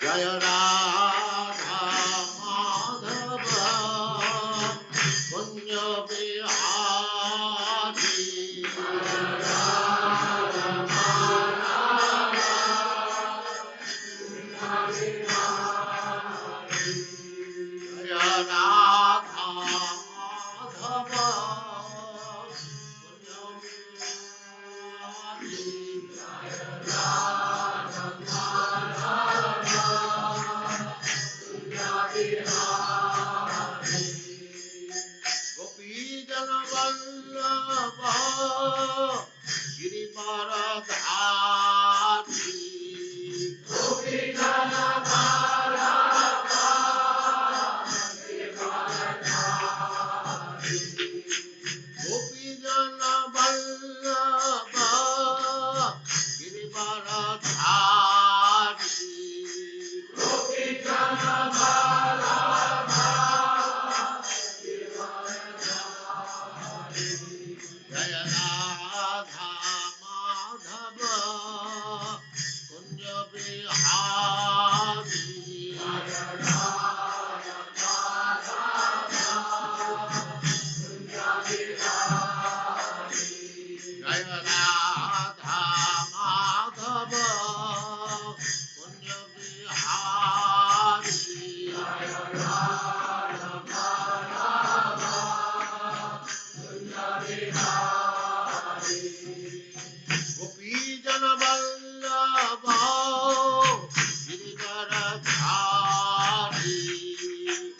Jaya Radha Madhava Kunya Bihari Jaya Radha Madhava Kunya Gopi Jana Vallabha Girivaradhari Gopi Jana Vallabha Gopi Jana Vallabha Girivaradhari Gopi Jana Vallabha Jaya Radha Madhava Kunja Bihari Jaya Radha Madhava Kunja Bihari Jaya Radha Madhava Kunja Bihari Jaya Radha Madhava Kunja Bihari Gopi Jana Vallabha Girivaradhari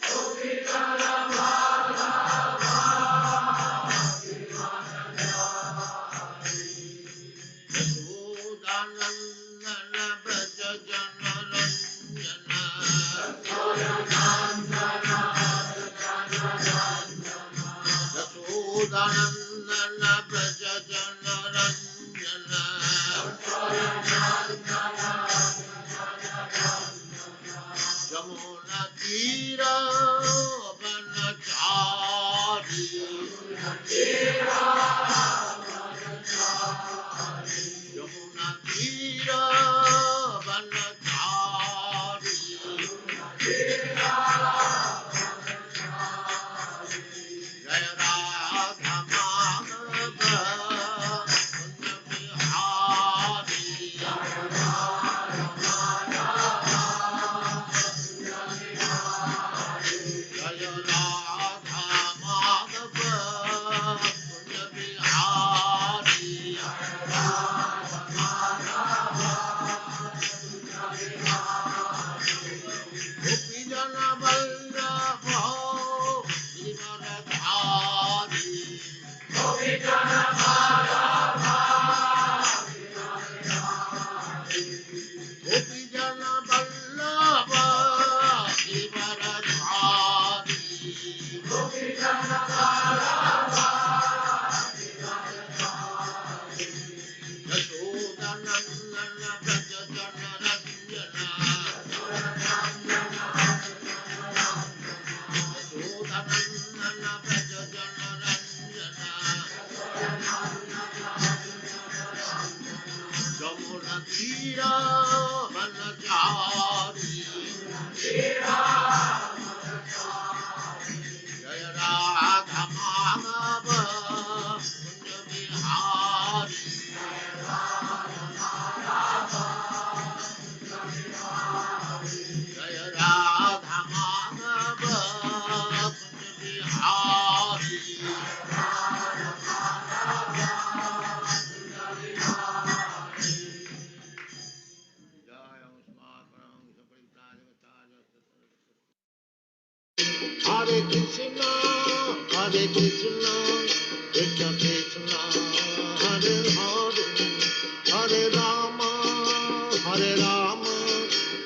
Gopi Jana Vallabha Girivaradhari Yashodanandana Braja Jana Ranjana Yashodanandana Braja Jana Yashodanandana Braja Jana Ranjana Jamuna Tira Vanachari Jamuna Tira Vanachari Jaya Radha Madhava Kunja Bihari Jaya Radha Madhava Jaya Radha Madhava Kunja Bihari Jaya Radha Madhava Kunja Bihari Gopi Jana Vallabha Girivaradhari Gopi Jana Vallabha Gopi Jana Vallabha Girivaradhari Gopi Jana Vallabha Yashodanandana Braja Jana Ranjana Yashodanandana Braja Jana Ranjana Jamuna Tira Vanachari Jaya Radha Madhava Kunja Bihari Jaya Radha Madhava Kunja Bihari Jaya Usman Parang Sapariprajavacharya Hare Krishna, Krishna Krishna, Hare Hare, Hare Rama,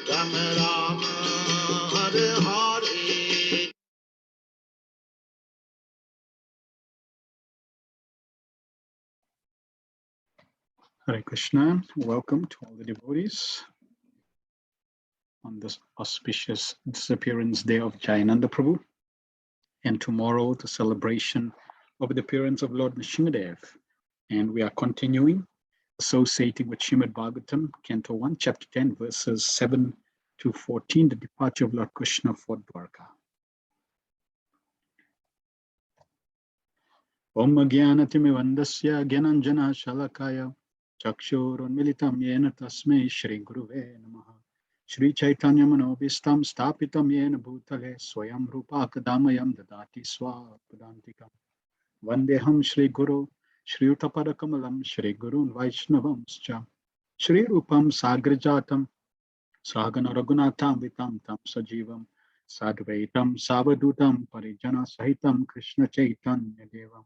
Rama Rama, Hare Hare. Hare Krishna, welcome to all the devotees on this auspicious disappearance day of Jayananda Prabhu, and tomorrow the celebration of the appearance of Lord Nrsimhadev. And we are continuing associating with Srimad Bhagavatam Canto 1, Chapter 10, verses 7 to 14, the departure of Lord Krishna for Dwarka. Om Jnanatimirandasya Gyananjana Shalakaya Chakshurunmilitam Yena Tasmai Shri Guruve Namaha Shri Chaitanya Manobhistam Stapitam Yena Bhutale Swayam Rupa Kadamayam Dadati Swapadantikam Vandeham Shri Guru Shri Utapadakamalam Shri Gurun Vaishnavamscha Shri Rupam Sagrajatam Sahagana Raghunatham Vitam Tam Sajivam Sadvaitam Savadutam Parijana Sahitam Krishna Chaitanya Devam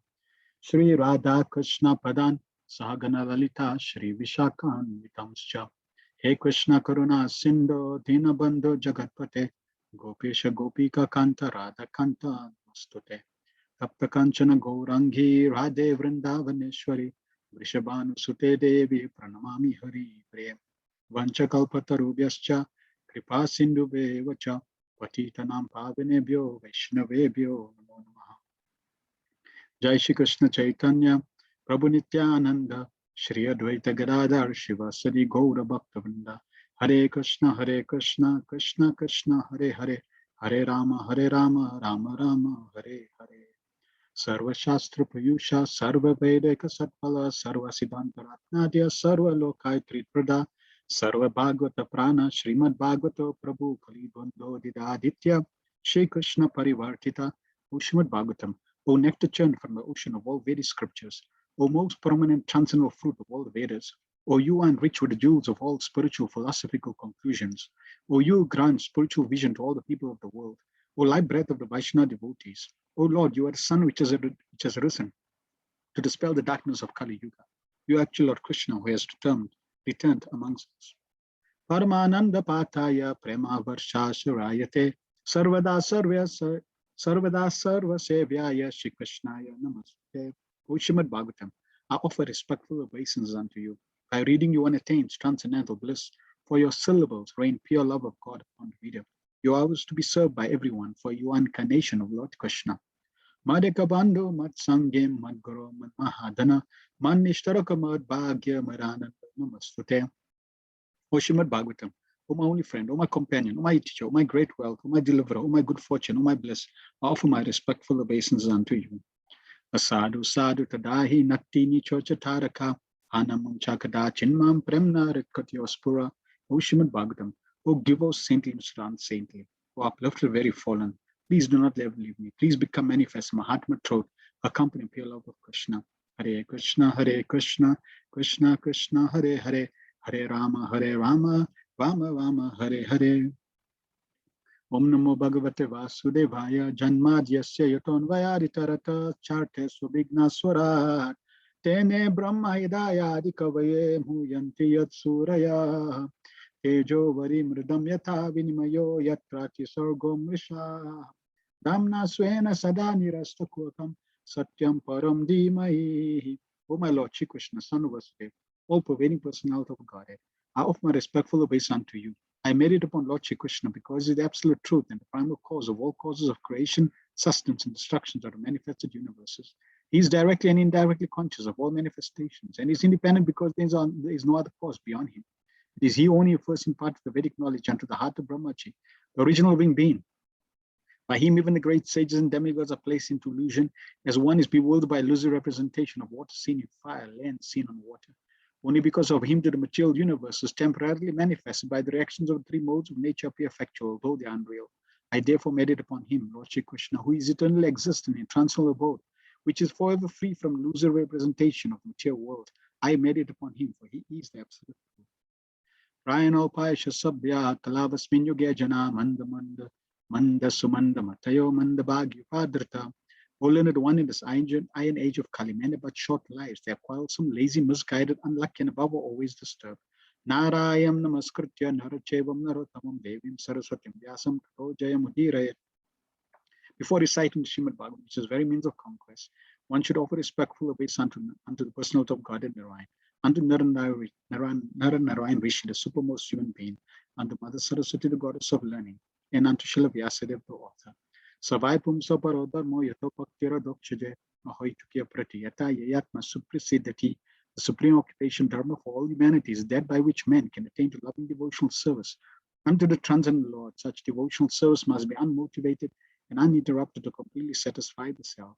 Shri Radha Krishna Padan Sahagana Lalita Shri Vishakan Vitamscha He Krishna Karuna Sindhu Dinabandhu Jagatpate Gopesha Gopika Kanta Radha Kanta Mastute Tapta Kanchana Gaurangi Radhe Vrindavaneshwari Vrishabhanu Sute Devi Pranamami Hari Prem Vanchakalpatarubhyascha Kripa Sindhubevacha Patitanam Pavanebhyo Vaishnavebhyo Namo Namaha Jai Shri Krishna Chaitanya Prabhu Nityananda Shri Advaita Gadadhar Shivasadi Gaura Bhaktavrinda Hare Krishna Krishna Krishna Hare Hare Hare Rama Rama Rama Hare Hare Sarva Shastra Payusha Sarva Vedika Satpala Sarva Siddhanta Ratnadya Sarva Lokai Prada Sarva Bhagavata Prana Srimad Bhagavato Prabhu Kali Bandho Didaditya Shri Krishna Parivartita Srimad Bhagavatam, O nectar churned from the ocean of all Vedic scriptures, O most prominent transcendental fruit of all the Vedas, O you enriched with the jewels of all spiritual philosophical conclusions, O you grant spiritual vision to all the people of the world, O light breath of the Vaishnava devotees, O Lord, you are the sun which has risen to dispel the darkness of Kali Yuga. You are actually Lord Krishna who has returned amongst us. Paramananda Pataya Prema Varshasharayate Sarvada Sarva Sevyaya Shri Krishnaya Namaste. O Srimad Bhagavatam, I offer respectful obeisance unto you. By reading you one attains transcendental bliss, for your syllables rain pure love of God upon the reader. You are always to be served by everyone, for you are incarnation of Lord Krishna. Madhika Bandhu Mad Sangim Mad Guru Mad Mahadana Mad Nishtaraka Mad Bhagya Marananda Namastute. O Srimad Bhagavatam, O my only friend, O my companion, O my teacher, O my great wealth, O my deliverer, O my good fortune, O my bliss, I offer my respectful obeisances unto you. Asadu Sadhu Tadahi Naktini Chocha Taraka Hanamam Chakada Chinmam Premna Ritkatyospura. O Srimad Bhagavatam, O give us saintly Mr. Unsaintly, O uplifted very fallen, please do not ever leave me. Please become manifest in Mahatma throat, accompany pure love of Krishna. Hare Krishna, Krishna Krishna, Hare Hare, Hare Rama, Rama Rama, Hare Hare. Om Namo Bhagavate Vasudevaya Janmadyasya Yatonvayaditarata Charte Subhigna Swarat Tene Brahma Hidaya Adikavaye Muyanti Yat Suraya Tejo Vari Mridam Yatha Vinimayo Yatrati Sargo Mrisha Damna Swena Sada Nirastakotam Satyam Param Dhimai. O my Lord Shri Krishna, Son of Vasudeva, all pervading personality of Godhead, I offer my respectful obeisance unto you. I meditate upon Lord Shri Krishna because he is the absolute truth and the primal cause of all causes of creation, sustenance, and destructions of the manifested universes. He is directly and indirectly conscious of all manifestations, and is independent because there is no other cause beyond him. It is he only who first imparted the Vedic knowledge unto the heart of Brahmaji, the original living being. By him, even the great sages and demigods are placed into illusion, as one is bewildered by illusory representation of water seen in fire, land seen on water. Only because of him do the material universes temporarily manifested by the reactions of the three modes of nature appear factual, though they are unreal. I therefore meditate upon him, Lord Shri Krishna, who is eternally existent in transcendental abode, which is forever free from illusory representation of the material world. I meditate upon him, for he is the absolute truth. Prayanopayasha sabhya kalavasmin yuge jana manda sumanda matayo manda bhagya padrita. O learned one, in this iron age of Kali, many but short lives, they are quarrelsome, lazy, misguided, unlucky, and above all, always disturbed. Narayam namaskritya narachevam narottamam devim saraswatim vyasam tato jayamudhirayat. Before reciting the Srimad Bhagavatam, which is very means of conquest, one should offer respectful obeisance unto the personality of God and Narayan, unto Narayan Rishi, the supermost human being, unto Mother Saraswati, the goddess of learning, and unto Srila Vyasadeva, the author. Savai pumsa parodharmo yato paktira dokchaje ahoitukia prati yata yayatma suprasiddhati The supreme occupation dharma for all humanity is that by which men can attain to loving devotional service unto the transcendent Lord. Such devotional service must be unmotivated and uninterrupted to completely satisfy the self.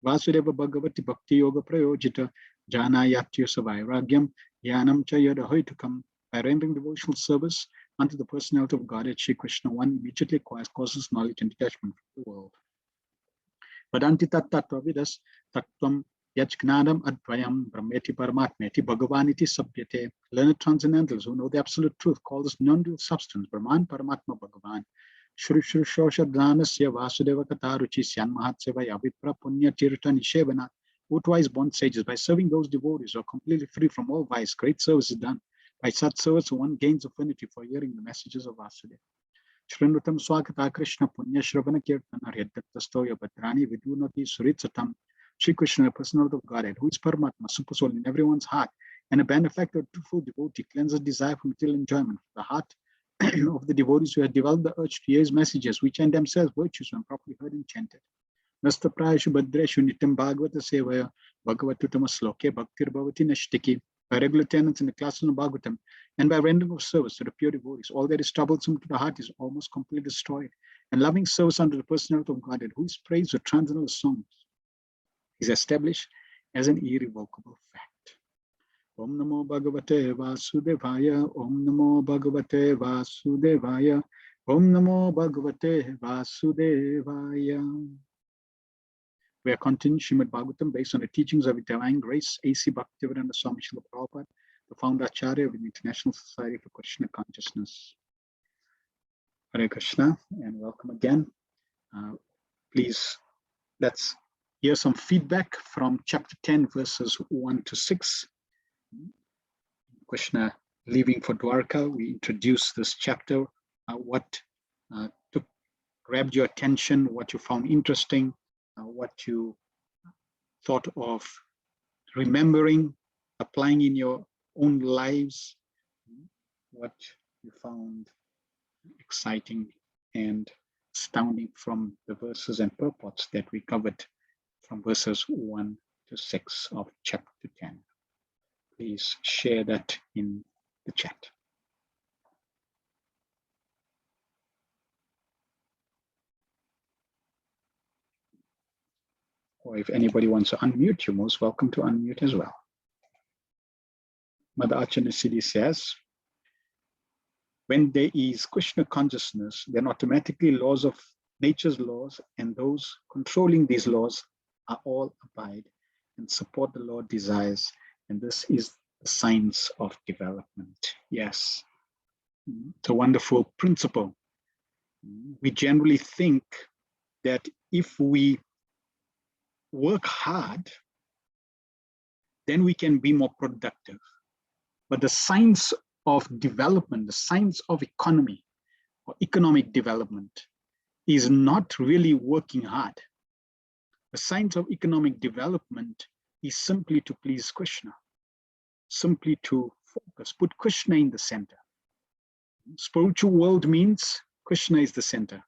Vasudeva Bhagavati Bhakti Yoga Prayojita Jana Yatya Savairagyam Yanam Chayada Hoitukam. By rendering devotional service unto the personality of Godhead, Shri Krishna, one immediately causes knowledge and detachment from the world. Vadanti tattva vidas tattvam yajgnanam advayam brahmeti paramatmeti bhagavaniti sabhyate. Learned transcendentals who know the absolute truth call this non-dual substance Brahman Paramatma Bhagavan. Shri Shri Shosha Dhanasya Vasudeva Kataruchi Syan Mahatsevaya Vipra Punya Tirta Nishevana. Who twice born sages, by serving those devotees who are completely free from all vice, great service is done. By such service, one gains affinity for hearing the messages of Vasudeva. Shrinutam Swakata Krishna Punya Shravana Kirtana Yaddattastoya Bhadrani Vidunati Suritsatam. Shri Krishna, a personality of Godhead, who is Paramatma, super soul in everyone's heart, and a benefactor to full devotee, cleanses desire from material enjoyment. The heart of the devotees who have developed the urge to hear his messages, which are themselves virtues when properly heard and chanted. Nasta Prayashu Bhadreshu Nitam Bhagavata Sevaya Bhagavatutama Sloke Bhaktir Bhavati Nashtiki. By regular tenets in the classes of Bhagavatam and by rendering of service to the pure devotees, all that is troublesome to the heart is almost completely destroyed. And loving service unto the personality of Godhead, who is praised with transcendental songs, is established as an irrevocable fact. Om Namo Bhagavate Vasudevaya, Om Namo Bhagavate Vasudevaya, Om Namo Bhagavate Vasudevaya. We are continuing Srimad Bhagavatam based on the teachings of the Divine Grace, A.C. Bhaktivedanta Swami Srila Prabhupada, the founder Acharya of the International Society for Krishna Consciousness. Hare Krishna, and welcome again. Please, let's hear some feedback from chapter 10, verses 1 to 6. Krishna leaving for Dwarka, we introduced this chapter, what grabbed your attention, what you found interesting, what you thought of remembering, applying in your own lives, what you found exciting and astounding from the verses and purports that we covered from verses 1 to 6 of chapter 10. Please share that in the chat. Or if anybody wants to unmute, you're most welcome to unmute as well. Mother Archana Siddhi says, when there is Krishna consciousness, then automatically laws of nature's laws and those controlling these laws are all abide and support the Lord desires. And this is the science of development. Yes, it's a wonderful principle. We generally think that if we work hard, then we can be more productive. But the science of development, the science of economy or economic development is not really working hard. The science of economic development is simply to please Krishna, simply to focus, put Krishna in the center. Spiritual world means Krishna is the center.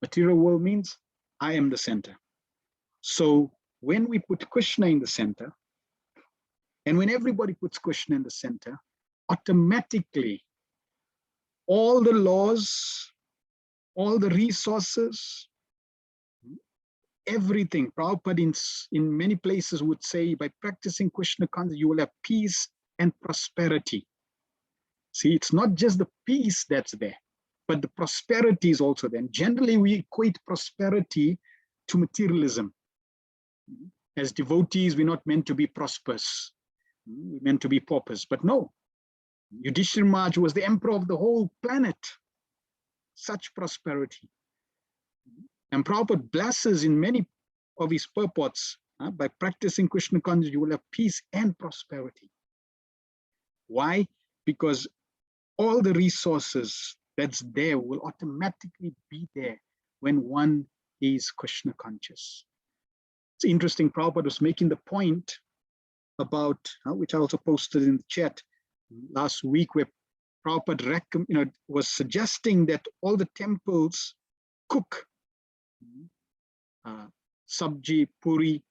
Material world means I am the center. So when we put Krishna in the center, and when everybody puts Krishna in the center, automatically all the laws, all the resources, everything, Prabhupada in many places would say, by practicing Krishna consciousness, you will have peace and prosperity. See, it's not just the peace that's there, but the prosperity is also there. And generally, we equate prosperity to materialism. As devotees, we're not meant to be prosperous. We're meant to be paupers. But no, Yudhishthira Maharaj was the emperor of the whole planet. Such prosperity. And Prabhupada blesses in many of his purports, by practicing Krishna consciousness, you will have peace and prosperity. Why? Because all the resources that's there will automatically be there when one is Krishna conscious. It's interesting, Prabhupada was making the point about, which I also posted in the chat last week, where Prabhupada was suggesting that all the temples cook sabji, puri,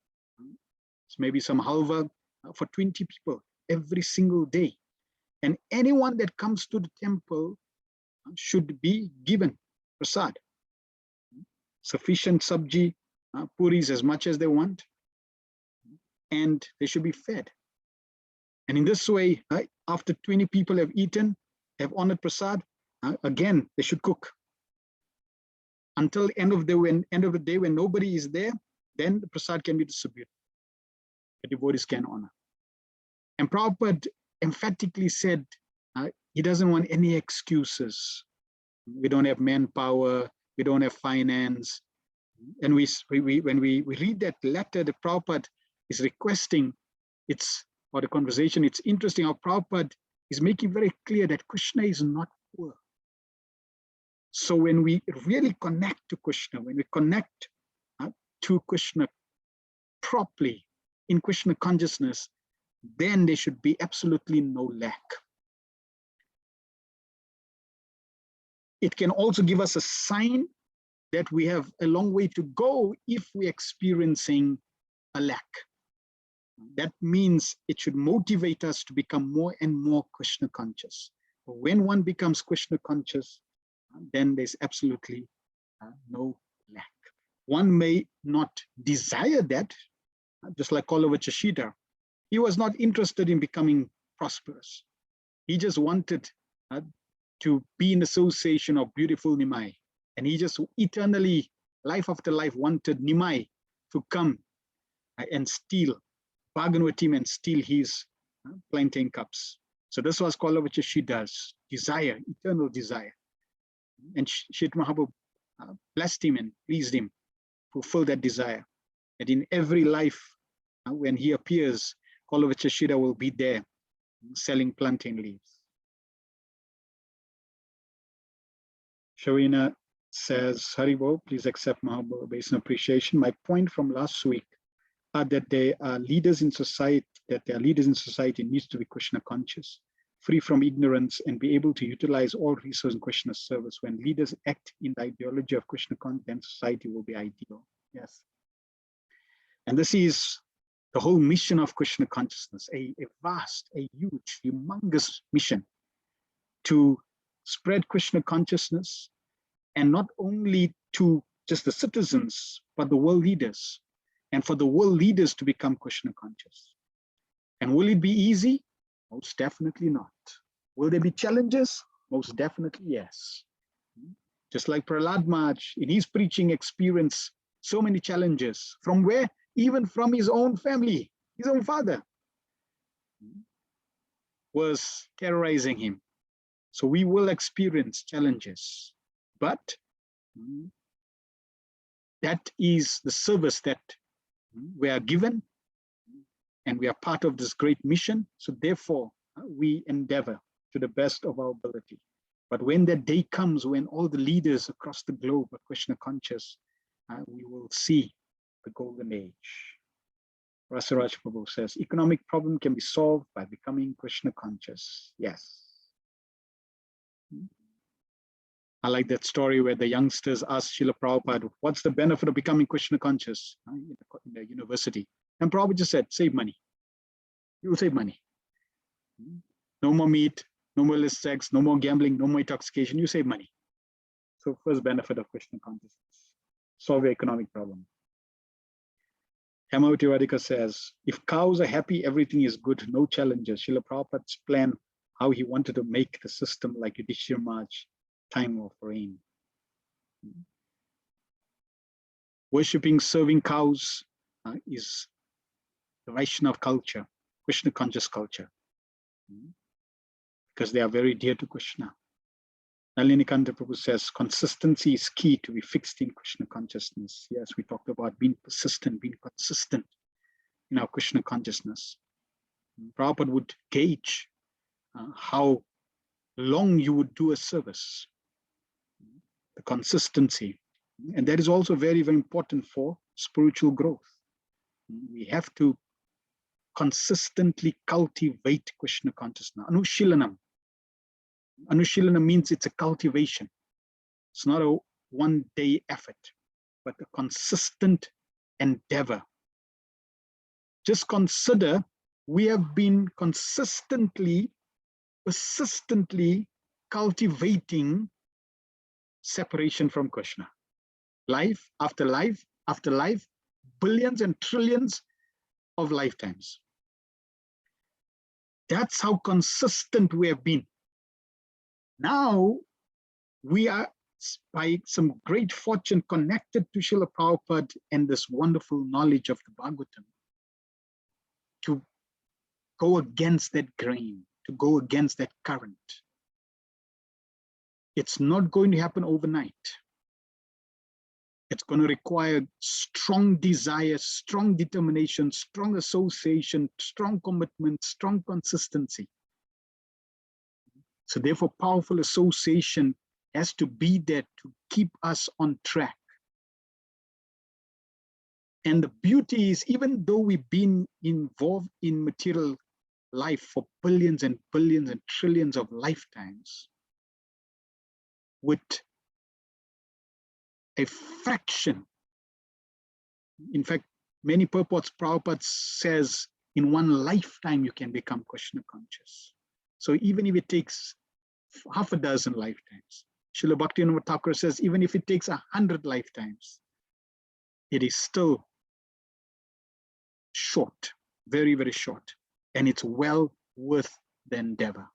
maybe some halva for 20 people. every single day. And anyone that comes to the temple should be given prasad, sufficient sabji, puris as much as they want, and they should be fed. And in this way, after 20 people have eaten, have honored prasad, again, they should cook. Until end of the day when nobody is there, then the prasad can be distributed. The devotees can honor. And Prabhupada emphatically said, he doesn't want any excuses. We don't have manpower, we don't have finance. And when we read that letter that Prabhupada is requesting, or the conversation, it's interesting how Prabhupada is making very clear that Krishna is not poor. So when we really connect to Krishna, when we connect to Krishna properly in Krishna consciousness, then there should be absolutely no lack. It can also give us a sign that we have a long way to go if we're experiencing a lack. That means it should motivate us to become more and more Krishna conscious. When one becomes Krishna conscious, then there's absolutely no lack. One may not desire that, just like Kolavachashita. He was not interested in becoming prosperous. He just wanted to be in association of beautiful Nimai. And he just eternally, life after life, wanted Nimai to come and steal, bargain with him and steal his plantain cups. So this was Kolavachashita's desire, eternal desire. And Shrit Mahaprabhu blessed him and pleased him, fulfill that desire. And in every life, when he appears, Kolavachashita will be there selling plantain leaves. Shavina says, Haribo, please accept Mahaprabhu based on appreciation. My point from last week are that there are leaders in society, needs to be Krishna conscious, free from ignorance, and be able to utilize all resources in Krishna's service. When leaders act in the ideology of Krishna consciousness, then society will be ideal. Yes. And this is the whole mission of Krishna consciousness, a vast, a huge, humongous mission to spread Krishna consciousness, and not only to just the citizens, but the world leaders, and for the world leaders to become Krishna conscious. And will it be easy? Most definitely not. Will there be challenges? Most definitely yes. Just like Prahlad Maharaj in his preaching experienced so many challenges. From where? Even from his own family. His own father was terrorizing him. So we will experience challenges, but that is the service that we are given, and we are part of this great mission. So therefore, we endeavor to the best of our ability. But when that day comes, when all the leaders across the globe are Krishna conscious, we will see the golden age. Rasaraj Prabhu says, economic problem can be solved by becoming Krishna conscious. Yes. I like that story where the youngsters asked Srila Prabhupada, what's the benefit of becoming Krishna conscious in the university? And Prabhupada just said, save money. You will save money. No more meat, no more illicit sex, no more gambling, no more intoxication. You save money. So first benefit of Krishna consciousness, solve your economic problem. Hemavati Radhika says, if cows are happy, everything is good, no challenges. Srila Prabhupada's plan, how he wanted to make the system like Yudhishthira Maharaj, time of rain. Worshipping, serving cows is the Vaishnava culture, Krishna conscious culture, because they are very dear to Krishna. Nalinikanta Prabhu says, consistency is key to be fixed in Krishna consciousness. Yes, we talked about being persistent, being consistent in our Krishna consciousness. Prabhupada would gauge how long you would do a service, the consistency. And that is also very, very important for spiritual growth. We have to consistently cultivate Krishna consciousness. Anushilanam. Anushilanam means it's a cultivation. It's not a one-day effort, but a consistent endeavor. Just consider we have been consistently, persistently cultivating separation from Krishna. Life after life after life, billions and trillions of lifetimes. That's how consistent we have been. Now, we are, by some great fortune, connected to Srila Prabhupada and this wonderful knowledge of the Bhagavatam, to go against that grain, to go against that current. It's not going to happen overnight. It's going to require strong desire, strong determination, strong association, strong commitment, strong consistency. So therefore, powerful association has to be there to keep us on track. And the beauty is, even though we've been involved in material life for billions and billions and trillions of lifetimes, with a fraction, in fact, many purports, Prabhupada says, in one lifetime you can become Krishna conscious. So even if it takes half a dozen lifetimes, Srila Bhaktivinoda Thakur says, even if it takes 100 lifetimes, it is still short, very, very short. And it's well worth the endeavor.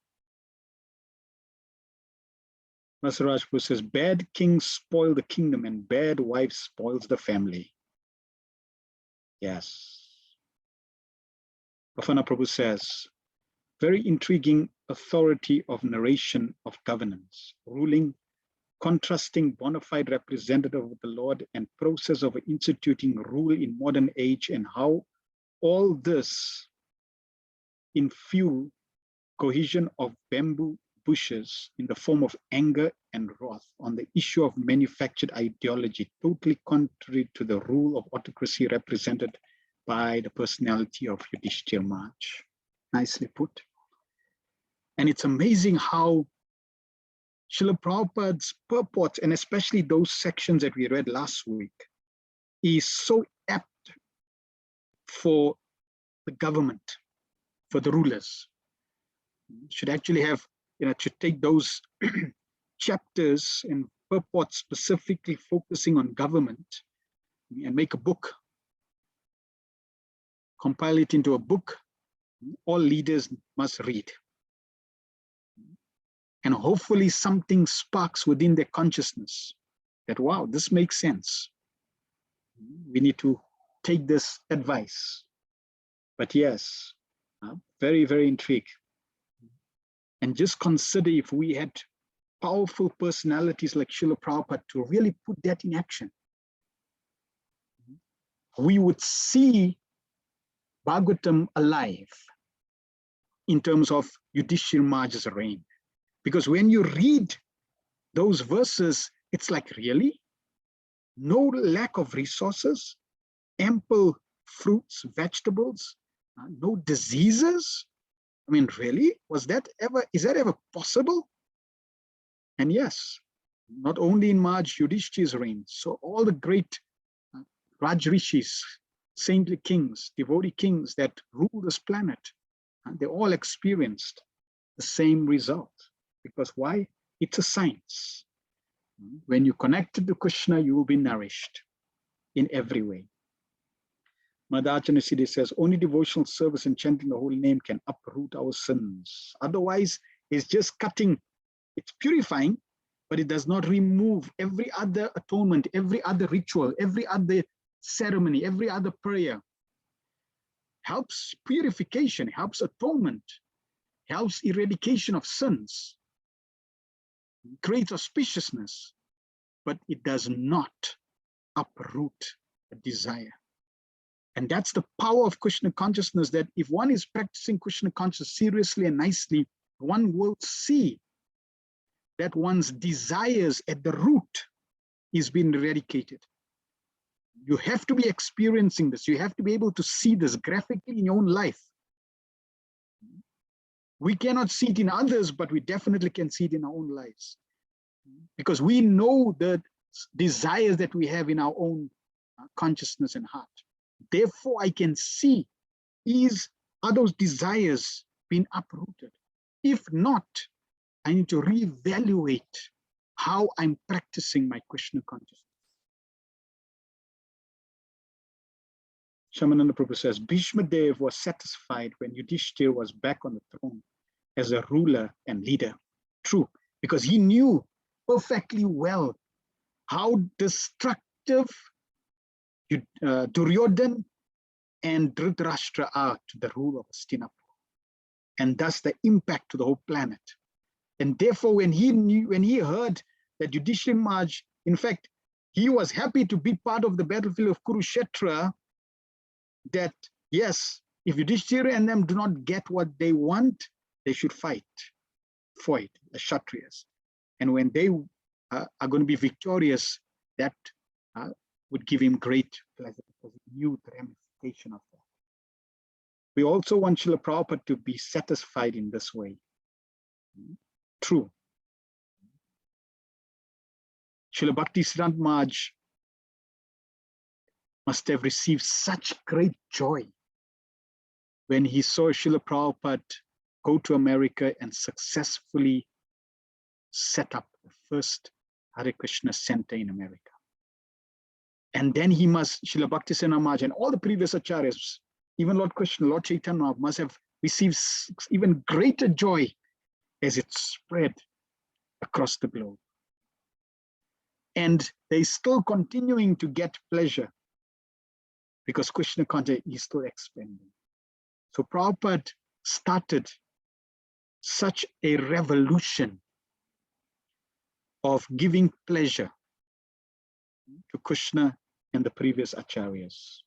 Masarajpur says, bad kings spoil the kingdom and bad wife spoils the family. Yes. Bafana Prabhu says, very intriguing authority of narration of governance, ruling, contrasting bona fide representative of the Lord and process of instituting rule in modern age, and how all this in fuel cohesion of bamboo bushes in the form of anger and wrath on the issue of manufactured ideology, totally contrary to the rule of autocracy represented by the personality of Yudhishthira Maharaj. Nicely put. And it's amazing how Srila Prabhupada's purports, and especially those sections that we read last week, is so apt for the government, for the rulers. Should actually have, should take those chapters and purports specifically focusing on government and make a book, compile it into a book all leaders must read. And hopefully something sparks within their consciousness that, wow, this makes sense. We need to take this advice. But yes, very, very intrigued. And just consider if we had powerful personalities like Srila Prabhupada to really put that in action, we would see Bhagavatam alive in terms of Yudhishthira Maharaj's reign. Because when you read those verses, it's like, really? No lack of resources, ample fruits, vegetables, no diseases? I mean, really? Is that ever possible? And yes, not only in Maharaj Yudhishthira's reign, so all the great Rajrishis, saintly kings, devotee kings that rule this planet, they all experienced the same result. Because why? It's a science. When you connect to Krishna, you will be nourished in every way. Madhachana Siddhi says, only devotional service and chanting the holy name can uproot our sins. Otherwise, it's just cutting, it's purifying, but it does not remove every other atonement, every other ritual, every other ceremony, every other prayer. Helps purification, helps atonement, helps eradication of sins, creates auspiciousness, but it does not uproot a desire. And that's the power of Krishna consciousness, that if one is practicing Krishna consciousness seriously and nicely, one will see that one's desires at the root is being eradicated. You have to be experiencing this. You have to be able to see this graphically in your own life. We cannot see it in others, but we definitely can see it in our own lives. Because we know the desires that we have in our own consciousness and heart. Therefore, I can see, is Are those desires being uprooted? If not, I need to reevaluate how I'm practicing my Krishna consciousness. Shamananda Prabhu says, Bhishma Dev was satisfied when Yudhishthira was back on the throne as a ruler and leader. True, because he knew perfectly well how destructive Duryodhan and Dhritarashtra are to the rule of Hastinapur, and thus the impact to the whole planet. And therefore, when he heard that Yudhishthira Maharaj, in fact, he was happy to be part of the battlefield of Kurukshetra, that yes, if Yudhishthira and them do not get what they want, they should fight for it, the Kshatriyas. And when they are going to be victorious, that would give him great pleasure, because he knew the ramification of that. We also want Srila Prabhupada to be satisfied in this way. True. Srila Bhaktisiddhanta Maharaj must have received such great joy when he saw Srila Prabhupada go to America and successfully set up the first Hare Krishna center in America. And then he must, Srila Bhaktisiddhanta Maharaj and all the previous acharyas, even Lord Krishna, Lord Chaitanya, must have received even greater joy as it spread across the globe. And they're still continuing to get pleasure because Krishna consciousness is still expanding. So Prabhupada started such a revolution of giving pleasure to Krishna and the previous acharyas.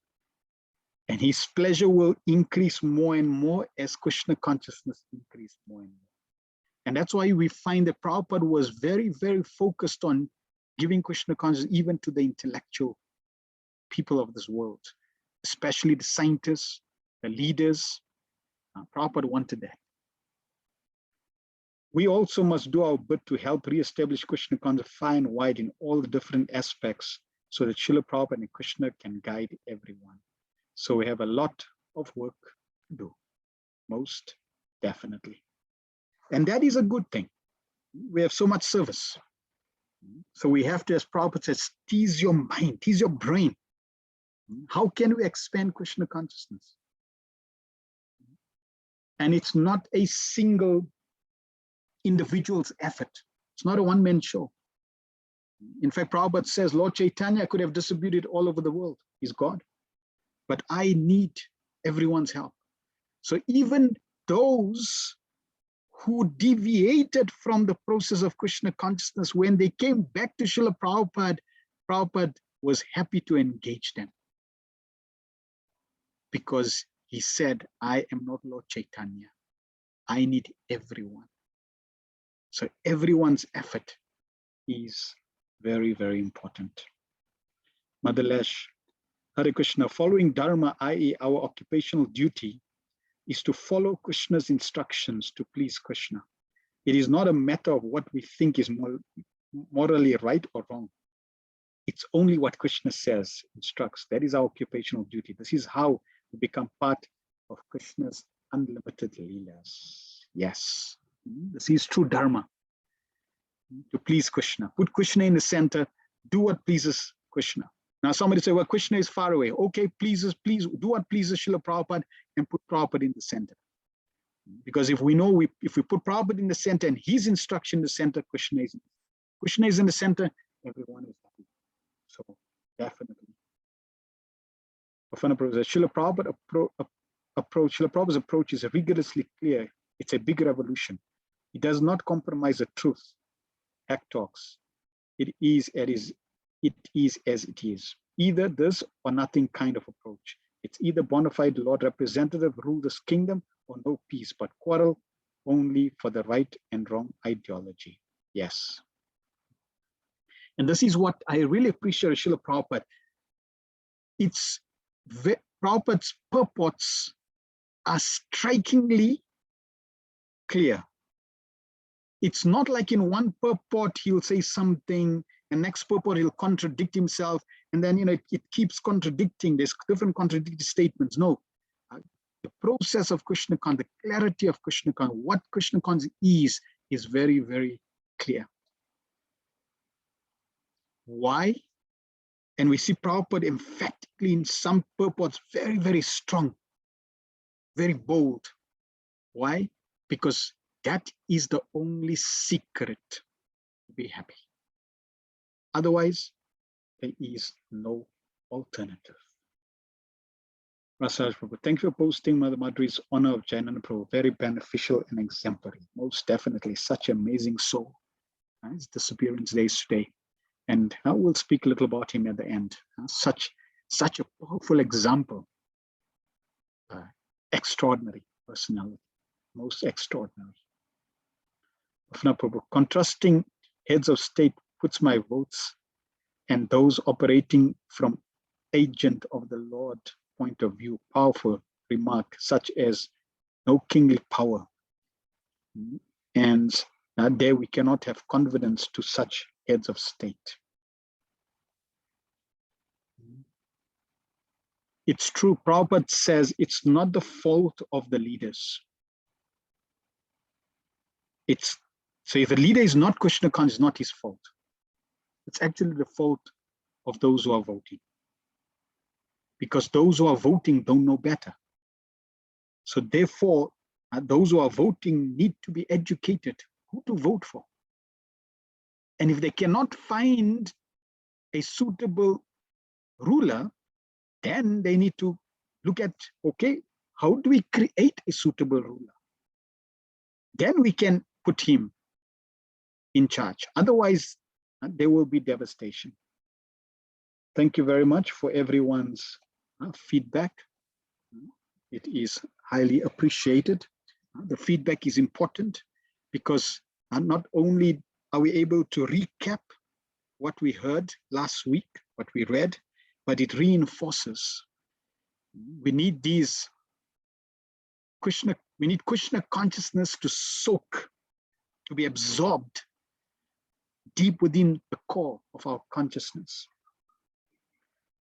And his pleasure will increase more and more as Krishna consciousness increased more and more. And that's why we find that Prabhupada was very, very focused on giving Krishna consciousness even to the intellectual people of this world, especially the scientists, the leaders. Prabhupada wanted that. We also must do our bit to help re-establish Krishna consciousness far and wide in all the different aspects so that Srila Prabhupada and Krishna can guide everyone. So we have a lot of work to do, most definitely. And that is a good thing. We have so much service. So we have to, as Prabhupada says, tease your mind, tease your brain. How can we expand Krishna consciousness? And it's not a single individual's effort. It's not a one-man show. In fact, Prabhupada says, Lord Chaitanya could have distributed all over the world. He's God. But I need everyone's help. So even those who deviated from the process of Krishna consciousness, when they came back to Srila Prabhupada, Prabhupada was happy to engage them. Because he said, I am not Lord Chaitanya. I need everyone. So everyone's effort is very, very important. Mother Lesh, Hare Krishna, following Dharma, i.e. our occupational duty, is to follow Krishna's instructions to please Krishna. It is not a matter of what we think is morally right or wrong. It's only what Krishna says, instructs. That is our occupational duty. This is how we become part of Krishna's unlimited leelas. Yes, this is true Dharma. To please Krishna. Put Krishna in the center. Do what pleases Krishna. Now somebody say, well, Krishna is far away. Okay, please do what pleases Srila Prabhupada and put Prabhupada in the center. Because if we know, if we put Prabhupada in the center and his instruction in the center, Krishna is in the center, everyone is happy. So definitely. Srila Prabhupada's approach is rigorously clear. It's a big revolution. It does not compromise the truth. Hack talks. It is as it is. Either this or nothing kind of approach. It's either bona fide Lord representative rule this kingdom or no peace, but quarrel only for the right and wrong ideology. Yes. And this is what I really appreciate Srila Prabhupada. It's Prabhupada's purports are strikingly clear. It's not like in one purport he'll say something, and next purport he'll contradict himself, and then it keeps contradicting. There's different contradictory statements. No, the process of Krishna consciousness, the clarity of Krishna consciousness, what Krishna consciousness is very, very clear. Why? And we see Prabhupada emphatically in some purports very, very strong, very bold. Why? Because that is the only secret to be happy. Otherwise, there is no alternative. Rasaraj Prabhu, thank you for posting Mother Madhuri's honor of Jainana Prabhu. Very beneficial and exemplary. Most definitely, such amazing soul. It's Disappearance Days today. And we'll speak a little about him at the end. Such a powerful example. Extraordinary personality. Most extraordinary. Bhavana Prabhu, contrasting heads of state puts my votes and those operating from agent of the Lord point of view. Powerful remark, such as no kingly power. And there we cannot have confidence to such heads of state. It's true, Prabhupada says it's not the fault of the leaders. So if the leader is not Krishna conscious, it's not his fault. It's actually the fault of those who are voting. Because those who are voting don't know better. So therefore, those who are voting need to be educated who to vote for. And if they cannot find a suitable ruler, then they need to look at, okay, how do we create a suitable ruler? Then we can put him in charge. Otherwise, there will be devastation. Thank you very much for everyone's feedback. It is highly appreciated. The feedback is important because not only are we able to recap what we heard last week, what we read, but it reinforces. We need Krishna consciousness to soak, to be absorbed deep within the core of our consciousness.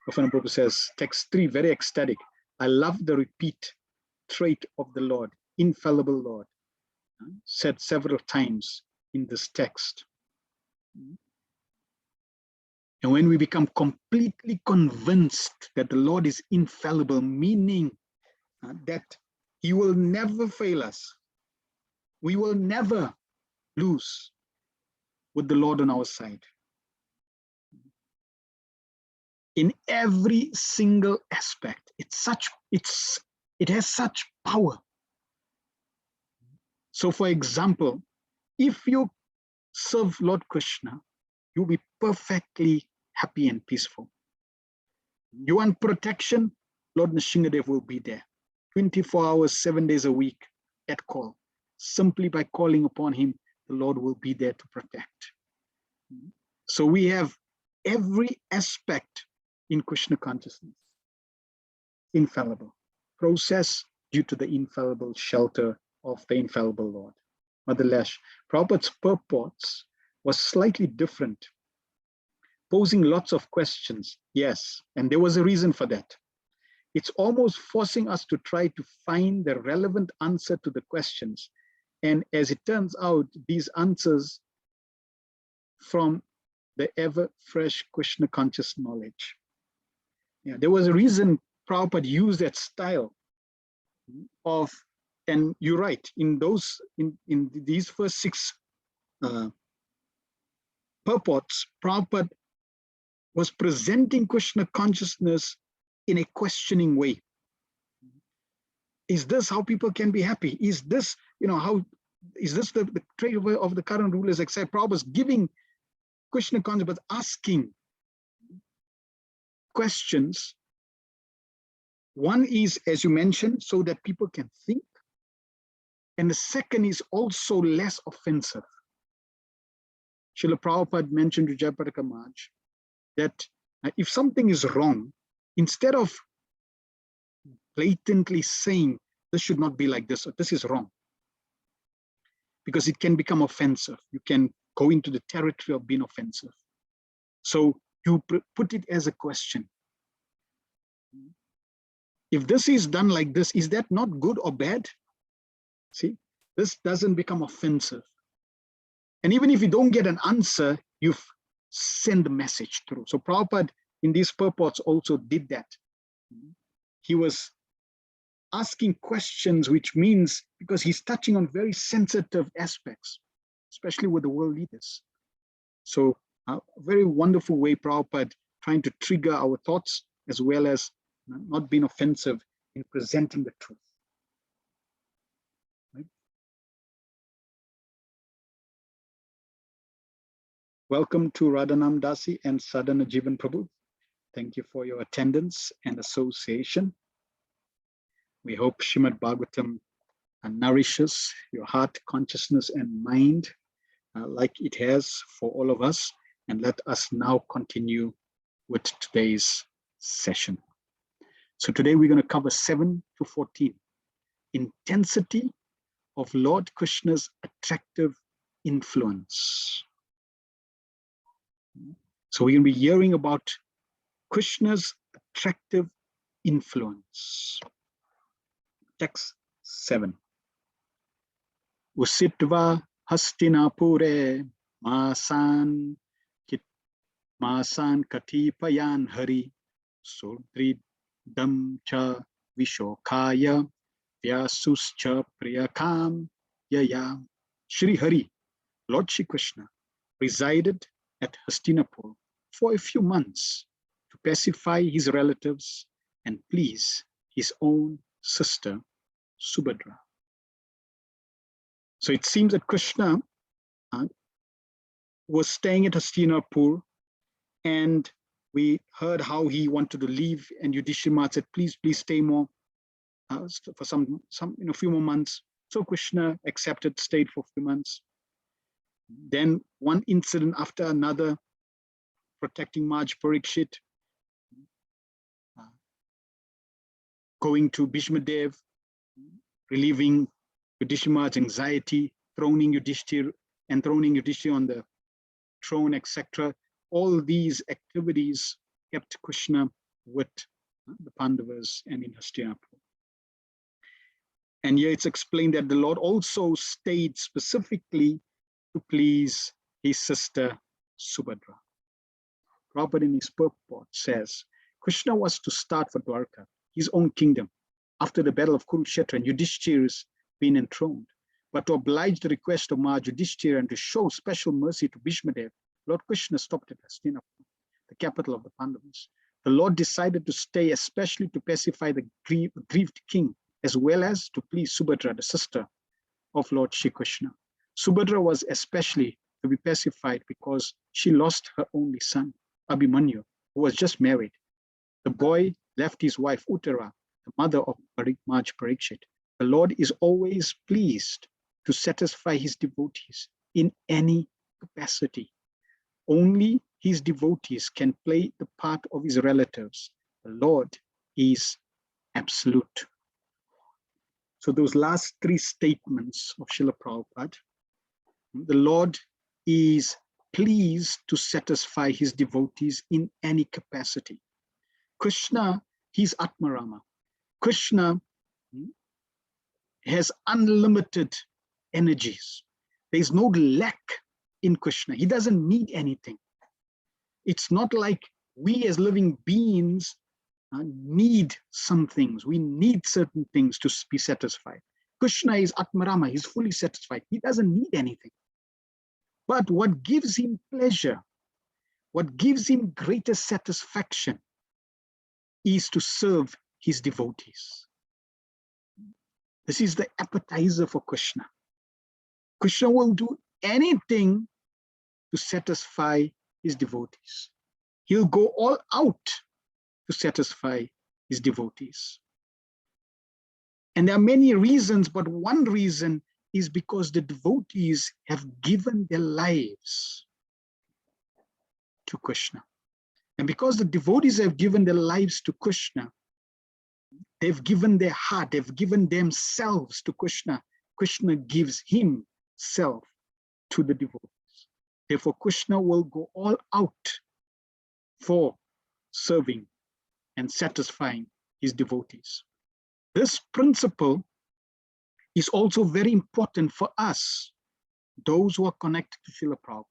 Bhavana Prabhu says, text 3, very ecstatic. I love the repeat trait of the Lord, infallible Lord, said several times in this text. And when we become completely convinced that the Lord is infallible, meaning that he will never fail us, we will never lose with the Lord on our side. In every single aspect, it has such power. So for example, if you serve Lord Krishna, you'll be perfectly happy and peaceful. You want protection, Lord Nrsingadev will be there 24 hours, 7 days a week at call. Simply by calling upon him, the Lord will be there to protect. So we have every aspect in Krishna consciousness, infallible. Process due to the infallible shelter of the infallible Lord. Mother Lash, Prabhupada's purports was slightly different, posing lots of questions, yes, and there was a reason for that. It's almost forcing us to try to find the relevant answer to the questions. And as it turns out, these answers from the ever-fresh Krishna conscious knowledge. Yeah, there was a reason Prabhupada used that style of, and you're right, in these first 6 purports, Prabhupada was presenting Krishna consciousness in a questioning way. Is this how people can be happy? Is this, is this the trait of the current rulers, except Prabhupada was giving Krishna consciousness, but asking questions. One is, as you mentioned, so that people can think. And the second is also less offensive. Srila Prabhupada mentioned to Jayapataka Maharaj that if something is wrong, instead of blatantly saying this should not be like this or this is wrong, because it can become offensive. You can go into the territory of being offensive. So you put it as a question. If this is done like this, is that not good or bad? See, this doesn't become offensive. And even if you don't get an answer, you've sent the message through. So Prabhupada in these purports also did that. He was asking questions, which means because he's touching on very sensitive aspects, especially with the world leaders. So a very wonderful way Prabhupada trying to trigger our thoughts as well as not being offensive in presenting the truth. Right? Welcome to Radhanam Dasi and Sadhana Jivan Prabhu. Thank you for your attendance and association. We hope Srimad Bhagavatam nourishes your heart, consciousness, and mind like it has for all of us. And let us now continue with today's session. So today we're going to cover 7 to 14. Intensity of Lord Krishna's attractive influence. So we're going to be hearing about Krishna's attractive influence. Text 7. Usitva Hastinapure Masan Katipayan Hari Surdridam Cha Vishokaya Vyasuscha Priyakam Yaya. Shri Hari, Lord Shri Krishna, resided at Hastinapur for a few months to pacify his relatives and please his own sister Subhadra. So it seems that Krishna was staying at Hastinapur, and we heard how he wanted to leave, and Yudhishthira said, please stay more for some few more months. So Krishna accepted, stayed for a few months. Then one incident after another, protecting Maj Parikshit, going to Bhishmadev, relieving Yudhishthira's anxiety, throning Yudhishthira on the throne, etc. All these activities kept Krishna with the Pandavas and in Hastinapur. And here it's explained that the Lord also stayed specifically to please his sister Subhadra. Prabhupada in his purport says, Krishna was to start for Dwarka, his own kingdom, after the battle of Kurukshetra and Yudhishthira's been enthroned. But to oblige the request of Maharaj Yudhishthira and to show special mercy to Bhishmadev, Lord Krishna stopped at Hastinapur, the capital of the Pandavas. The Lord decided to stay especially to pacify the grieved king, as well as to please Subhadra, the sister of Lord Shri Krishna. Subhadra was especially to be pacified because she lost her only son, Abhimanyu, who was just married. The boy left his wife Uttara, the mother of Maj Parikshit. The Lord is always pleased to satisfy his devotees in any capacity. Only his devotees can play the part of his relatives. The Lord is absolute. So those last 3 statements of Srila Prabhupada, the Lord is pleased to satisfy his devotees in any capacity. Krishna, he's Atmarama. Krishna has unlimited energies. There's no lack in Krishna. He doesn't need anything. It's not like we as living beings need some things. We need certain things to be satisfied. Krishna is Atmarama. He's fully satisfied. He doesn't need anything. But what gives him pleasure, what gives him greater satisfaction is to serve his devotees. This is the appetizer for Krishna. Krishna will do anything to satisfy his devotees. He'll go all out to satisfy his devotees. And there are many reasons, but one reason is because the devotees have given their lives to Krishna. And because the devotees have given their lives to Krishna, they've given their heart, they've given themselves to Krishna. Krishna gives himself to the devotees. Therefore, Krishna will go all out for serving and satisfying his devotees. This principle is also very important for us, those who are connected to Srila Prabhupada.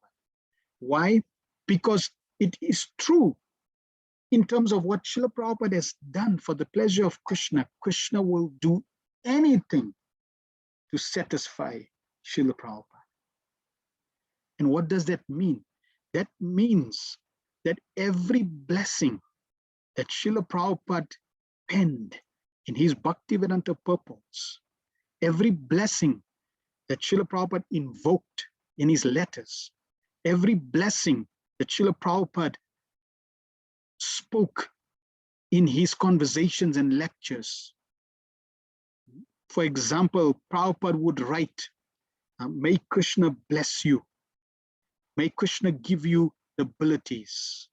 Why? Because it is true in terms of what Srila Prabhupada has done for the pleasure of Krishna. Krishna will do anything to satisfy Srila Prabhupada. And what does that mean? That means that every blessing that Srila Prabhupada penned in his Bhaktivedanta purports, every blessing that Srila Prabhupada invoked in his letters, every blessing that Srila Prabhupada spoke in his conversations and lectures. For example, Prabhupada would write, may Krishna bless you. May Krishna give you the abilities.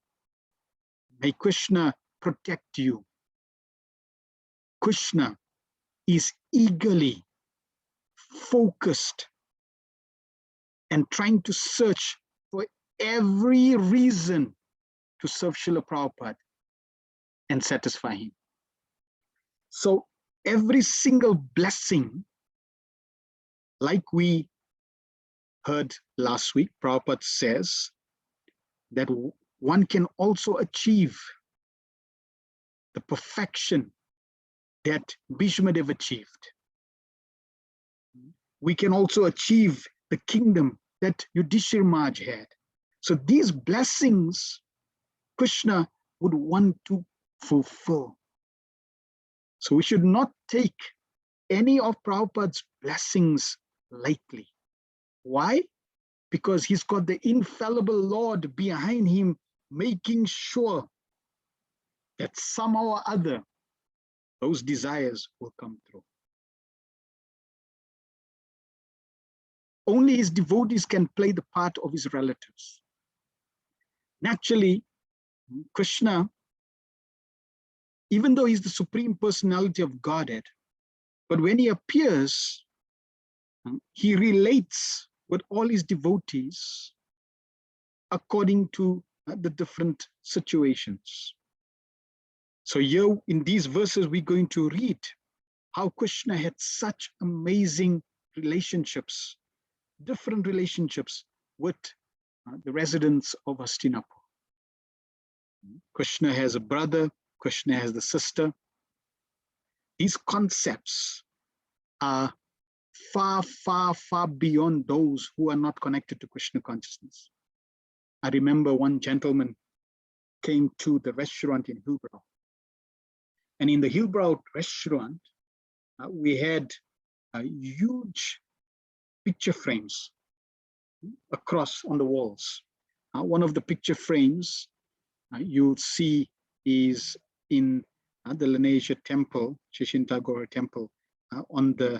May Krishna protect you. Krishna is eagerly focused and trying to search for every reason to serve Srila Prabhupada and satisfy him. So every single blessing, like we heard last week, Prabhupada says that one can also achieve the perfection that Bhishmadev achieved. We can also achieve the kingdom that Yudhishthira Maharaj had. So these blessings, Krishna would want to fulfill. So we should not take any of Prabhupada's blessings lightly. Why? Because he's got the infallible Lord behind him, making sure that somehow or other those desires will come through. Only his devotees can play the part of his relatives. Naturally, Krishna, even though he's the Supreme Personality of Godhead, but when he appears, he relates with all his devotees according to the different situations. So here in these verses, we're going to read how Krishna had such amazing relationships, different relationships with the residents of Hastinapur. Krishna has a brother, Krishna has the sister. These concepts are far, far, far beyond those who are not connected to Krishna consciousness. I remember one gentleman came to the restaurant in Hillbrow. And in the Hillbrow restaurant, we had huge picture frames across on the walls. One of the picture frames you'll see is in the Lanesha temple, Shishintagora temple, on the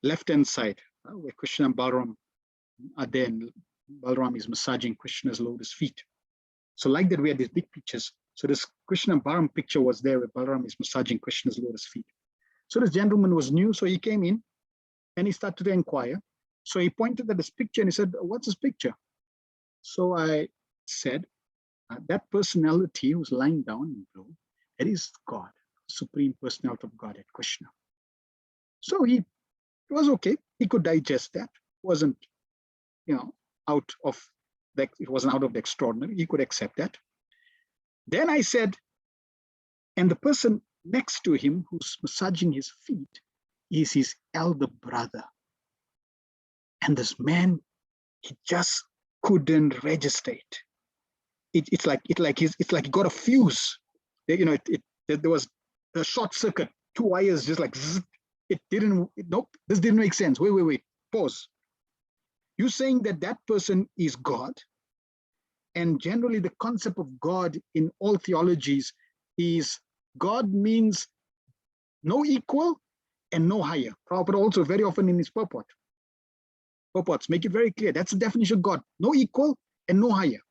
left-hand side, where Krishna and Balaram are there, and Balaram is massaging Krishna's lotus feet. So like that, we had these big pictures. So this Krishna and Balaram picture was there where Balaram is massaging Krishna's lotus feet. So this gentleman was new, so he came in and he started to inquire. So he pointed at this picture and he said, what's this picture? So I said, that personality who's lying down in blue, that is God, Supreme Personality of Godhead, Krishna. So it was okay. He could digest that. Wasn't, out of the, it wasn't out of the extraordinary. He could accept that. Then I said, and the person next to him who's massaging his feet is his elder brother. And this man, he just couldn't register it. It's like he got a fuse. There was a short circuit, two wires just like zzz. Nope, this didn't make sense. Wait, pause. You're saying that person is God, and generally the concept of God in all theologies is God means no equal and no higher. Prabhupada also very often in his purports make it very clear. That's the definition of God, no equal and no higher.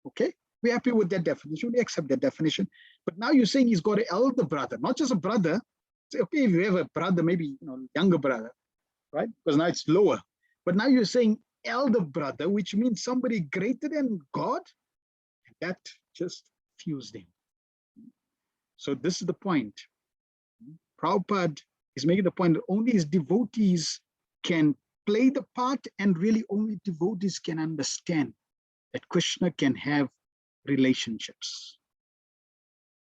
Okay, we're happy with that definition. We accept that definition. But now you're saying he's got an elder brother, not just a brother. Say, okay, if you have a brother, maybe younger brother, right? Because now it's lower. But now you're saying elder brother, which means somebody greater than God. That just fused him. So this is the point. Prabhupada is making the point that only his devotees can play the part, and really only devotees can understand that Krishna can have relationships.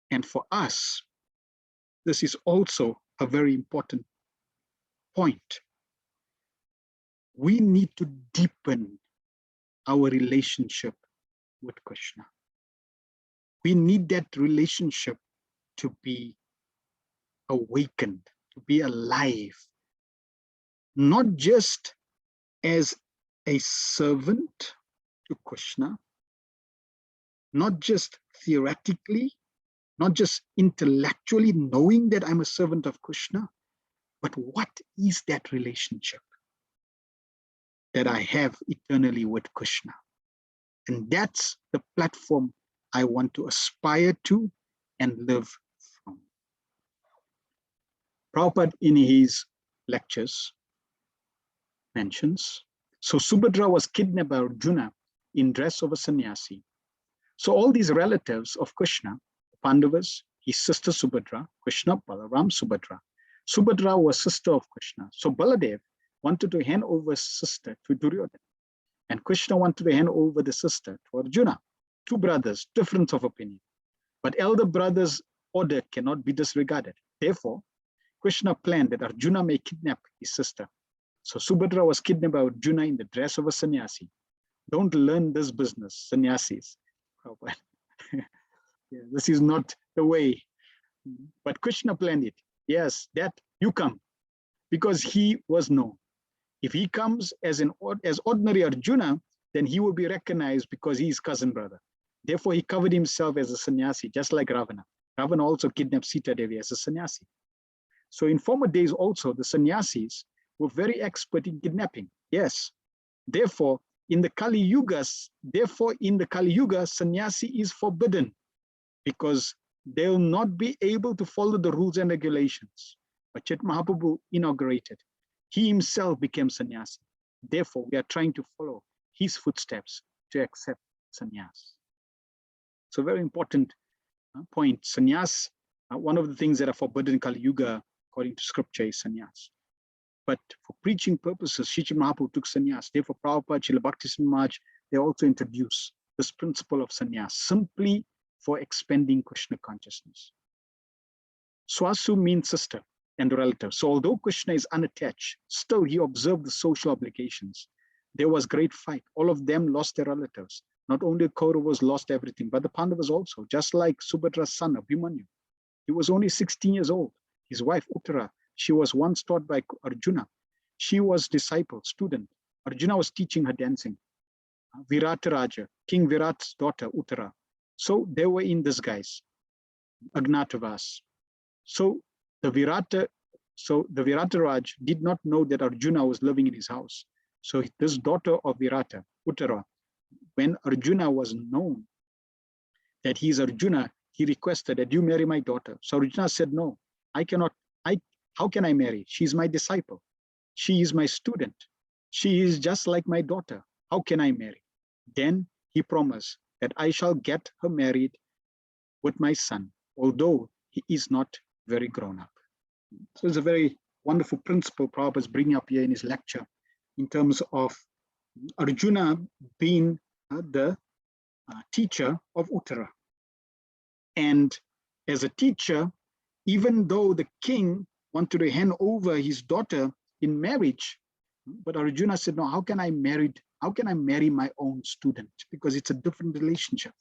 And for us, this is also a very important point. We need to deepen our relationship with Krishna. We need that relationship to be awakened, to be alive, not just as a servant to Krishna, not just theoretically, not just intellectually knowing that I'm a servant of Krishna, but what is that relationship that I have eternally with Krishna? And that's the platform I want to aspire to and live from. Prabhupada in his lectures mentions, so Subhadra was kidnapped by Arjuna in dress of a sannyasi. So all these relatives of Krishna, Pandavas, his sister Subhadra, Krishna, Balaram, Subhadra. Subhadra was sister of Krishna. So Baladev wanted to hand over his sister to Duryodhana, and Krishna wanted to hand over the sister to Arjuna. Two brothers, difference of opinion. But elder brother's order cannot be disregarded. Therefore, Krishna planned that Arjuna may kidnap his sister. So Subhadra was kidnapped by Arjuna in the dress of a sannyasi. Don't learn this business, sannyasis. Yeah, this is not the way. But Krishna planned it. Yes, that you come, because he was known. If he comes as ordinary Arjuna, then he will be recognized because he is cousin brother. Therefore, he covered himself as a sannyasi, just like Ravana. Ravana also kidnapped Sita Devi as a sannyasi. So in former days also, the sannyasis were very expert in kidnapping. Yes. Therefore, in the Kali Yuga, sannyasi is forbidden, because they will not be able to follow the rules and regulations. But Chaitanya Mahaprabhu inaugurated. He himself became sannyasi. Therefore, we are trying to follow his footsteps to accept sannyas. So very important point. Sannyas, one of the things that are forbidden in Kali Yuga, according to scripture, is sannyas. But for preaching purposes, Sri Chaitanya Mahaprabhu took sannyas. Therefore, Prabhupada, Srila Bhakti Maharaj, they also introduced this principle of sannyas, simply for expanding Krishna consciousness. Swasu means sister and relative. So although Krishna is unattached, still he observed the social obligations. There was great fight. All of them lost their relatives. Not only the Kauravas lost everything, but the Pandavas also, just like Subhadra's son, Abhimanyu. He was only 16 years old. His wife, Uttara, she was once taught by Arjuna. She was disciple, student. Arjuna was teaching her dancing. Virata Raja, King Virat's daughter, Uttara. So they were in disguise, Agnatavas. So the Virata Raj did not know that Arjuna was living in his house. So this daughter of Virata, Uttara, when Arjuna was known that he is Arjuna, he requested that you marry my daughter. So Arjuna said, no, I cannot. How can I marry? She's my disciple. She is my student. She is just like my daughter. How can I marry? Then he promised that I shall get her married with my son, although he is not very grown up. So it's a very wonderful principle Prabhupada is bringing up here in his lecture in terms of Arjuna being the teacher of Uttara. And as a teacher, even though the king wanted to hand over his daughter in marriage, but Arjuna said, no, how can I marry my own student? Because it's a different relationship.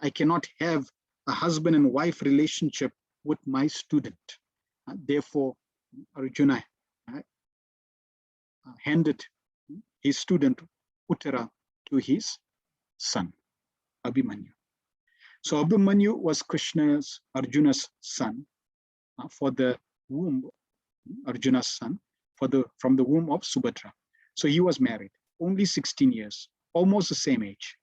I cannot have a husband and wife relationship with my student. Therefore, Arjuna handed his student Uttara to his son, Abhimanyu. So Abhimanyu was Arjuna's son, for the womb, Arjuna's son, from the womb of Subhadra. So he was married, only 16 years, almost the same age.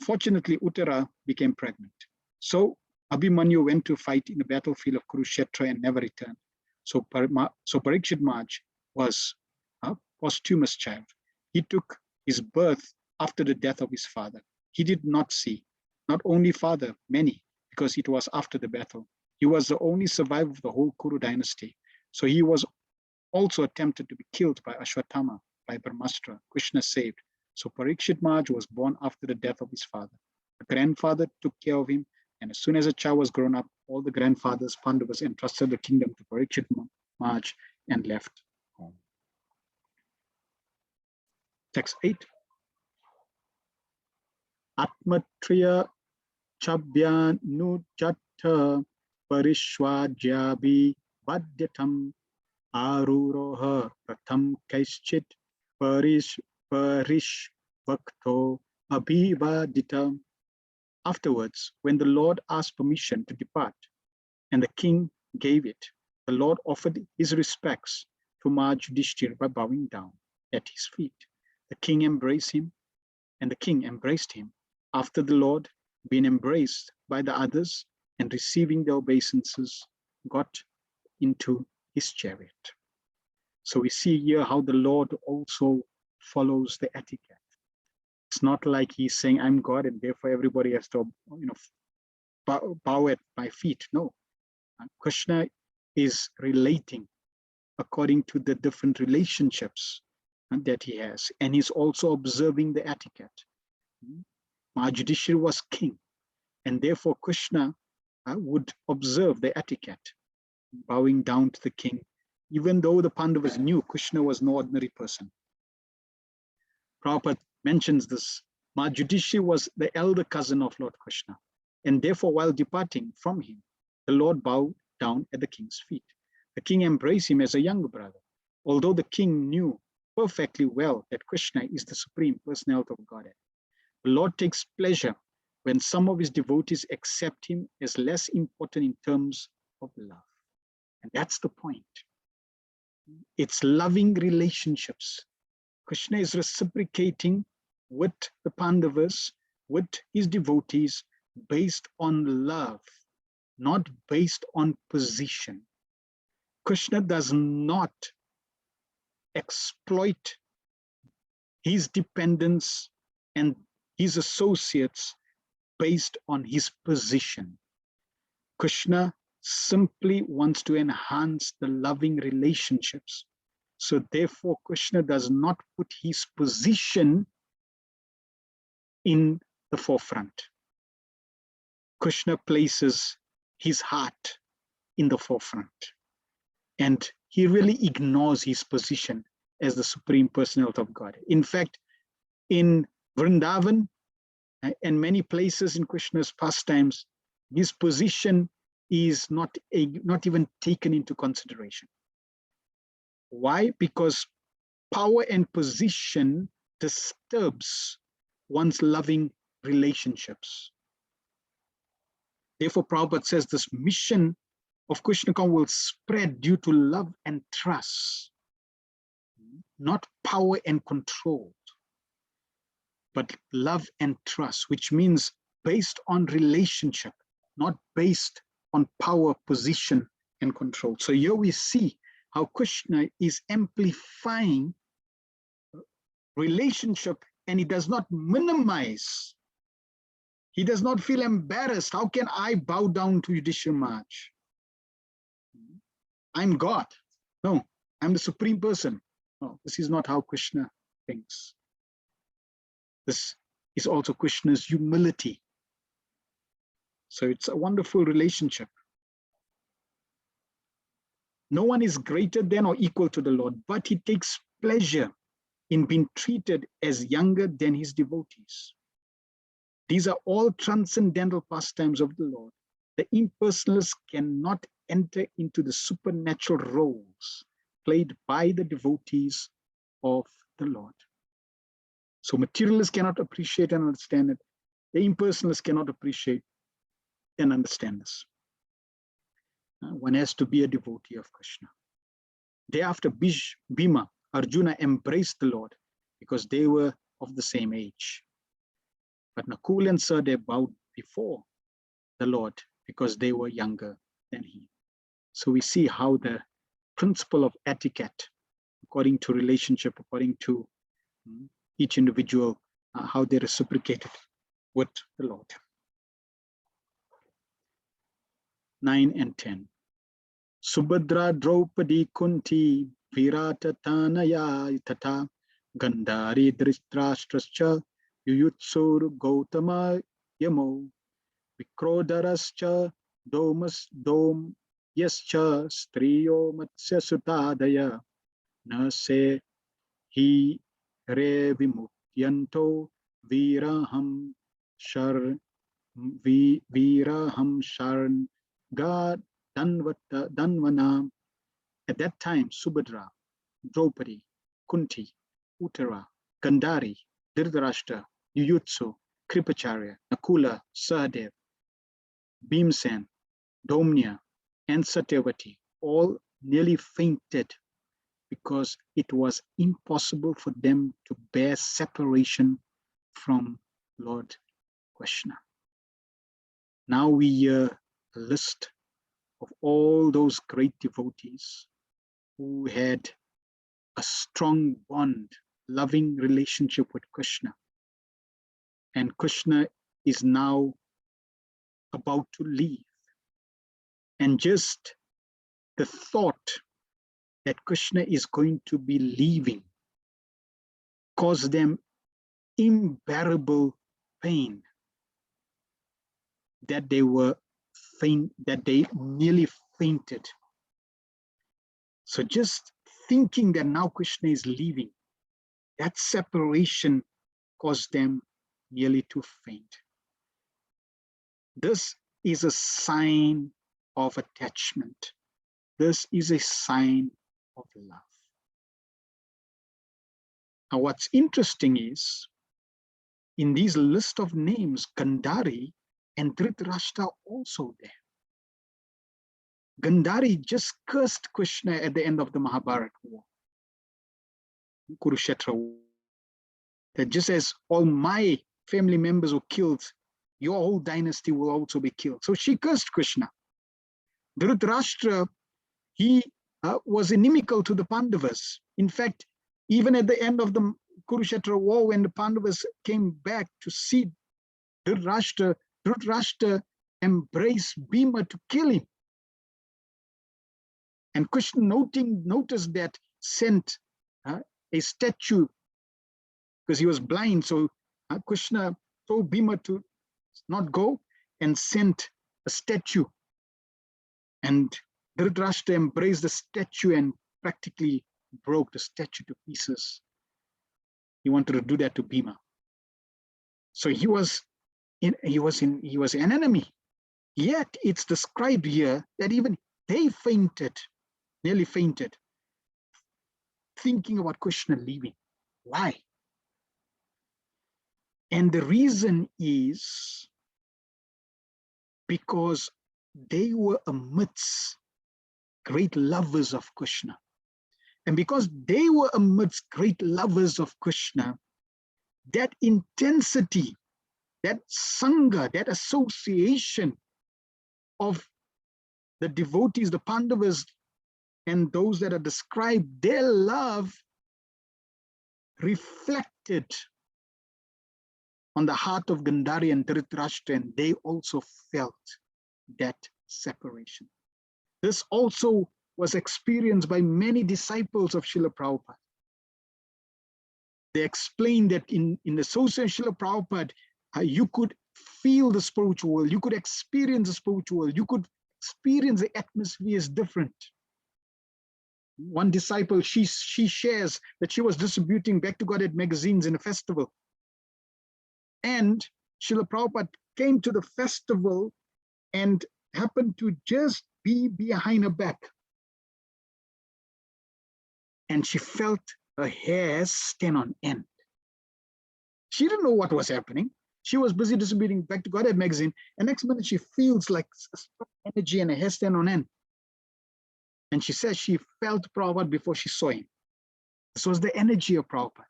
Fortunately, Uttara became pregnant. So Abhimanyu went to fight in the battlefield of Kurukshetra and never returned. So Parikshit Maharaj was a posthumous child. He took his birth after the death of his father. He did not see, not only father, many, because it was after the battle. He was the only survivor of the whole Kuru dynasty. So he was also attempted to be killed by Ashwatthama, by Brahmastra. Krishna saved. So Parikshit Maharaj was born after the death of his father. The grandfather took care of him, and as soon as a child was grown up, all the grandfathers, Pandavas, entrusted the kingdom to Parikshit Maharaj and left home. Text 8. Atmatriya Chabhyanujatta Parishwajyabi Vadyatam Aruroha Pratham Kaischit Parishvakto Abhivadita. Afterwards, when the Lord asked permission to depart, and the king gave it, the Lord offered his respects to Maharaj Yudhishthira by bowing down at his feet. The king embraced him, and the king embraced him. After the Lord, being embraced by the others and receiving their obeisances, got into his chariot. So we see here how the Lord also follows the etiquette. It's not like he's saying, I'm God, and therefore everybody has to, bow at my feet. No, Krishna is relating according to the different relationships that he has, and he's also observing the etiquette. Maharaj Yudhishthira was king, and therefore Krishna would observe the etiquette, bowing down to the king, even though the Pandavas knew Krishna was no ordinary person. Prabhupada mentions this. Maharaj Yudhishthira was the elder cousin of Lord Krishna, and therefore while departing from him, the Lord bowed down at the king's feet. The king embraced him as a younger brother, although the king knew perfectly well that Krishna is the Supreme Personality of Godhead. The Lord takes pleasure when some of his devotees accept him as less important in terms of love. And that's the point. It's loving relationships. Krishna is reciprocating with the Pandavas, with his devotees, based on love, not based on position. Krishna does not exploit his dependents and his associates based on his position. Krishna simply wants to enhance the loving relationships. So therefore, Krishna does not put his position in the forefront. Krishna places his heart in the forefront. And he really ignores his position as the Supreme Personality of God. In fact, in Vrindavan and many places in Krishna's pastimes, his position is not even taken into consideration. Why? Because power and position disturbs one's loving relationships. Therefore, Prabhupada says this mission of Krishna will spread due to love and trust, not power and control, but love and trust, which means based on relationship, not based on power, position, and control. So here we see how Krishna is amplifying relationship, and he does not minimize. He does not feel embarrassed. How can I bow down to Yudhishthira Maharaj? I'm God. No, I'm the Supreme Person. No, this is not how Krishna thinks. This is also Krishna's humility. So it's a wonderful relationship. No one is greater than or equal to the Lord, but he takes pleasure in being treated as younger than his devotees. These are all transcendental pastimes of the Lord. The impersonalists cannot enter into the supernatural roles played by the devotees of the Lord. So materialists cannot appreciate and understand it. The impersonalists cannot appreciate and understand this. One has to be a devotee of Krishna. Thereafter, Bhima, Arjuna embraced the Lord because they were of the same age. But Nakul and Sahadeva bowed before the Lord because they were younger than he. So we see how the principle of etiquette, according to relationship, according to each individual, how they reciprocated with the Lord. 9 and 10. Subhadra Draupadi Kunti Virata Tanaya Tata Gandhari Dhritarashtrascha Yuyutsur Gautama Yamo Vikrodarascha Dom Yascha Striyo Matsya Sutadaya Nase Hi Re Vimukyanto Viraham Shar Viraham Sharn God Danvana. At that time, Subhadra, Draupadi, Kunti, Uttara, Gandhari, Dhritarashtra, Yuyutsu, Kripacharya, Nakula, Sahadev, Bhimsen, Domnya, and Satyavati all nearly fainted because it was impossible for them to bear separation from Lord Krishna. Now we hear a list of all those great devotees who had a strong bond, loving relationship with Krishna. And Krishna is now about to leave. And just the thought that Krishna is going to be leaving caused them unbearable pain, that they nearly fainted. So just thinking that now Krishna is leaving, that separation caused them nearly to faint. This is a sign of attachment. This is a sign of love. Now what's interesting is, in these list of names, Gandhari and Dhritarashtra also there. Gandhari just cursed Krishna at the end of the Mahabharata war, Kurukshetra war, that just as all my family members were killed, your whole dynasty will also be killed. So she cursed Krishna. Dhritarashtra, he was inimical to the Pandavas. In fact, even at the end of the Kurukshetra war, when the Pandavas came back to see Dhritarashtra, Dhritarashtra embraced Bhima to kill him. And Krishna, noticed that, sent a statue, because he was blind. So Krishna told Bhima to not go and sent a statue. And Dhritarashtra embraced the statue and practically broke the statue to pieces. He wanted to do that to Bhima. So he was an enemy. Yet it's described here that even they fainted, nearly fainted, thinking about Krishna leaving. Why? And the reason is because they were amidst great lovers of Krishna. And because they were amidst great lovers of Krishna, that intensity, that sangha, that association of the devotees, the Pandavas, and those that are described, their love reflected on the heart of Gandhari and Dhritarashtra, and they also felt that separation. This also was experienced by many disciples of Srila Prabhupada. They explained that in the association of Srila Prabhupada, you could feel the spiritual world, you could experience the spiritual world, you could experience the atmosphere is different. One disciple, she shares that she was distributing Back to Godhead magazines in a festival. And Srila Prabhupada came to the festival and happened to just be behind her back. And she felt her hair stand on end. She didn't know what was happening. She was busy distributing Back to Godhead magazine, and next minute she feels like energy and her hair stand on end. And she says she felt Prabhupada before she saw him. This was the energy of Prabhupada.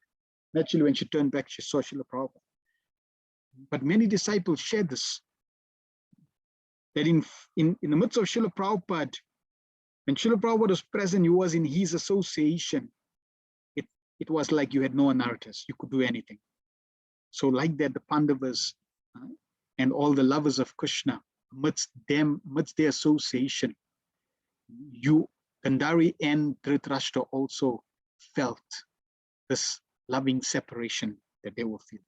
Naturally, when she turned back, she saw Srila Prabhupada. But many disciples shared this, that in the midst of Srila Prabhupada, when Srila Prabhupada was present, you was in his association. It was like you had no anarthas, you could do anything. So like that, the Pandavas and all the lovers of Krishna amidst their association, Gandhari and Dhritarashtra also felt this loving separation that they were feeling.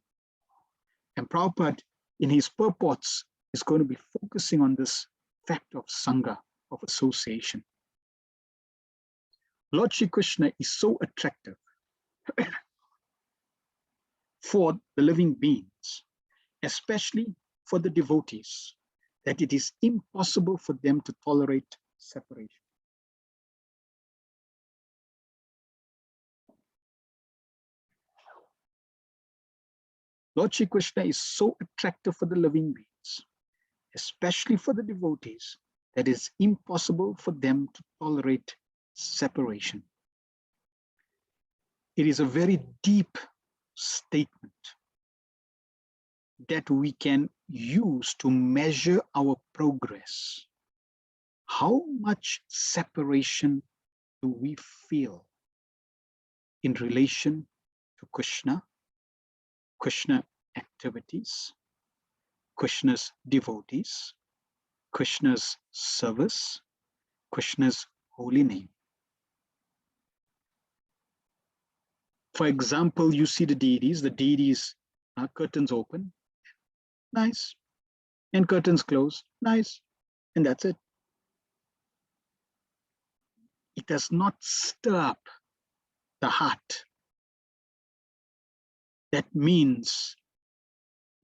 And Prabhupada, in his purports, is going to be focusing on this fact of Sangha, of association. Lord Shri Krishna is so attractive for the living beings, especially for the devotees, that it is impossible for them to tolerate separation. Lord Shri Krishna is so attractive for the living beings, especially for the devotees, that it's impossible for them to tolerate separation. It is a very deep statement that we can use to measure our progress. How much separation do we feel in relation to Krishna, Krishna activities, Krishna's devotees, Krishna's service, Krishna's holy name? For example, you see the deities, curtains open, nice, and curtains close, nice, and that's it. It does not stir up the heart. That means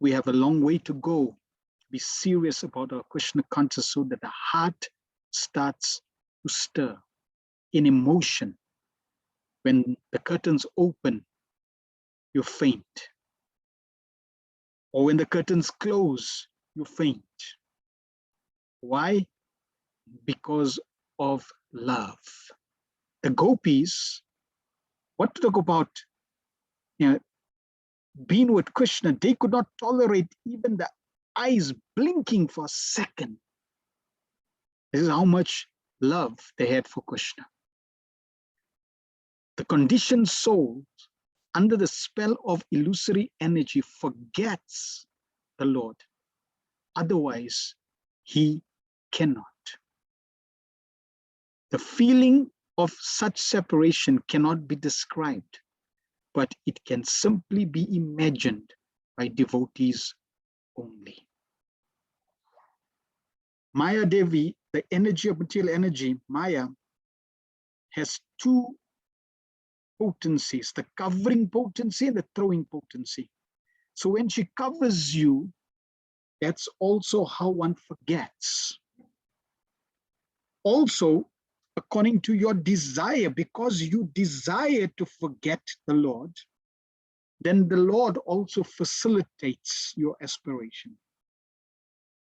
we have a long way to go to be serious about our Krishna consciousness, so that the heart starts to stir in emotion. When the curtains open, you faint. Or when the curtains close, you faint. Why? Because of love. The gopis, what to talk about, being with Krishna, they could not tolerate even the eyes blinking for a second. This is how much love they had for Krishna. The conditioned soul, under the spell of illusory energy, forgets the Lord. Otherwise, he cannot. The feeling of such separation cannot be described, but it can simply be imagined by devotees only. Maya Devi, the energy of material energy, Maya, has two potencies, the covering potency and the throwing potency. So when she covers you, that's also how one forgets. Also, according to your desire, because you desire to forget the Lord, then the Lord also facilitates your aspiration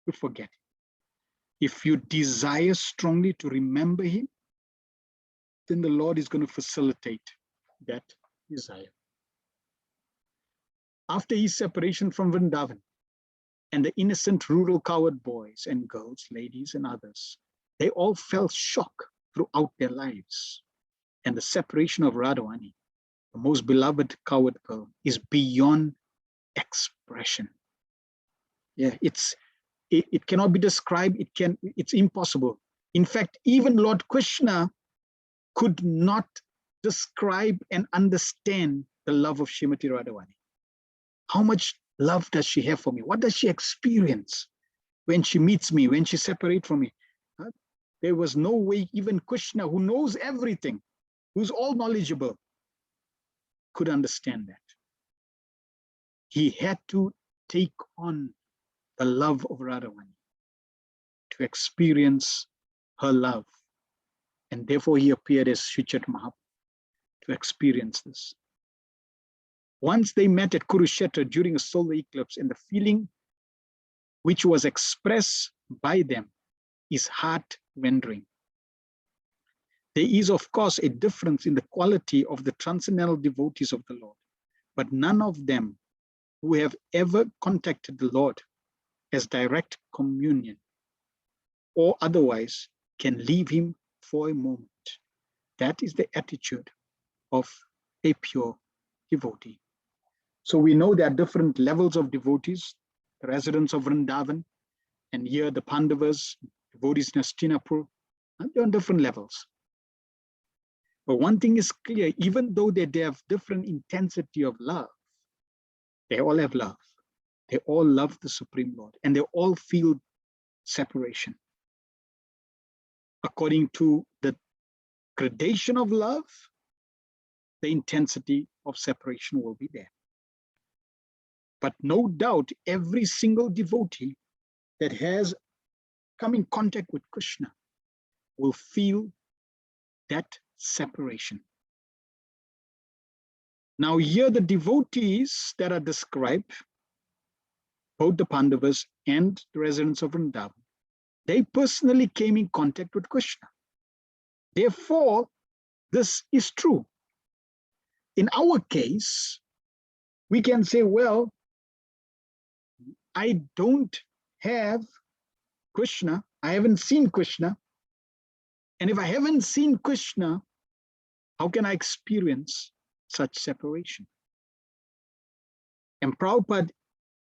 to forget him. If you desire strongly to remember him, then the Lord is going to facilitate that desire. After his separation from Vrindavan, and the innocent rural cowherd boys and girls, ladies and others, they all felt shock throughout their lives. And the separation of Radharani, the most beloved cowherd girl, is beyond expression. Yeah, it cannot be described. It's impossible. In fact, even Lord Krishna could not describe and understand the love of Srimati Radharani. How much love does she have for me? What does she experience when she meets me, when she separates from me? There was no way even Krishna, who knows everything, who's all knowledgeable, could understand that. He had to take on the love of Radharani to experience her love. And therefore he appeared as Sri Chaitanya Mahaprabhu to experience this. Once they met at Kurukshetra during a solar eclipse, and the feeling which was expressed by them is heart-rending. There is, of course, a difference in the quality of the transcendental devotees of the Lord, but none of them who have ever contacted the Lord as direct communion or otherwise can leave him for a moment. That is the attitude of a pure devotee. So we know there are different levels of devotees, the residents of Vrindavan, And here the Pandavas, devotees in Hastinapur, they're on different levels. But one thing is clear, even though they have different intensity of love, they all have love. They all love the Supreme Lord, and they all feel separation. According to the gradation of love, the intensity of separation will be there. But no doubt, every single devotee that has come in contact with Krishna will feel that separation. Now here the devotees that are described, both the Pandavas and the residents of Vrindavan, they personally came in contact with Krishna. Therefore, this is true. In our case, we can say, well, I don't have Krishna, I haven't seen Krishna. And if I haven't seen Krishna, how can I experience such separation? And Prabhupada,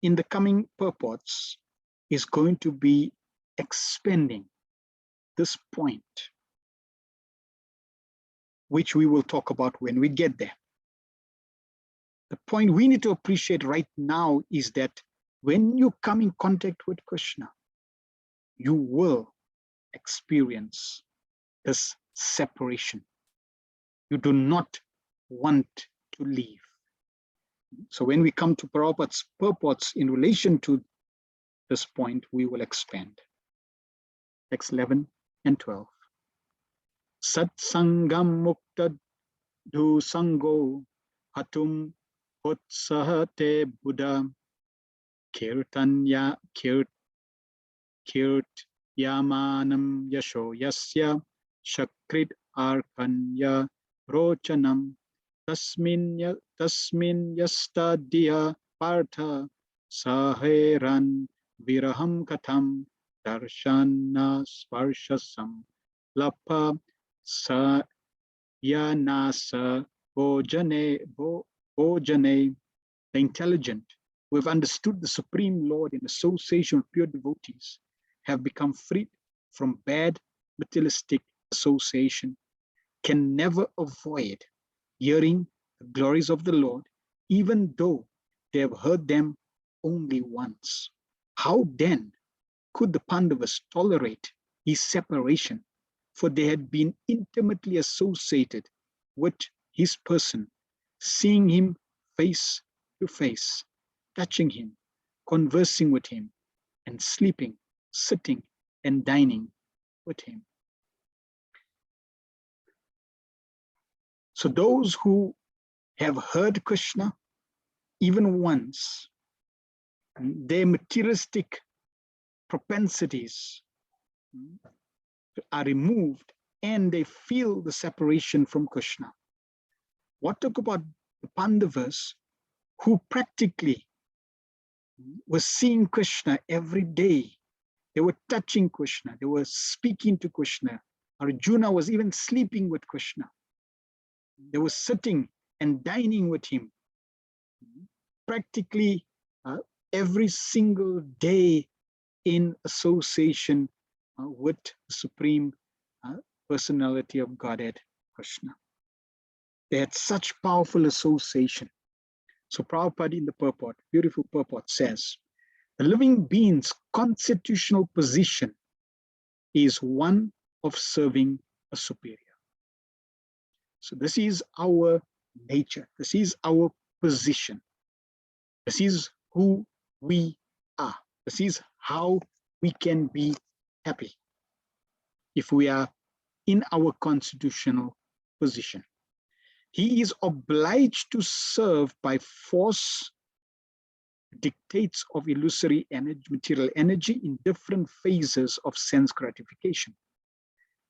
in the coming purports, is going to be expanding this point, which we will talk about when we get there. The point we need to appreciate right now is that when you come in contact with Krishna, you will experience this separation. You do not want to leave. So when we come to Prabhupada's purports in relation to this point, we will expand. Text 11 and 12. Sat sangam mukta du sango hatum utsahate buddha kirtanya kirtyamanam yasho yasya shakrit arkanya rochanam tasmin yastadya partha saheran viraham katham darshana sparshasam lapa sayanasa bojane. The intelligent who have understood the Supreme Lord in association with pure devotees have become freed from bad materialistic association, can never avoid hearing the glories of the Lord, even though they have heard them only once. How then could the Pandavas tolerate his separation? For they had been intimately associated with his person, seeing him face to face, touching him, conversing with him, and sleeping, sitting, and dining with him. So those who have heard Krishna even once, their materialistic propensities are removed and they feel the separation from Krishna. What talk about the Pandavas who practically were seeing Krishna every day? They were touching Krishna, they were speaking to Krishna. Arjuna was even sleeping with Krishna. They were sitting and dining with him practically every single day in association with the Supreme Personality of Godhead, Krishna. They had such powerful association. So Prabhupada in the purport, beautiful purport, says, the living being's constitutional position is one of serving a superior. So this is our nature. This is our position. This is who we are. This is how we can be happy if we are in our constitutional position. He is obliged to serve by force dictates of illusory energy, material energy in different phases of sense gratification.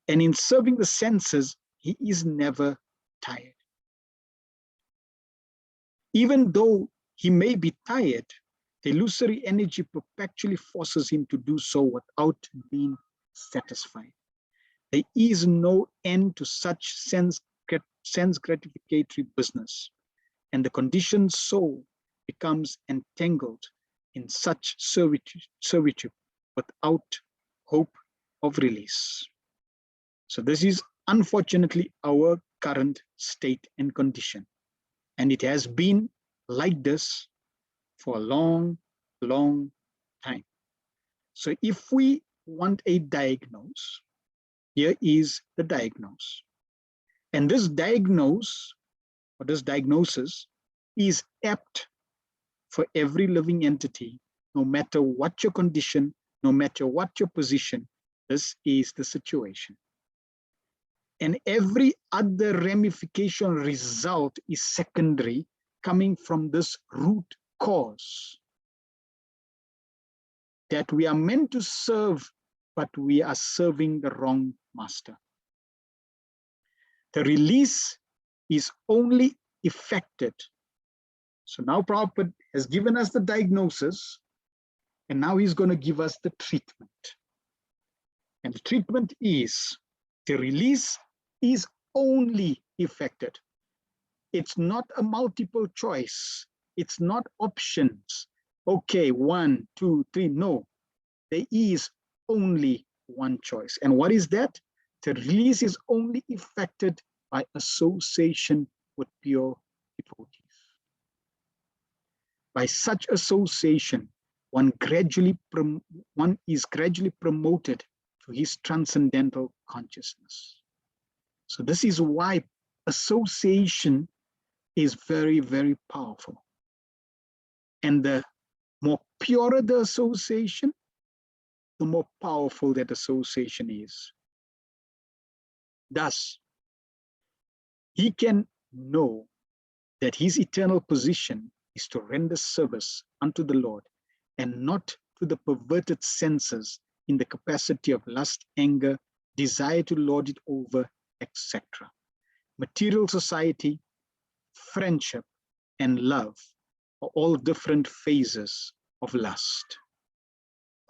And in serving the senses, he is never tired. Even though he may be tired, the illusory energy perpetually forces him to do so without being satisfied. There is no end to such sense gratificatory business, and the conditioned soul becomes entangled in such servitude without hope of release. So this is unfortunately our current state and condition. And it has been like this for a long, long time. So if we want a diagnose, here is the diagnose. And this diagnose, or this diagnosis, is apt for every living entity, no matter what your condition, no matter what your position. This is the situation. And every other ramification result is secondary, coming from this root cause that we are meant to serve, but we are serving the wrong master. The release is only effected. So now Prabhupada has given us the diagnosis, and now he's going to give us the treatment. And the treatment is, the release is only effected. It's not a multiple choice. It's not options. Okay, 1, 2, 3. No, there is only one choice. And what is that? The release is only effected by association with pure devotees. By such association, one is gradually promoted to his transcendental consciousness. So this is why association is very, very powerful. And the more purer the association, the more powerful that association is. Thus, he can know that his eternal position is to render service unto the Lord and not to the perverted senses in the capacity of lust, anger, desire to lord it over, etc. Material society, friendship, and love are all different phases of lust.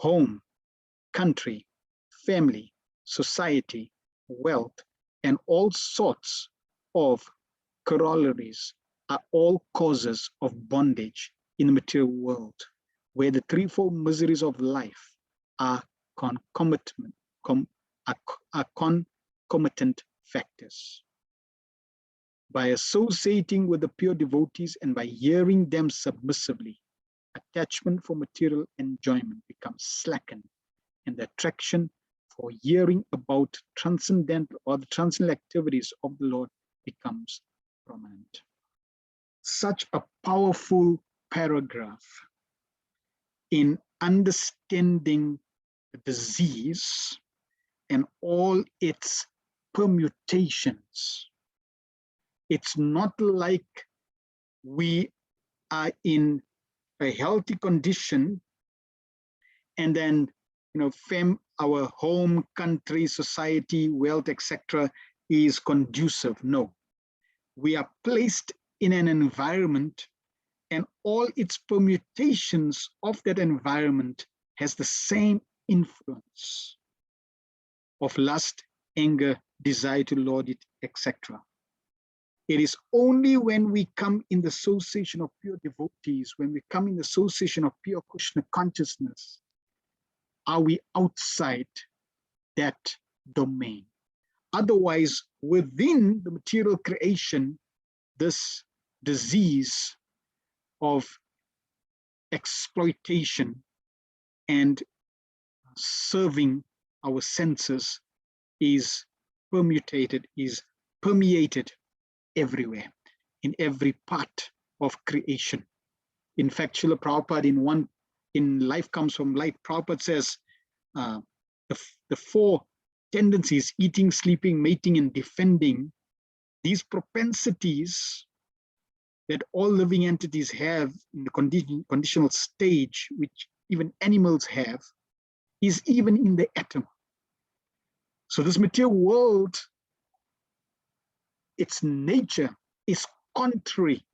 Home, country, family, society, wealth, and all sorts of corollaries are all causes of bondage in the material world, where the threefold miseries of life are concomitant factors. By associating with the pure devotees and by hearing them submissively, attachment for material enjoyment becomes slackened, and the attraction for hearing about transcendental or the transcendental activities of the Lord becomes prominent. Such a powerful paragraph in understanding the disease and all its permutations. It's not like we are in a healthy condition and then, our home, country, society, wealth, etc. is conducive. No, we are placed in an environment, and all its permutations of that environment has the same influence of lust, anger, desire to lord it, etc. It is only when we come in the association of pure devotees, when we come in the association of pure Krishna consciousness, are we outside that domain. Otherwise, within the material creation, this disease of exploitation and serving our senses is permeated everywhere, in every part of creation. In fact, Srila Prabhupada in Life Comes From Light, Prabhupada says the four tendencies, eating, sleeping, mating, and defending, these propensities that all living entities have in the conditional stage, which even animals have, is even in the atom. So this material world, its nature is contrary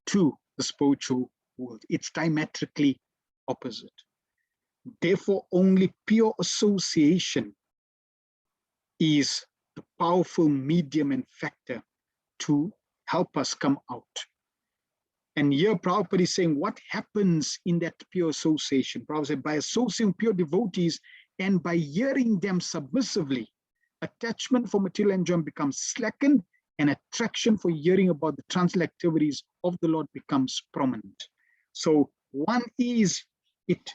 to the spiritual world. It's diametrically opposite. Therefore, only pure association is the powerful medium and factor to help us come out. And here Prabhupada is saying what happens in that pure association. Prabhupada said, by associating pure devotees and by hearing them submissively, attachment for material enjoyment becomes slackened and attraction for hearing about the transcendental activities of the Lord becomes prominent. So one is it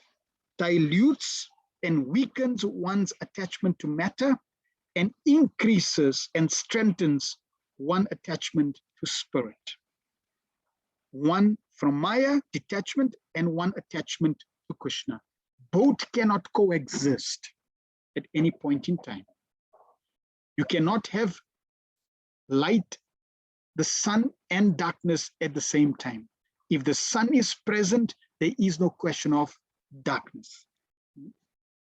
dilutes and weakens one's attachment to matter and increases and strengthens one attachment to spirit. One from Maya, detachment, and one attachment to Krishna. Both cannot coexist at any point in time. You cannot have light, the sun, and darkness at the same time. If the sun is present, there is no question of darkness.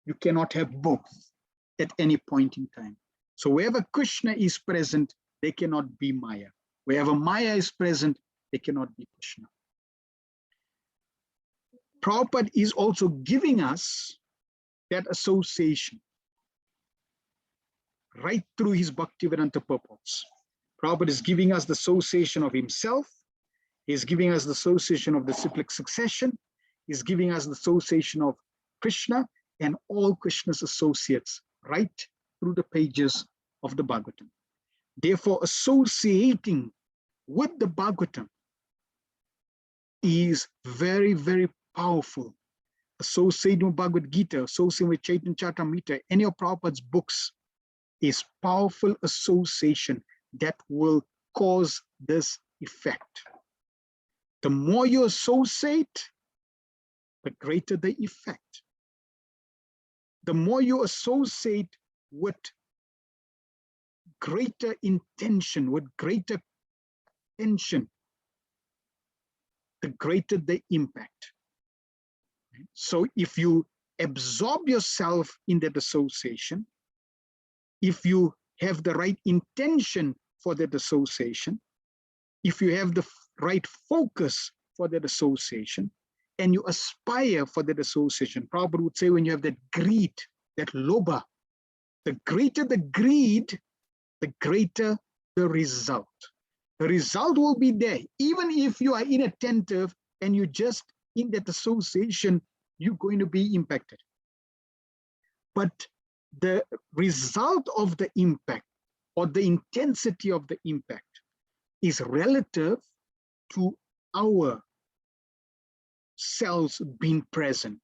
You cannot have both at any point in time. So wherever Krishna is present, there cannot be Maya. Wherever Maya is present, there cannot be Krishna. Prabhupada is also giving us that association right through his Bhaktivedanta purports. Prabhupada is giving us the association of himself. He's giving us the association of the cyclic succession. He's giving us the association of Krishna and all Krishna's associates right through the pages of the Bhagavatam. Therefore, associating with the Bhagavatam is very, very powerful. Associating with Bhagavad Gita, associating with Chaitanya Charitamrita, any of Prabhupada's books is powerful association that will cause this effect. The more you associate, the greater the effect. The more you associate with greater intention, with greater attention, the greater the impact. So if you absorb yourself in that association, if you have the right intention for that association, if you have the right focus for that association, and you aspire for that association, Prabhupada would say when you have that greed, that lobha, the greater the greed, the greater the result. The result will be there. Even if you are inattentive and you just in that association, you're going to be impacted. But the result of the impact or the intensity of the impact is relative to our selves being present.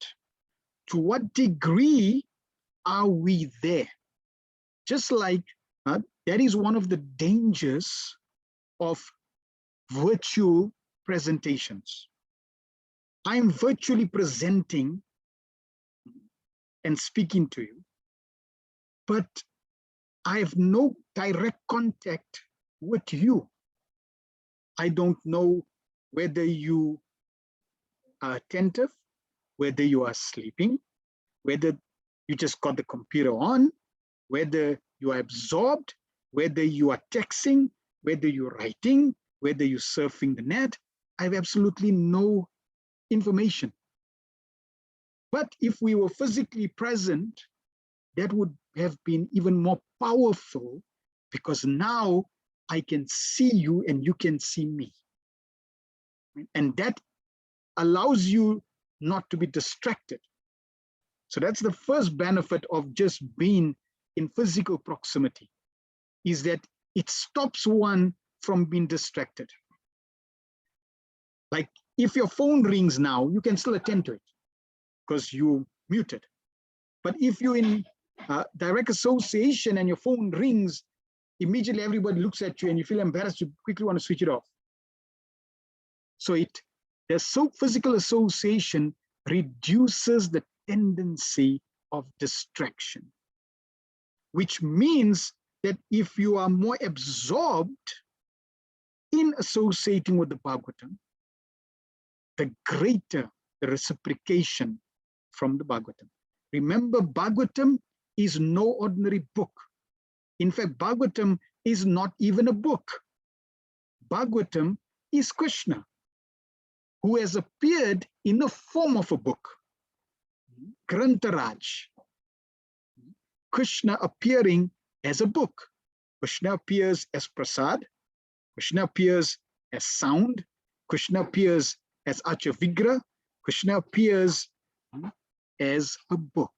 To what degree are we there? Just like that is one of the dangers of virtual presentations. I'm virtually presenting and speaking to you, but I have no direct contact with you. I don't know whether you are attentive, whether you are sleeping, whether you just got the computer on, whether you are absorbed, whether you are texting, whether you're writing, whether you're surfing the net. I have absolutely no information. But if we were physically present, that would have been even more powerful because now I can see you and you can see me. And that allows you not to be distracted. So that's the first benefit of just being in physical proximity, is that it stops one from being distracted. Like if your phone rings now, you can still attend to it because you muted. But if you're in direct association and your phone rings, immediately everybody looks at you and you feel embarrassed, you quickly want to switch it off. So there's physical association reduces the tendency of distraction, which means that if you are more absorbed in associating with the Bhagavatam, the greater the reciprocation from the Bhagavatam. Remember, Bhagavatam is no ordinary book. In fact, Bhagavatam is not even a book. Bhagavatam is Krishna, who has appeared in the form of a book. Grantaraj. Krishna appearing as a book. Krishna appears as prasad. Krishna appears as sound. Krishna appears as Acha Vigra. Krishna appears as a book.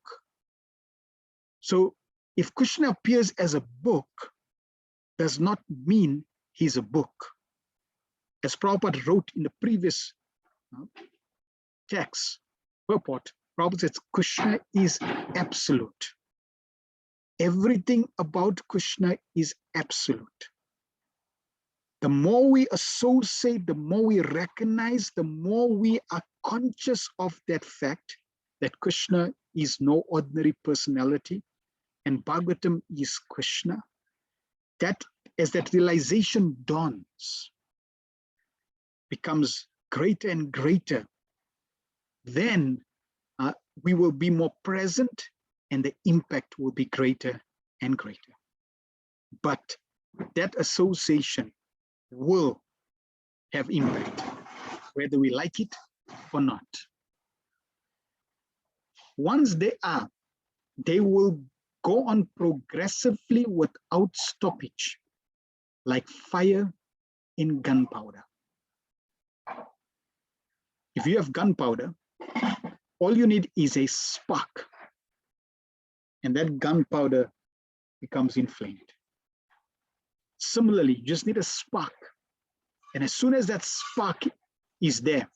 So if Krishna appears as a book, does not mean he's a book. As Prabhupada wrote in the previous text, purport, Prabhupada says Krishna is absolute. Everything about Krishna is absolute. The more we associate, the more we recognize, the more we are conscious of that fact that Krishna is no ordinary personality and Bhagavatam is Krishna. That as that realization dawns, becomes greater and greater, then we will be more present and the impact will be greater and greater. But that association will have impact, whether we like it or not. Once they are, they will go on progressively without stoppage, like fire in gunpowder. If you have gunpowder, all you need is a spark, and that gunpowder becomes inflamed. Similarly, you just need a spark. And as soon as that spark is there,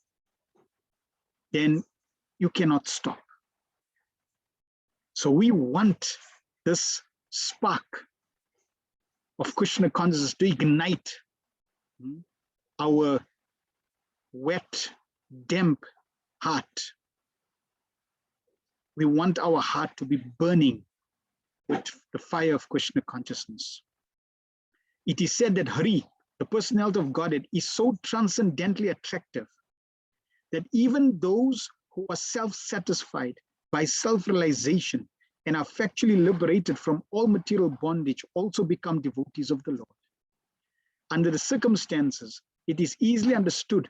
then you cannot stop. So we want this spark of Krishna consciousness to ignite our wet, damp heart. We want our heart to be burning with the fire of Krishna consciousness. It is said that Hari, the personality of Godhead, is so transcendently attractive that even those who are self-satisfied by self-realization and are factually liberated from all material bondage also become devotees of the Lord. Under the circumstances, it is easily understood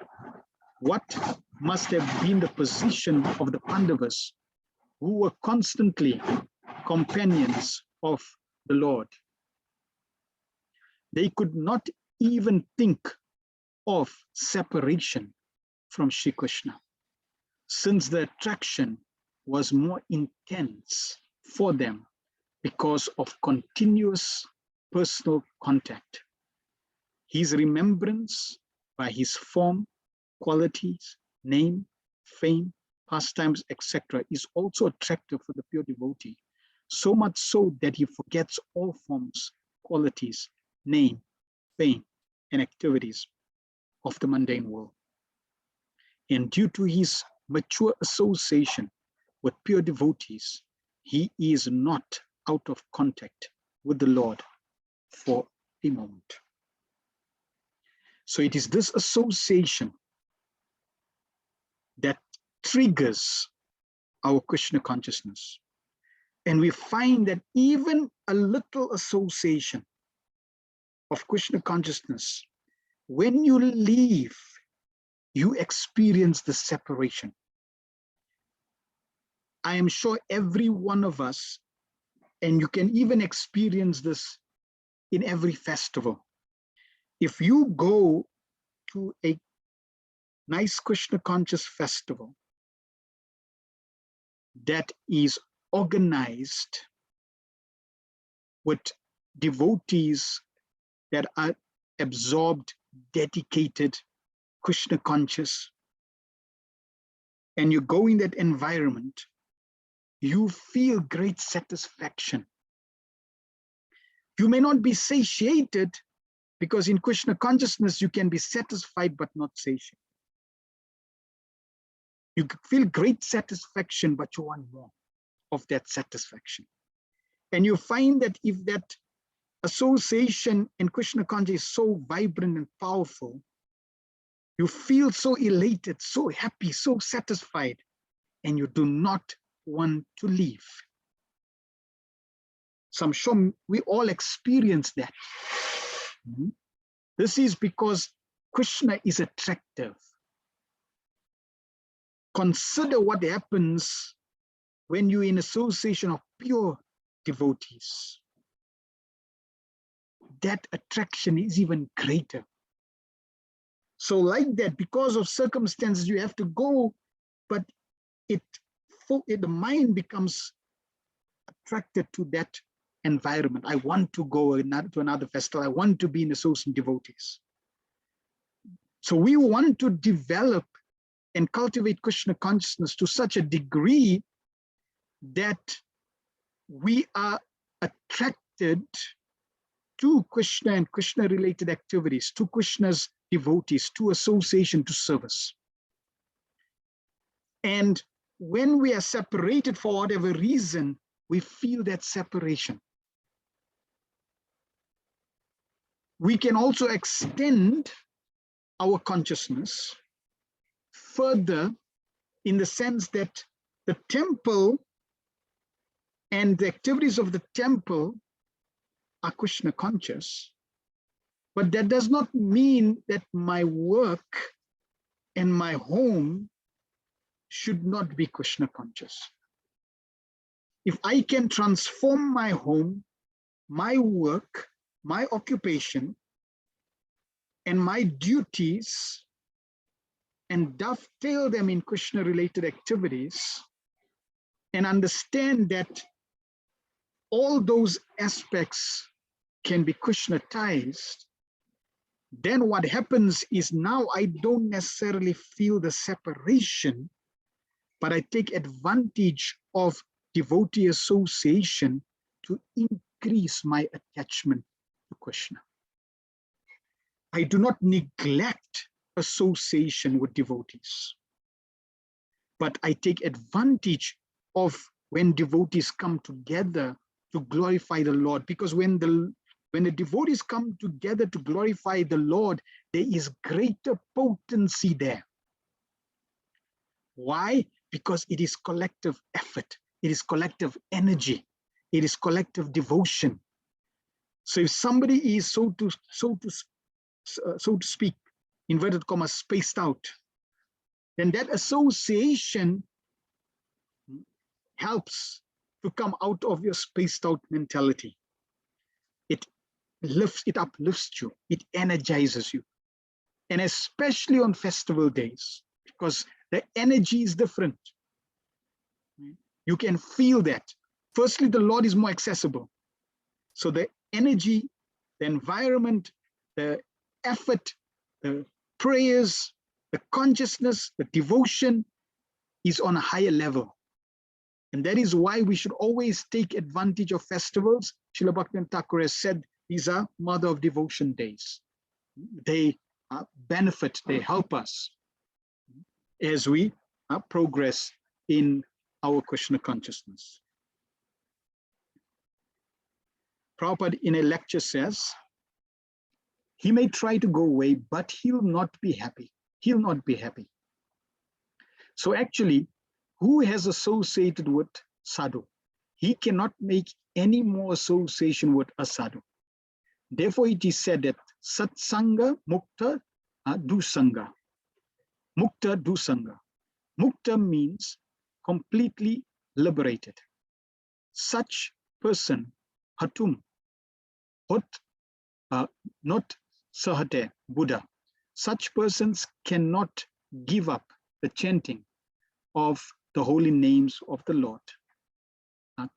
what must have been the position of the Pandavas, who were constantly companions of the Lord. They could not even think of separation from Shri Krishna, since the attraction was more intense for them because of continuous personal contact. His remembrance by his form, qualities, name, fame, pastimes, etc. is also attractive for the pure devotee, so much so that he forgets all forms, qualities, name, fame, and activities of the mundane world. And due to his mature association with pure devotees, he is not out of contact with the Lord for a moment. So it is this association that triggers our Krishna consciousness. And we find that even a little association of Krishna consciousness, when you leave, you experience the separation. I am sure every one of us, and you can even experience this in every festival. If you go to a nice Krishna conscious festival that is organized with devotees that are absorbed, dedicated, Krishna conscious, and you go in that environment, you feel great satisfaction. You may not be satiated, because in Krishna consciousness, you can be satisfied but not satiated. You feel great satisfaction, but you want more of that satisfaction. And you find that if that association in Krishna consciousness is so vibrant and powerful, you feel so elated, so happy, so satisfied, and you do not want to leave. So I'm sure we all experience that. This is because Krishna is attractive. Consider what happens when you're in association of pure devotees. That attraction is even greater. So like that, because of circumstances, you have to go, but the mind becomes attracted to that environment. I want to go to another festival. I want to be in association devotees. So we want to develop and cultivate Krishna consciousness to such a degree that we are attracted to Krishna and Krishna related activities, to Krishna's devotees, to association, to service. And when we are separated for whatever reason, we feel that separation. We can also extend our consciousness further in the sense that the temple and the activities of the temple are Krishna conscious, but that does not mean that my work and my home should not be Krishna conscious. If I can transform my home, my work, my occupation, and my duties and dovetail them in Krishna related activities and understand that all those aspects can be Krishnatized, then what happens is now I don't necessarily feel the separation, but I take advantage of devotee association to increase my attachment to Krishna. I do not neglect association with devotees, but I take advantage of when devotees come together to glorify the Lord, because when the devotees come together to glorify the Lord, there is greater potency there. Why? Because it is collective effort, it is collective energy, it is collective devotion. So if somebody is so to speak, inverted commas, spaced out, then that association helps to come out of your spaced out mentality. It uplifts you, it energizes you. And especially on festival days, because the energy is different. You can feel that. Firstly, the Lord is more accessible. So the energy, the environment, the effort, the prayers, the consciousness, the devotion is on a higher level. And that is why we should always take advantage of festivals. Srila Bhaktivinoda Thakur has said these are Mother of Devotion days. They benefit, they help us as we progress in our Krishna consciousness. Prabhupada in a lecture says, he may try to go away, but he'll not be happy. He'll not be happy. So actually, who has associated with sadhu? He cannot make any more association with a sadhu. Therefore, it is said that satsanga mukta dusanga. Mukta dusanga. Mukta means completely liberated. Such person, hatum, hot, not sahate, Buddha. Such persons cannot give up the chanting of the holy names of the Lord.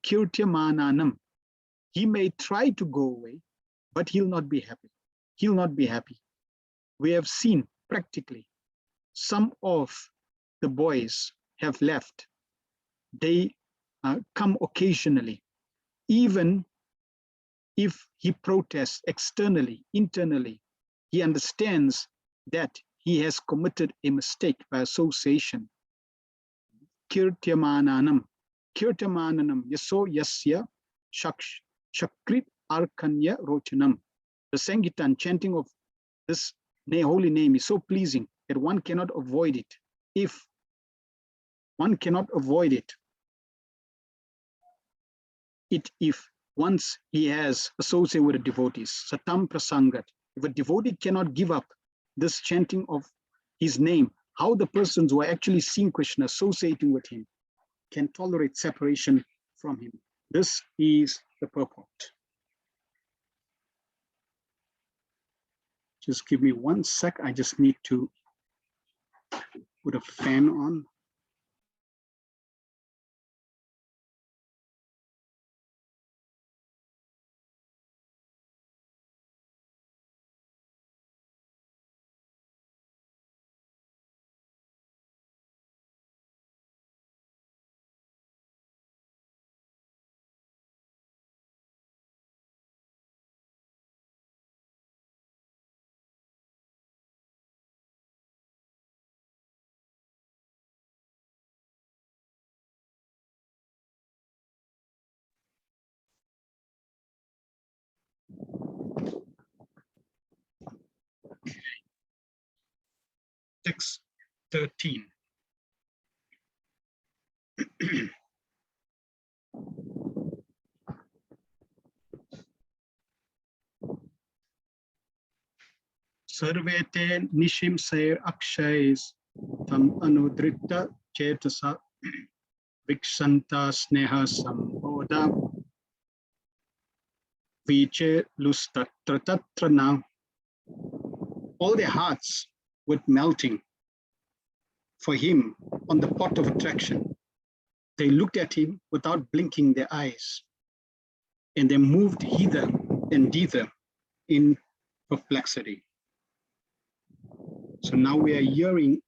Kirtyamananam. He may try to go away, but he'll not be happy. He'll not be happy. We have seen practically some of the boys have left. They come occasionally, even if he protests externally, internally, he understands that he has committed a mistake by association. Kirtyamananam. Kirtyamananam. Yaso yasya shakrit arkanya rochanam. The Sankirtan chanting of this holy name is so pleasing that one cannot avoid it. If one cannot avoid it, if once he has associated with the devotees, satam prasangat, if a devotee cannot give up this chanting of his name, how the persons who are actually seeing Krishna, associating with him, can tolerate separation from him. This is the purport. Just give me 1 sec. I just need to put a fan on. Text 13. Sarvete nishim sair akshais tam anudrita chetasa vikshanta sneha samboda viche lustatra tatra now. All their hearts were melting for him on the pot of attraction. They looked at him without blinking their eyes, and they moved hither and thither in perplexity. So now we are hearing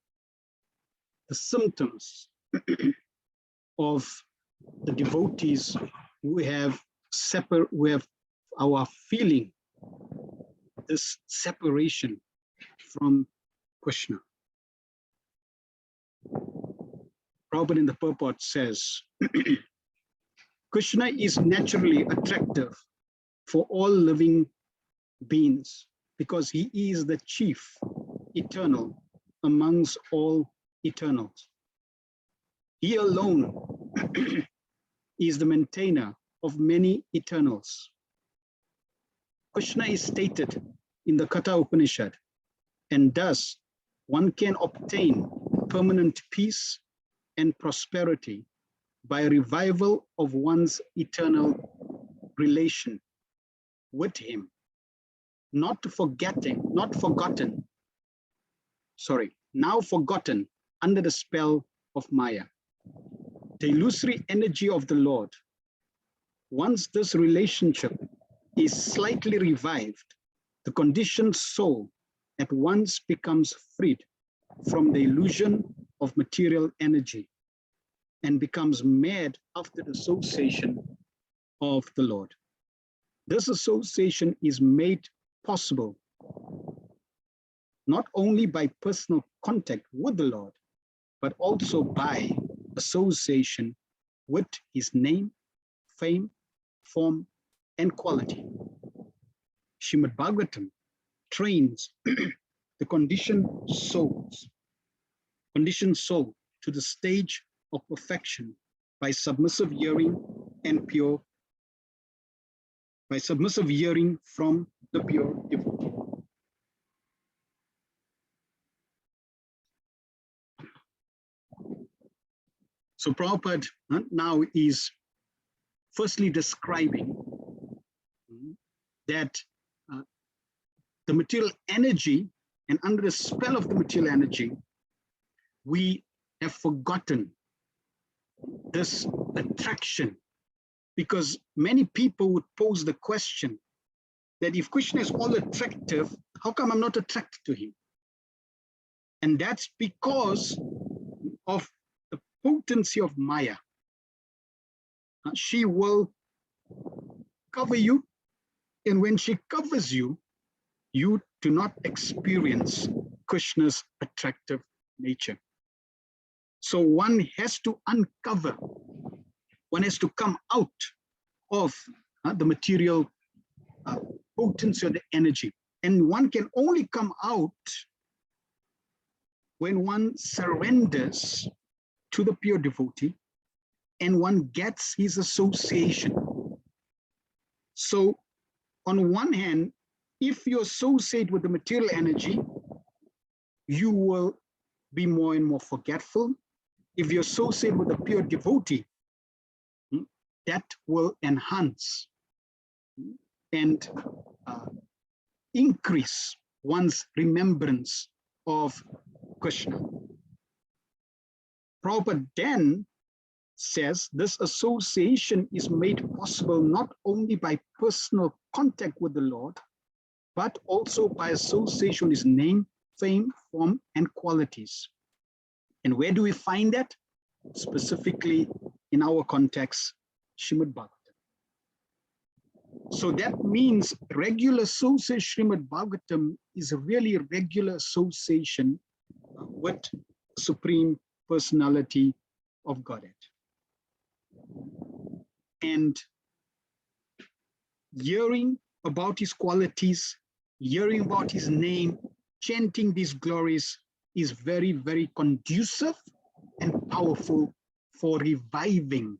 the symptoms of the devotees who have our feeling this separation from Krishna. Prabhupada in the purport says, Krishna is naturally attractive for all living beings because he is the chief eternal amongst all eternals. He alone is the maintainer of many eternals. Krishna is stated in the Katha Upanishad, and thus one can obtain permanent peace and prosperity by revival of one's eternal relation with him, now forgotten under the spell of Maya. The illusory energy of the Lord, once this relationship is slightly revived, the conditioned soul at once becomes freed from the illusion of material energy and becomes mad after the association of the Lord. This association is made possible not only by personal contact with the Lord, but also by association with his name, fame, form, and quality. Srimad Bhagavatam trains the conditioned soul to the stage of perfection by submissive hearing from the pure devotee. So Prabhupada now is firstly describing that the material energy, and under the spell of the material energy, we have forgotten this attraction, because many people would pose the question that if Krishna is all attractive, how come I'm not attracted to him? And that's because of the potency of Maya. She will cover you, and when she covers you, you do not experience Krishna's attractive nature. So one has to uncover, one has to come out of the material potency of the energy. And one can only come out when one surrenders to the pure devotee and one gets his association. So on one hand, if you associate with the material energy, you will be more and more forgetful. If you associate with the pure devotee, that will enhance and increase one's remembrance of Krishna. Prabhupada then says this association is made possible not only by personal contact with the Lord, but also by association with his name, fame, form, and qualities. And where do we find that? Specifically in our context, Srimad Bhagavatam. So that means regular association, Srimad Bhagavatam is a really regular association with Supreme Personality of Godhead. And hearing about his qualities, hearing about his name, chanting these glories is very, very conducive and powerful for reviving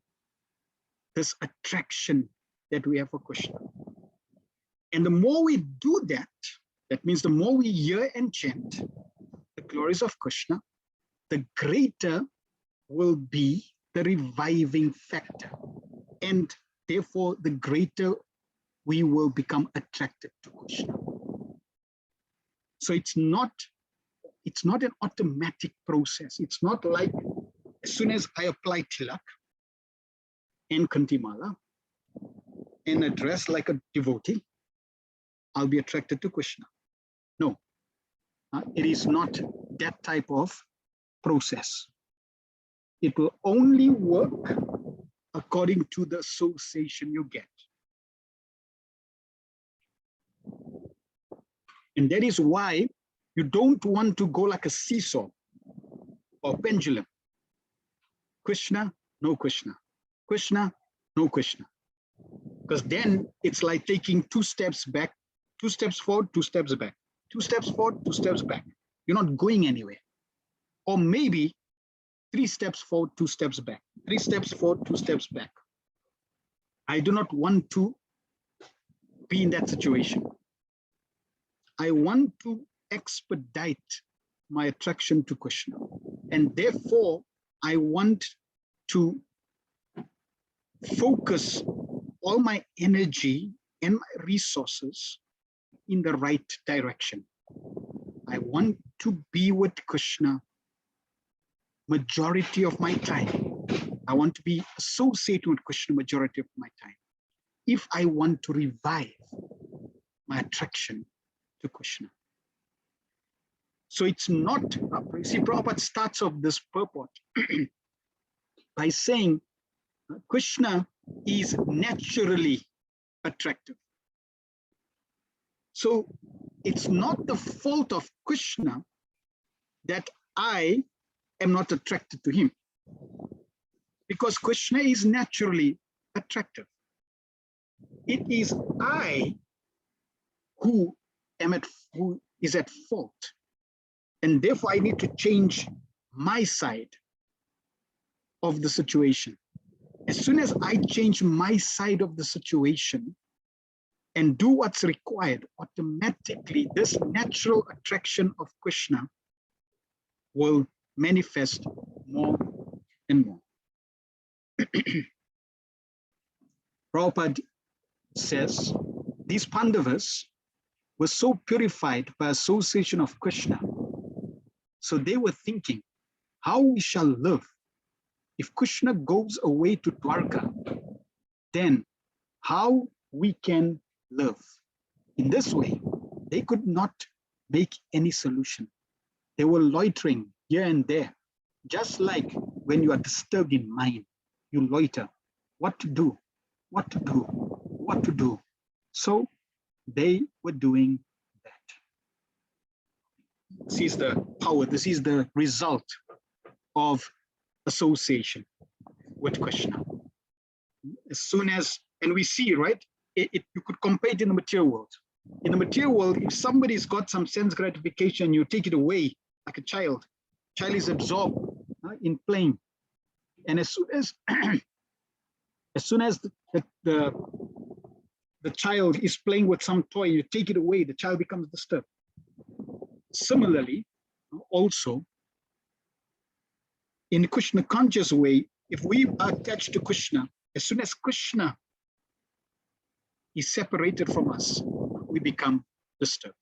this attraction that we have for Krishna. And the more we do that, that means the more we hear and chant the glories of Krishna, the greater will be the reviving factor. And therefore, the greater we will become attracted to Krishna. So it's not an automatic process. It's not like as soon as I apply tilak and kantimala and address like a devotee, I'll be attracted to Krishna. No, it is not that type of process. It will only work according to the association you get. And that is why you don't want to go like a seesaw or pendulum. Krishna, no Krishna. Krishna, no Krishna. Because then it's like taking 2 steps back, 2 steps forward, 2 steps back, 2 steps forward, 2 steps back. You're not going anywhere. Or maybe 3 steps forward, 2 steps back, 3 steps forward, 2 steps back. I do not want to be in that situation. I want to expedite my attraction to Krishna. And therefore, I want to focus all my energy and my resources in the right direction. I want to be with Krishna majority of my time. I want to be associated with Krishna majority of my time. If I want to revive my attraction to Krishna. So it's not, see, Prabhupada starts off this purport by saying Krishna is naturally attractive. So it's not the fault of Krishna that I am not attracted to him, because Krishna is naturally attractive. It is I who is at fault. And therefore I need to change my side of the situation. As soon as I change my side of the situation and do what's required, automatically this natural attraction of Krishna will manifest more and more. Prabhupada says these Pandavas were so purified by association of Krishna. So they were thinking, how we shall live if Krishna goes away to Dwarka, then how we can live. In this way, they could not make any solution. They were loitering here and there, just like when you are disturbed in mind, you loiter, what to do, what to do, what to do. So they were doing that. This is the power, this is the result of association with Krishna. As soon as, and we see, right, you could compare it in the material world. In the material world, if somebody's got some sense gratification, you take it away like a child. Child is absorbed in playing. And as soon as the child is playing with some toy, you take it away, the child becomes disturbed. Similarly, also, in Krishna conscious way, if we are attached to Krishna, as soon as Krishna is separated from us, we become disturbed.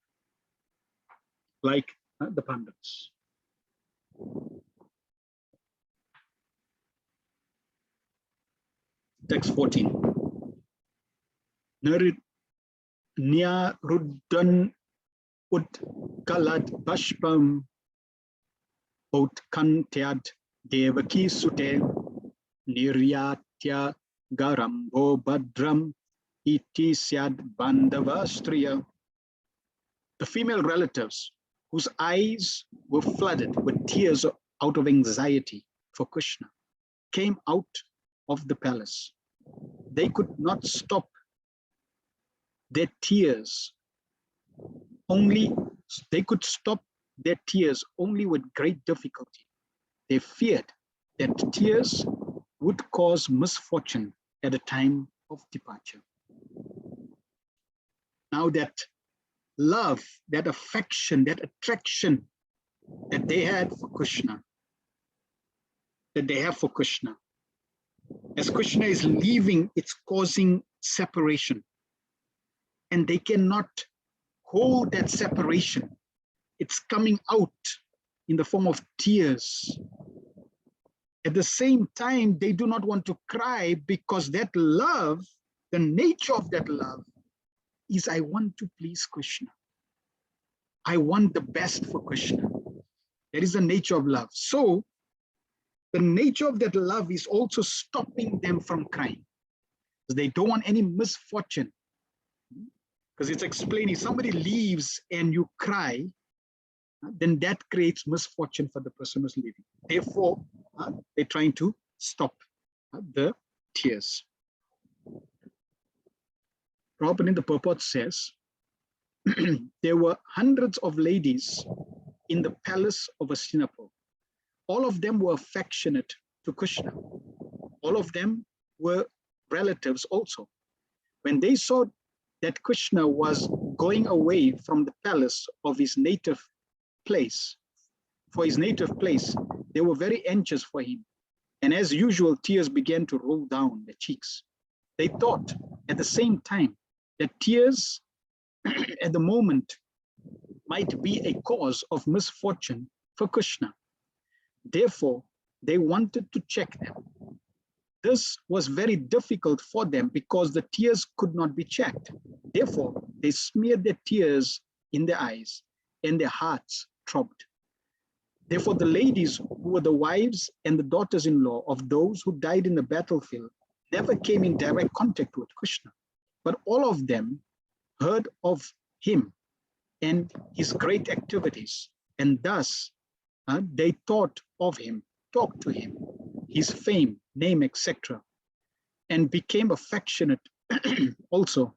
like the Pandits. Text 14. Nyaruddan utkalat bashpam utkantyad devaki sute niryatya garambo badram iti syad bandavastriya. The female relatives whose eyes were flooded with tears out of anxiety for Krishna came out of the palace. They could not stop their tears. They could stop their tears only with great difficulty. They feared that tears would cause misfortune at the time of departure. Now that love, that affection, that attraction that they had for Krishna, as Krishna is leaving, it's causing separation. And they cannot hold that separation. It's coming out in the form of tears. At the same time, they do not want to cry because that love, the nature of that love, is I want to please Krishna. I want the best for Krishna. That is the nature of love. So the nature of that love is also stopping them from crying. They don't want any misfortune. Because it's explaining, somebody leaves and you cry, then that creates misfortune for the person who's leaving. Therefore, they're trying to stop the tears. Prabhupada in the purport says, there were hundreds of ladies in the palace of Hastinapur. All of them were affectionate to Krishna. All of them were relatives also. When they saw that Krishna was going away from the palace of his native place, they were very anxious for him. And as usual, tears began to roll down their cheeks. They thought at the same time that tears at the moment might be a cause of misfortune for Krishna. Therefore, they wanted to check them. This was very difficult for them because the tears could not be checked. Therefore, they smeared their tears in their eyes and their hearts throbbed. Therefore, the ladies who were the wives and the daughters-in-law of those who died in the battlefield never came in direct contact with Krishna, but all of them heard of him and his great activities, and thus they thought of him, talked to him, his fame, name, etc., and became affectionate also,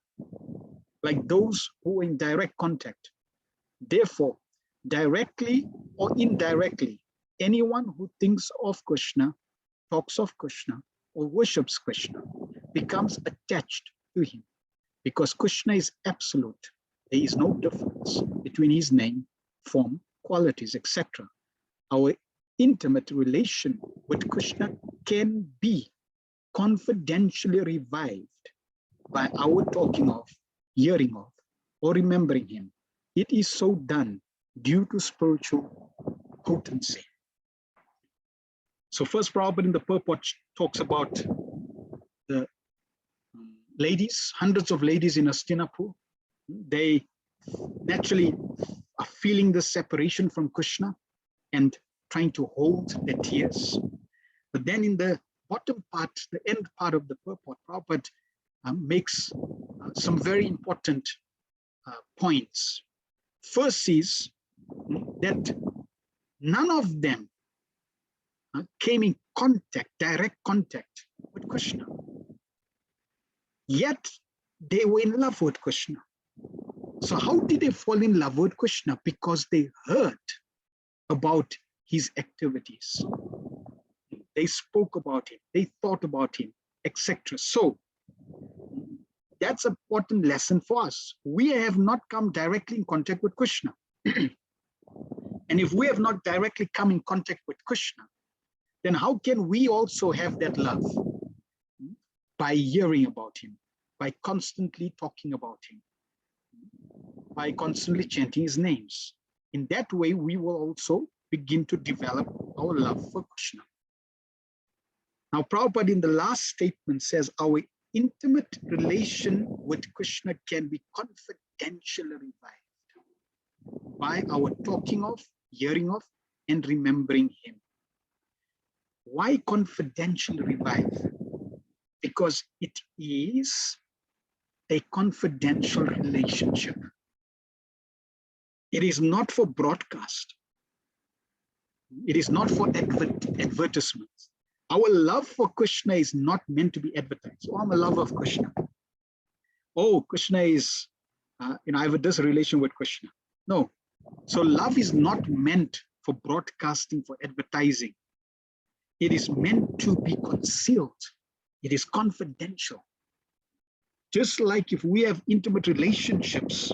like those who were in direct contact. Therefore, directly or indirectly, anyone who thinks of Krishna, talks of Krishna, or worships Krishna becomes attached to him, because Krishna is absolute. There is no difference between his name, form, qualities, etc. Our intimate relation with Krishna can be confidentially revived by our talking of, hearing of, or remembering him. It is so done due to spiritual potency. So first Prabhupada in the purport talks about the ladies, hundreds of ladies in Hastinapur. They naturally are feeling the separation from Krishna and trying to hold their tears. But then in the bottom part, the end part of the purport, Prabhupada makes some very important points. First is that none of them came in contact, direct contact with Krishna. Yet they were in love with Krishna. So how did they fall in love with Krishna? Because they heard about his activities. They spoke about him, they thought about him, etc. So that's an important lesson for us. We have not come directly in contact with Krishna. And if we have not directly come in contact with Krishna, then how can we also have that love? By hearing about him, by constantly talking about him, by constantly chanting his names, In that way, we will also begin to develop our love for Krishna. Now, Prabhupada in the last statement says our intimate relation with Krishna can be confidentially revived by our talking of, hearing of, and remembering him. Why confidentially revive? Because it is a confidential relationship. It is not for broadcast. It is not for advertisements. Our love for Krishna is not meant to be advertised. Oh, I'm a lover of Krishna. Oh, Krishna is, I have this relation with Krishna. No. So love is not meant for broadcasting, for advertising. It is meant to be concealed. It is confidential. Just like if we have intimate relationships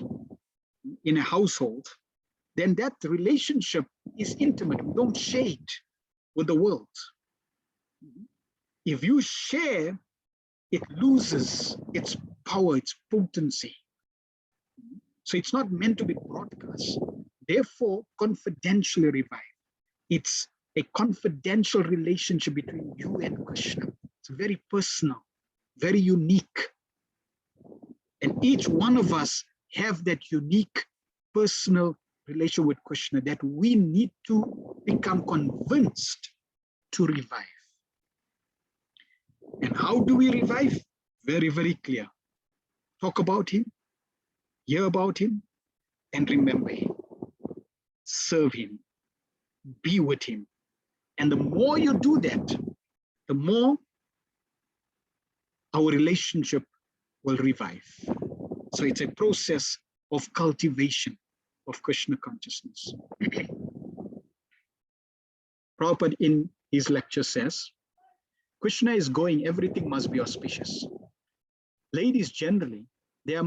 in a household, then that relationship is intimate. We don't share it with the world. If you share, it loses its power, its potency. So it's not meant to be broadcast. Therefore, confidentially revive. It's a confidential relationship between you and Krishna. It's very personal, very unique. And each one of us have that unique personal relation with Krishna that we need to become convinced to revive. And how do we revive? Very, very clear. Talk about him, hear about him, and remember him. Serve him, be with him. And the more you do that, the more our relationship will revive. So it's a process of cultivation of Krishna consciousness. Prabhupada in his lecture says, Krishna is going, everything must be auspicious. Ladies generally, they are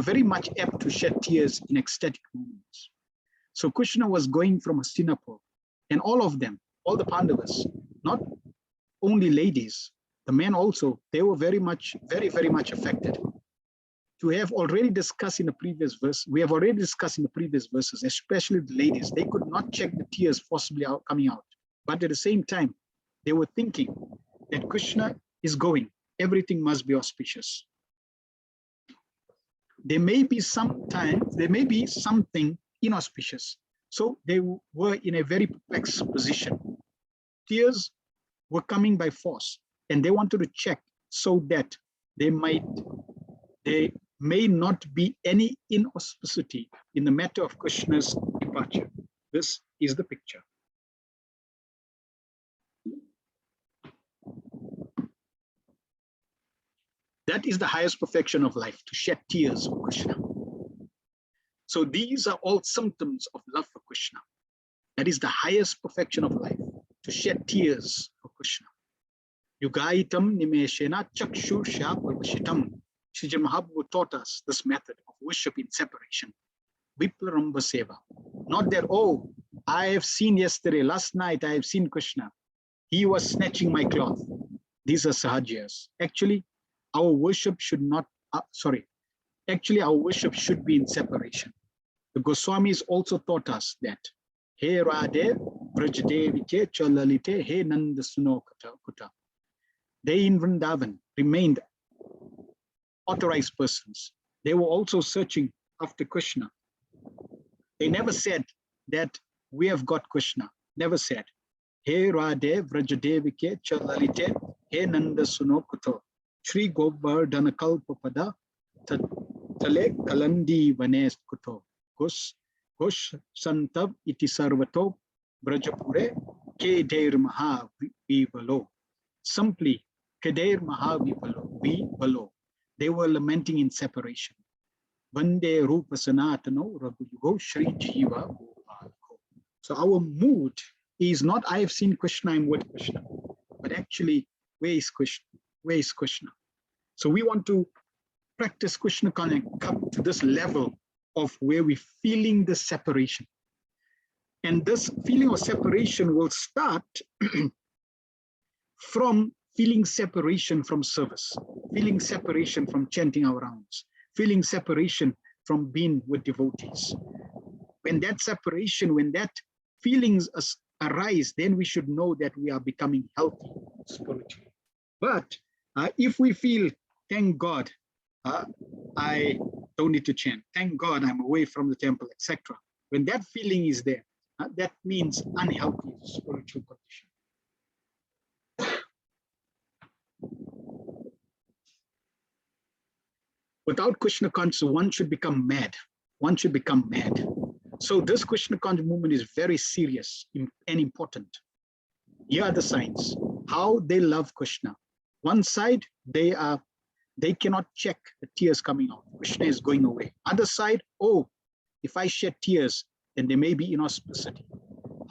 very much apt to shed tears in ecstatic moments. So Krishna was going from Hastinapur, and all of them, all the Pandavas, not only ladies, the men also, they were very much affected. To have already discussed in the previous verse, we have already discussed in the previous verses, especially the ladies, they could not check the tears forcibly coming out. But at the same time, they were thinking that Krishna is going, everything must be auspicious. There may be something inauspicious. So they were in a very perplexed position. Tears were coming by force, and they wanted to check so that there may not be any inauspicity in the matter of Krishna's departure. This is the picture. That is the highest perfection of life, to shed tears for Krishna. So these are all symptoms of love for Krishna. That is the highest perfection of life, to shed tears for Krishna. Yugaitam nimeshena chakshursha parvashitam. Sri Mahaprabhu taught us this method of worship in separation. Viplaramba seva. Not that, oh, I have seen yesterday, last night I have seen Krishna. He was snatching my cloth. These are sahajas. Actually, our worship should not, our worship should be in separation. The Goswamis also taught us that, He Radhe, Vrajadevike, Chalalite, He Nanda Suno Kuta. They in Vrindavan remained authorized persons. They were also searching after Krishna. They never said that we have got Krishna. Never said. He Radhe Vrajadevike Chalalite He Nanda Suno Kuto Shri Govardhana Kalpapada Tale Kalandi Vanes Kuto Gosh Santab Iti Sarvato Brajapure Kedair Mahavivalo. Simply Kedair Mahavivalo. They were lamenting in separation. Vande Rupa Sanatano Raghuyugo Shri Jiva Gopalko. So our mood is not, I have seen Krishna, I'm with Krishna, but actually, where is Krishna? Where is Krishna? So we want to practice Krishna consciousness, come to this level of where we're feeling the separation. And this feeling of separation will start from feeling separation from service, feeling separation from chanting our rounds, feeling separation from being with devotees. When that separation, when that feelings arise, then we should know that we are becoming healthy spiritually. But if we feel, thank God, I don't need to chant, thank God I'm away from the temple, etc. When that feeling is there, that means unhealthy spiritual condition. Without Krishna consciousness, one should become mad. One should become mad. So this Krishna conscious movement is very serious and important. Here are the signs, how they love Krishna. One side, they cannot check the tears coming out. Krishna is going away. Other side, oh, if I shed tears, then there may be inauspicity.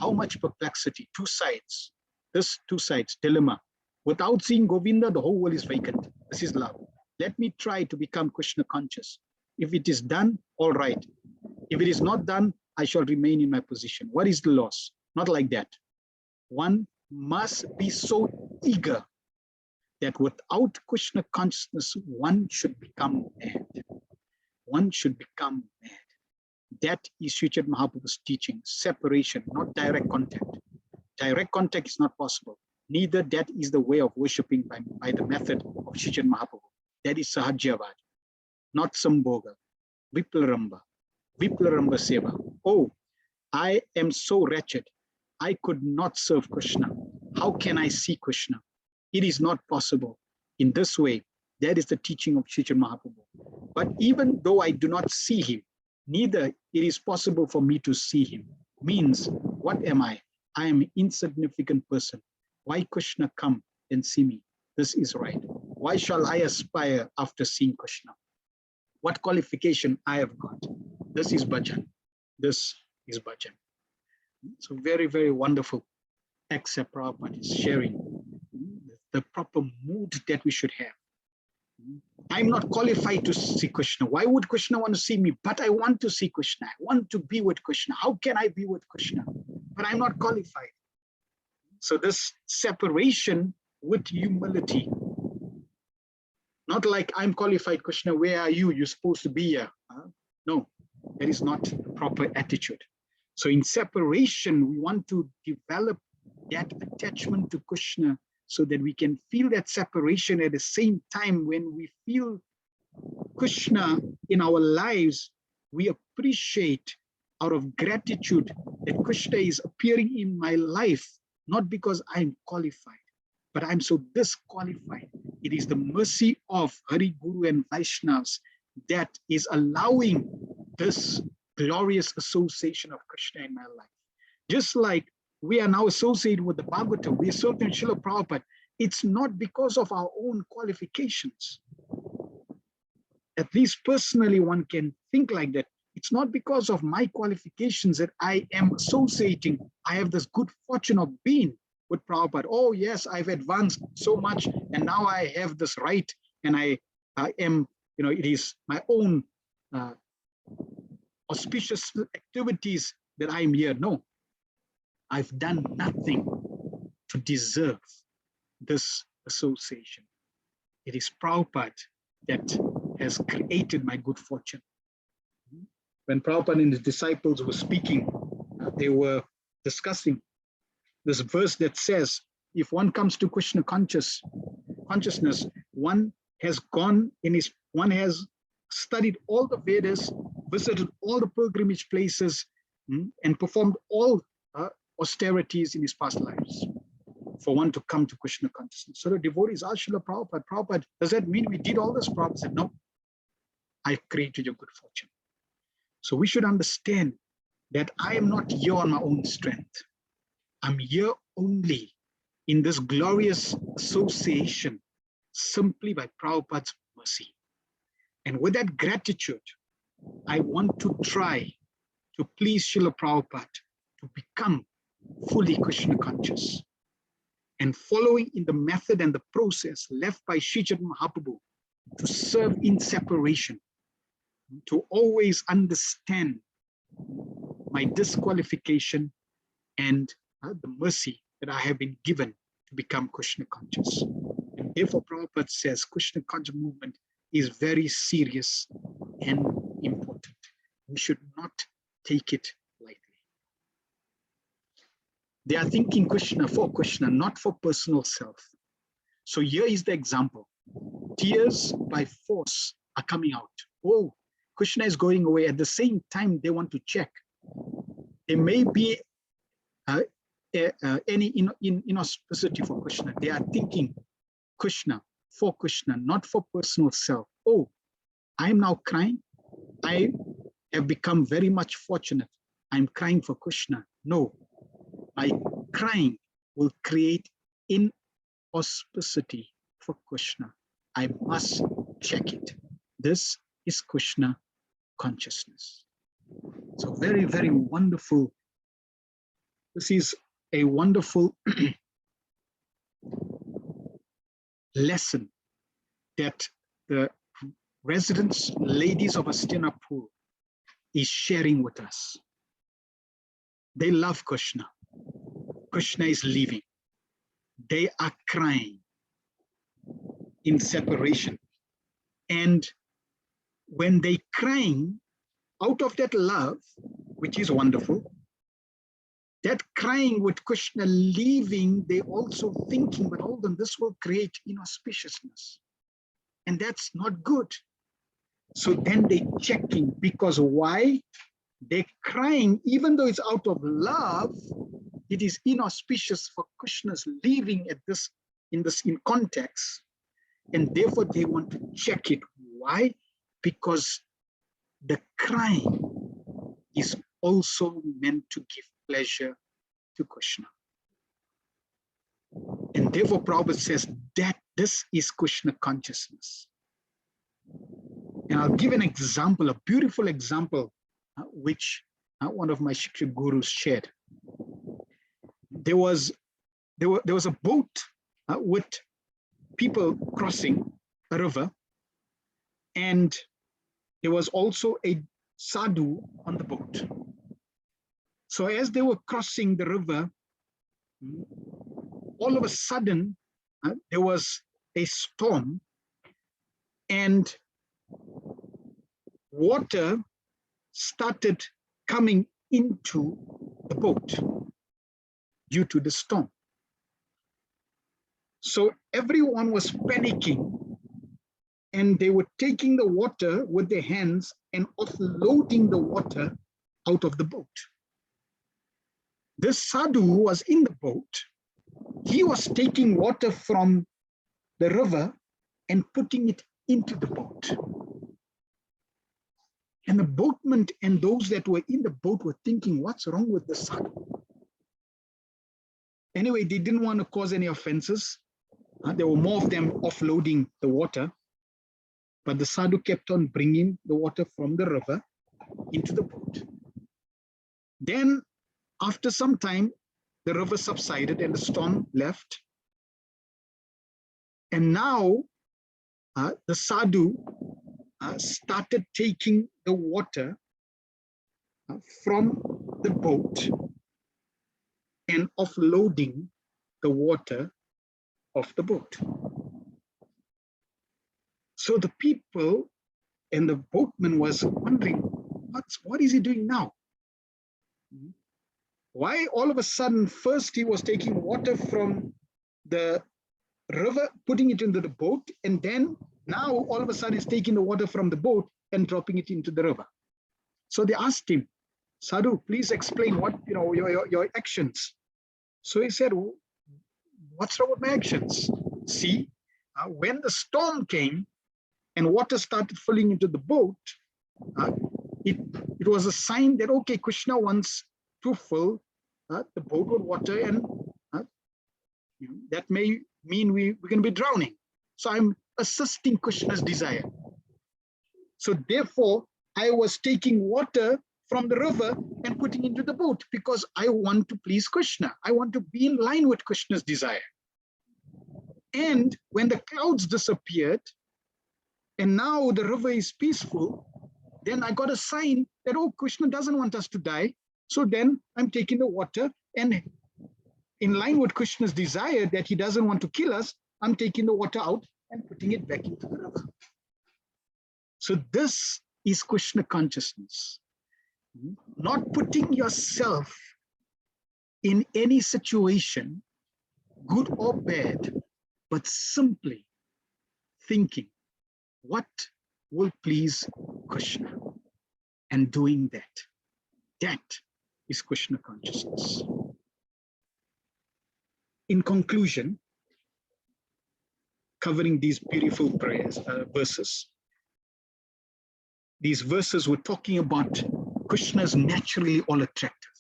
How much perplexity, two sides. This two sides, dilemma. Without seeing Govinda, the whole world is vacant. This is love. Let me try to become Krishna conscious. If it is done, all right. If it is not done, I shall remain in my position. What is the loss? Not like that. One must be so eager that without Krishna consciousness, one should become mad. One should become mad. That is Sri Chaitanya Mahaprabhu's teaching, separation, not direct contact. Direct contact is not possible. Neither that is the way of worshipping by the method of Sri Chaitanya Mahaprabhu. That is Sahajyavad, not Sambhoga, Viplaramba Seva. Oh, I am so wretched. I could not serve Krishna. How can I see Krishna? It is not possible. In this way, that is the teaching of Sri Chaitanya Mahaprabhu. But even though I do not see him, neither it is possible for me to see him. Means, what am I? I am an insignificant person. Why Krishna come and see me? This is right. Why shall I aspire after seeing Krishna? What qualification I have got? This is bhajan. This is bhajan. So very, very wonderful except Prabhupada is sharing the proper mood that we should have. I'm not qualified to see Krishna. Why would Krishna want to see me? But I want to see Krishna. I want to be with Krishna. How can I be with Krishna? But I'm not qualified. So this separation with humility, not like I'm qualified, Krishna, where are you? You're supposed to be here. No, that is not the proper attitude. So in separation, we want to develop that attachment to Krishna so that we can feel that separation at the same time. When we feel Krishna in our lives, we appreciate out of gratitude that Krishna is appearing in my life, not because I'm qualified, but I'm so disqualified. It is the mercy of Hari, Guru and Vaishnavas that is allowing this glorious association of Krishna in my life. Just like we are now associated with the Bhagavatam, we are associated with Srila Prabhupada, it's not because of our own qualifications. At least personally, one can think like that. It's not because of my qualifications that I am associating. I have this good fortune of being with Prabhupada. Oh yes, I've advanced so much and now I have this right and I am, it is my own auspicious activities that I'm here. No, I've done nothing to deserve this association. It is Prabhupada that has created my good fortune. When Prabhupada and his disciples were speaking, they were discussing this verse that says, if one comes to Krishna consciousness, one has studied all the Vedas, visited all the pilgrimage places, and performed all austerities in his past lives for one to come to Krishna consciousness. So the devotees asked Srila Prabhupada, Prabhupada, does that mean we did all this? Prabhupada said, no, I've created your good fortune. So we should understand that I am not here on my own strength. I'm here only in this glorious association simply by Prabhupada's mercy. And with that gratitude, I want to try to please Srila Prabhupada to become fully Krishna conscious. And following in the method and the process left by Sri Chaitanya Mahaprabhu to serve in separation, to always understand my disqualification and the mercy that I have been given to become Krishna conscious. And therefore Prabhupada says Krishna conscious movement is very serious and important. We should not take it They are thinking Krishna for Krishna, not for personal self. So here is the example. Tears by force are coming out. Oh, Krishna is going away. At the same time, they want to check. There may be any inauspicity for Krishna. They are thinking Krishna for Krishna, not for personal self. Oh, I am now crying. I have become very much fortunate. I'm crying for Krishna. No, my crying will create inauspicity for Krishna. I must check it. This is Krishna consciousness. So very, very wonderful. This is a wonderful lesson that the residents, ladies of Hastinapur, is sharing with us. They love Krishna. Krishna is leaving. They are crying in separation. And when they crying out of that love, which is wonderful, that crying with Krishna leaving, they also thinking, but hold on, this will create inauspiciousness. And that's not good. So then they checking, because why? They're crying, even though it's out of love, it is inauspicious for Krishna's leaving at this in context. And therefore they want to check it. Why? Because the crying is also meant to give pleasure to Krishna. And therefore Prabhupada says that this is Krishna consciousness. And I'll give an example, a beautiful example, which one of my Shiksha gurus shared. There was a boat with people crossing a river, and there was also a sadhu on the boat. So as they were crossing the river, all of a sudden there was a storm, and water started coming into the boat due to the storm. So everyone was panicking, and they were taking the water with their hands and offloading the water out of the boat. This sadhu who was in the boat, he was taking water from the river and putting it into the boat. And the boatmen and those that were in the boat were thinking, what's wrong with the sadhu? Anyway, they didn't want to cause any offenses. There were more of them offloading the water, but the sadhu kept on bringing the water from the river into the boat. Then after some time, the river subsided and the storm left. And now the sadhu started taking the water from the boat and offloading the water of the boat. So the people and the boatman was wondering, what is he doing now? Why all of a sudden, first he was taking water from the river, putting it into the boat, and then now all of a sudden he's taking the water from the boat and dropping it into the river. So they asked him, Sadhu, please explain what your actions. So he said, what's wrong with my actions? See, when the storm came and water started filling into the boat, it was a sign that, okay, Krishna wants to fill the boat with water, and that may mean we're going to be drowning. So I'm assisting Krishna's desire. So therefore, I was taking water from the river and putting into the boat because I want to please Krishna. I want to be in line with Krishna's desire. And when the clouds disappeared, and now the river is peaceful, then I got a sign that, oh, Krishna doesn't want us to die. So then I'm taking the water, and in line with Krishna's desire that he doesn't want to kill us, I'm taking the water out and putting it back into the river. So this is Krishna consciousness. Not putting yourself in any situation, good or bad, but simply thinking what will please Krishna and doing that. That is Krishna consciousness. In conclusion, covering these beautiful prayers, verses, these verses were talking about Krishna's naturally all attractive.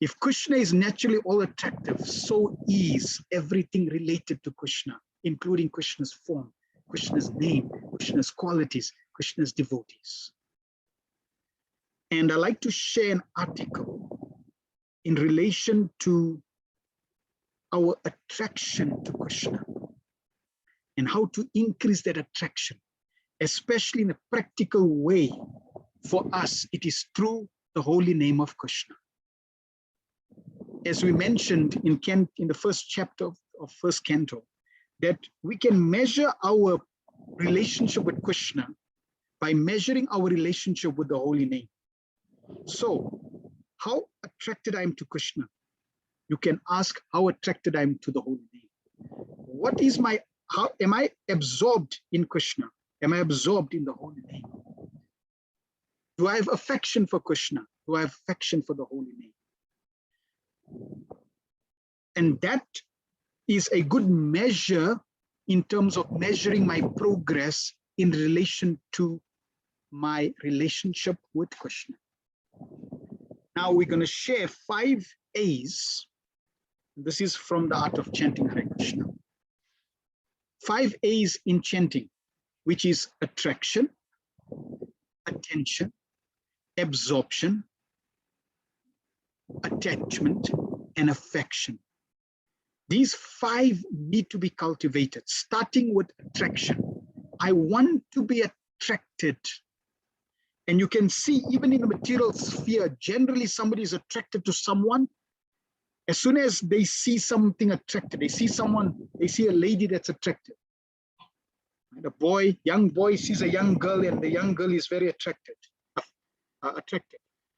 If Krishna is naturally all attractive, so is everything related to Krishna, including Krishna's form, Krishna's name, Krishna's qualities, Krishna's devotees. And I like to share an article in relation to our attraction to Krishna and how to increase that attraction, especially in a practical way. For us, it is through the holy name of Krishna. As we mentioned in the first chapter of first canto, that we can measure our relationship with Krishna by measuring our relationship with the holy name. So, how attracted I am to Krishna? You can ask how attracted I am to the holy name. What is how am I absorbed in Krishna? Am I absorbed in the holy name? Do I have affection for Krishna? Do I have affection for the holy name? And that is a good measure in terms of measuring my progress in relation to my relationship with Krishna. Now we're going to share 5 A's. This is from the art of chanting Hare Krishna. 5 A's in chanting, which is attraction, attention, absorption, attachment, and affection. These 5 need to be cultivated, starting with attraction. I want to be attracted. And you can see even in the material sphere, generally somebody is attracted to someone. As soon as they see something attractive, they see a lady that's attractive. And a young boy sees a young girl, and the young girl is very attracted.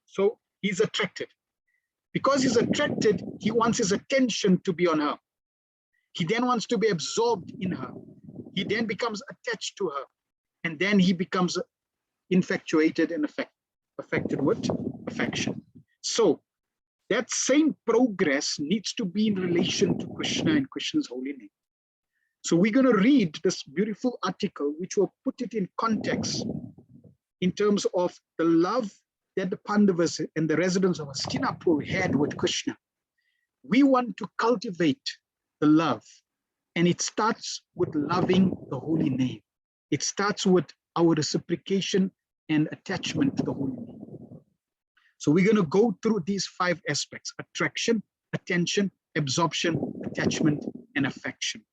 So he's attracted. Because he's attracted, he wants his attention to be on her. He then wants to be absorbed in her. He then becomes attached to her. And then he becomes infatuated and affected with affection. So that same progress needs to be in relation to Krishna and Krishna's holy name. So we're going to read this beautiful article, which will put it in context in terms of the love that the Pandavas and the residents of Hastinapur had with Krishna. We want to cultivate the love, and it starts with loving the holy name. It starts with our reciprocation and attachment to the holy name. So we're going to go through these 5 aspects: attraction, attention, absorption, attachment, and affection.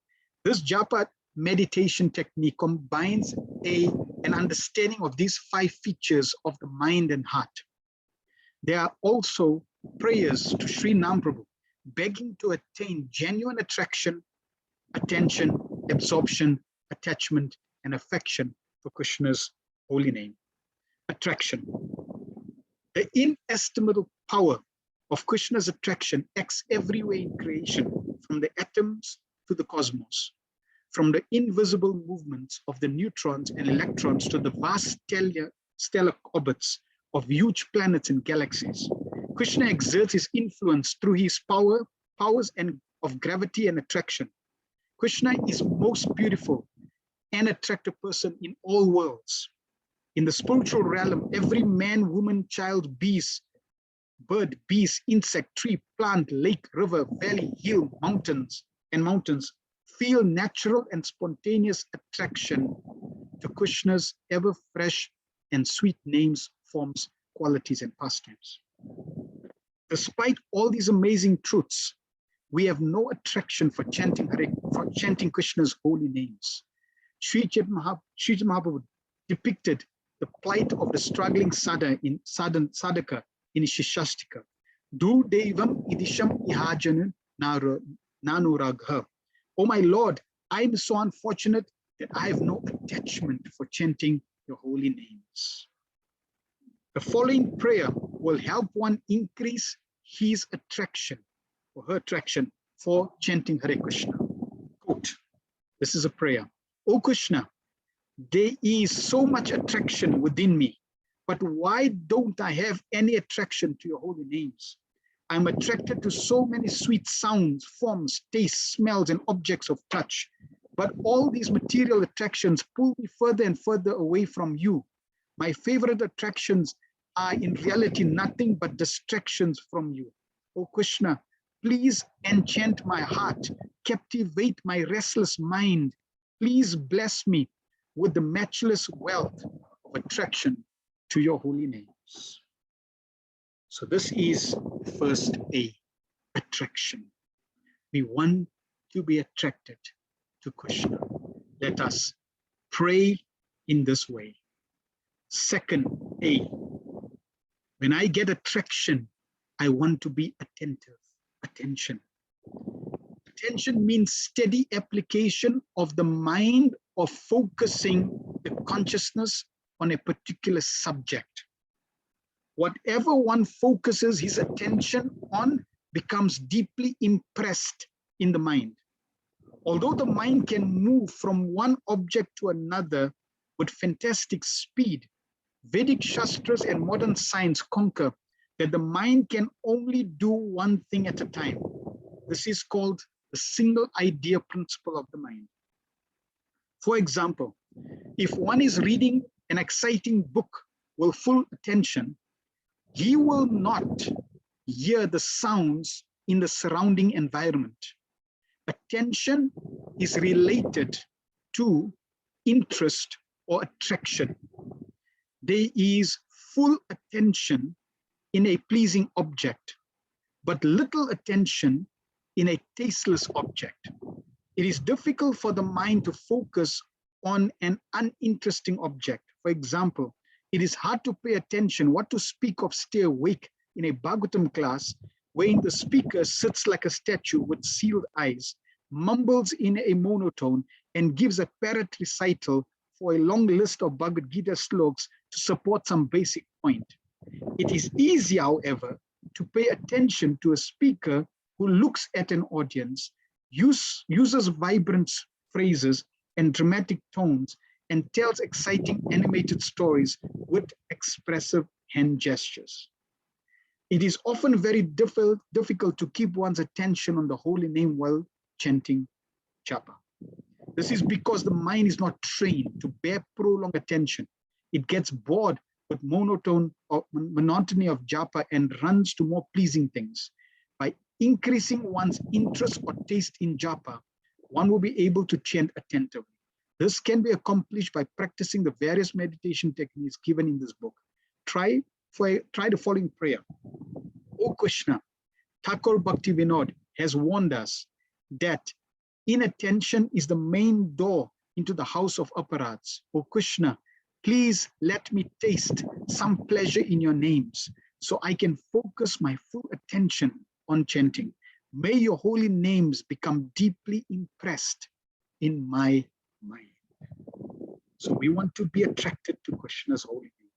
This japa meditation technique combines an understanding of these 5 features of the mind and heart. There are also prayers to Sri Namprabhu, begging to attain genuine attraction, attention, absorption, attachment, and affection for Krishna's holy name. Attraction. The inestimable power of Krishna's attraction acts everywhere in creation, from the atoms to the cosmos, from the invisible movements of the neutrons and electrons to the vast stellar orbits of huge planets and galaxies. Krishna exerts his influence through his powers and of gravity and attraction. Krishna is most beautiful and attractive person in all worlds. In the spiritual realm, every man, woman, child, beast, bird, beast, insect, tree, plant, lake, river, valley, hill, mountains feel natural and spontaneous attraction to Krishna's ever fresh and sweet names, forms, qualities, and pastimes. Despite all these amazing truths, we have no attraction for chanting Krishna's holy names. Sri Chaitanya Mahaprabhu depicted the plight of the struggling sadhaka in Shishastika. Du devam idisham ihajanu nanuragha. Oh my Lord, I am so unfortunate that I have no attachment for chanting your holy names. The following prayer will help one increase his attraction or her attraction for chanting Hare Krishna. Quote, this is a prayer. O Krishna, there is so much attraction within me, but why don't I have any attraction to your holy names? I'm attracted to so many sweet sounds, forms, tastes, smells, and objects of touch. But all these material attractions pull me further and further away from you. My favorite attractions are in reality nothing but distractions from you. O Krishna, please enchant my heart, captivate my restless mind. Please bless me with the matchless wealth of attraction to your holy names. So this is first A, attraction. We want to be attracted to Krishna. Let us pray in this way. Second A, when I get attraction, I want to be attentive. Attention. Attention means steady application of the mind or focusing the consciousness on a particular subject. Whatever one focuses his attention on becomes deeply impressed in the mind. Although the mind can move from one object to another with fantastic speed, Vedic Shastras and modern science conquer that the mind can only do one thing at a time. This is called the single idea principle of the mind. For example, if one is reading an exciting book with full attention, he will not hear the sounds in the surrounding environment. Attention is related to interest or attraction. There is full attention in a pleasing object, but little attention in a tasteless object. It is difficult for the mind to focus on an uninteresting object. For example, it is hard to pay attention, what to speak of stay awake in a Bhagavatam class, wherein the speaker sits like a statue with sealed eyes, mumbles in a monotone, and gives a parrot recital for a long list of Bhagavad Gita sloks to support some basic point. It is easy, however, to pay attention to a speaker who looks at an audience, uses vibrant phrases and dramatic tones, and tells exciting animated stories with expressive hand gestures. It is often very difficult to keep one's attention on the holy name while chanting japa. This is because the mind is not trained to bear prolonged attention. It gets bored with monotony of japa and runs to more pleasing things. By increasing one's interest or taste in japa, one will be able to chant attentively. This can be accomplished by practicing the various meditation techniques given in this book. Try the following prayer. O Krishna, Thakur Bhakti Vinod has warned us that inattention is the main door into the house of aparats. O Krishna, please let me taste some pleasure in your names so I can focus my full attention on chanting. May your holy names become deeply impressed in my mind. So we want to be attracted to Krishna's holy name.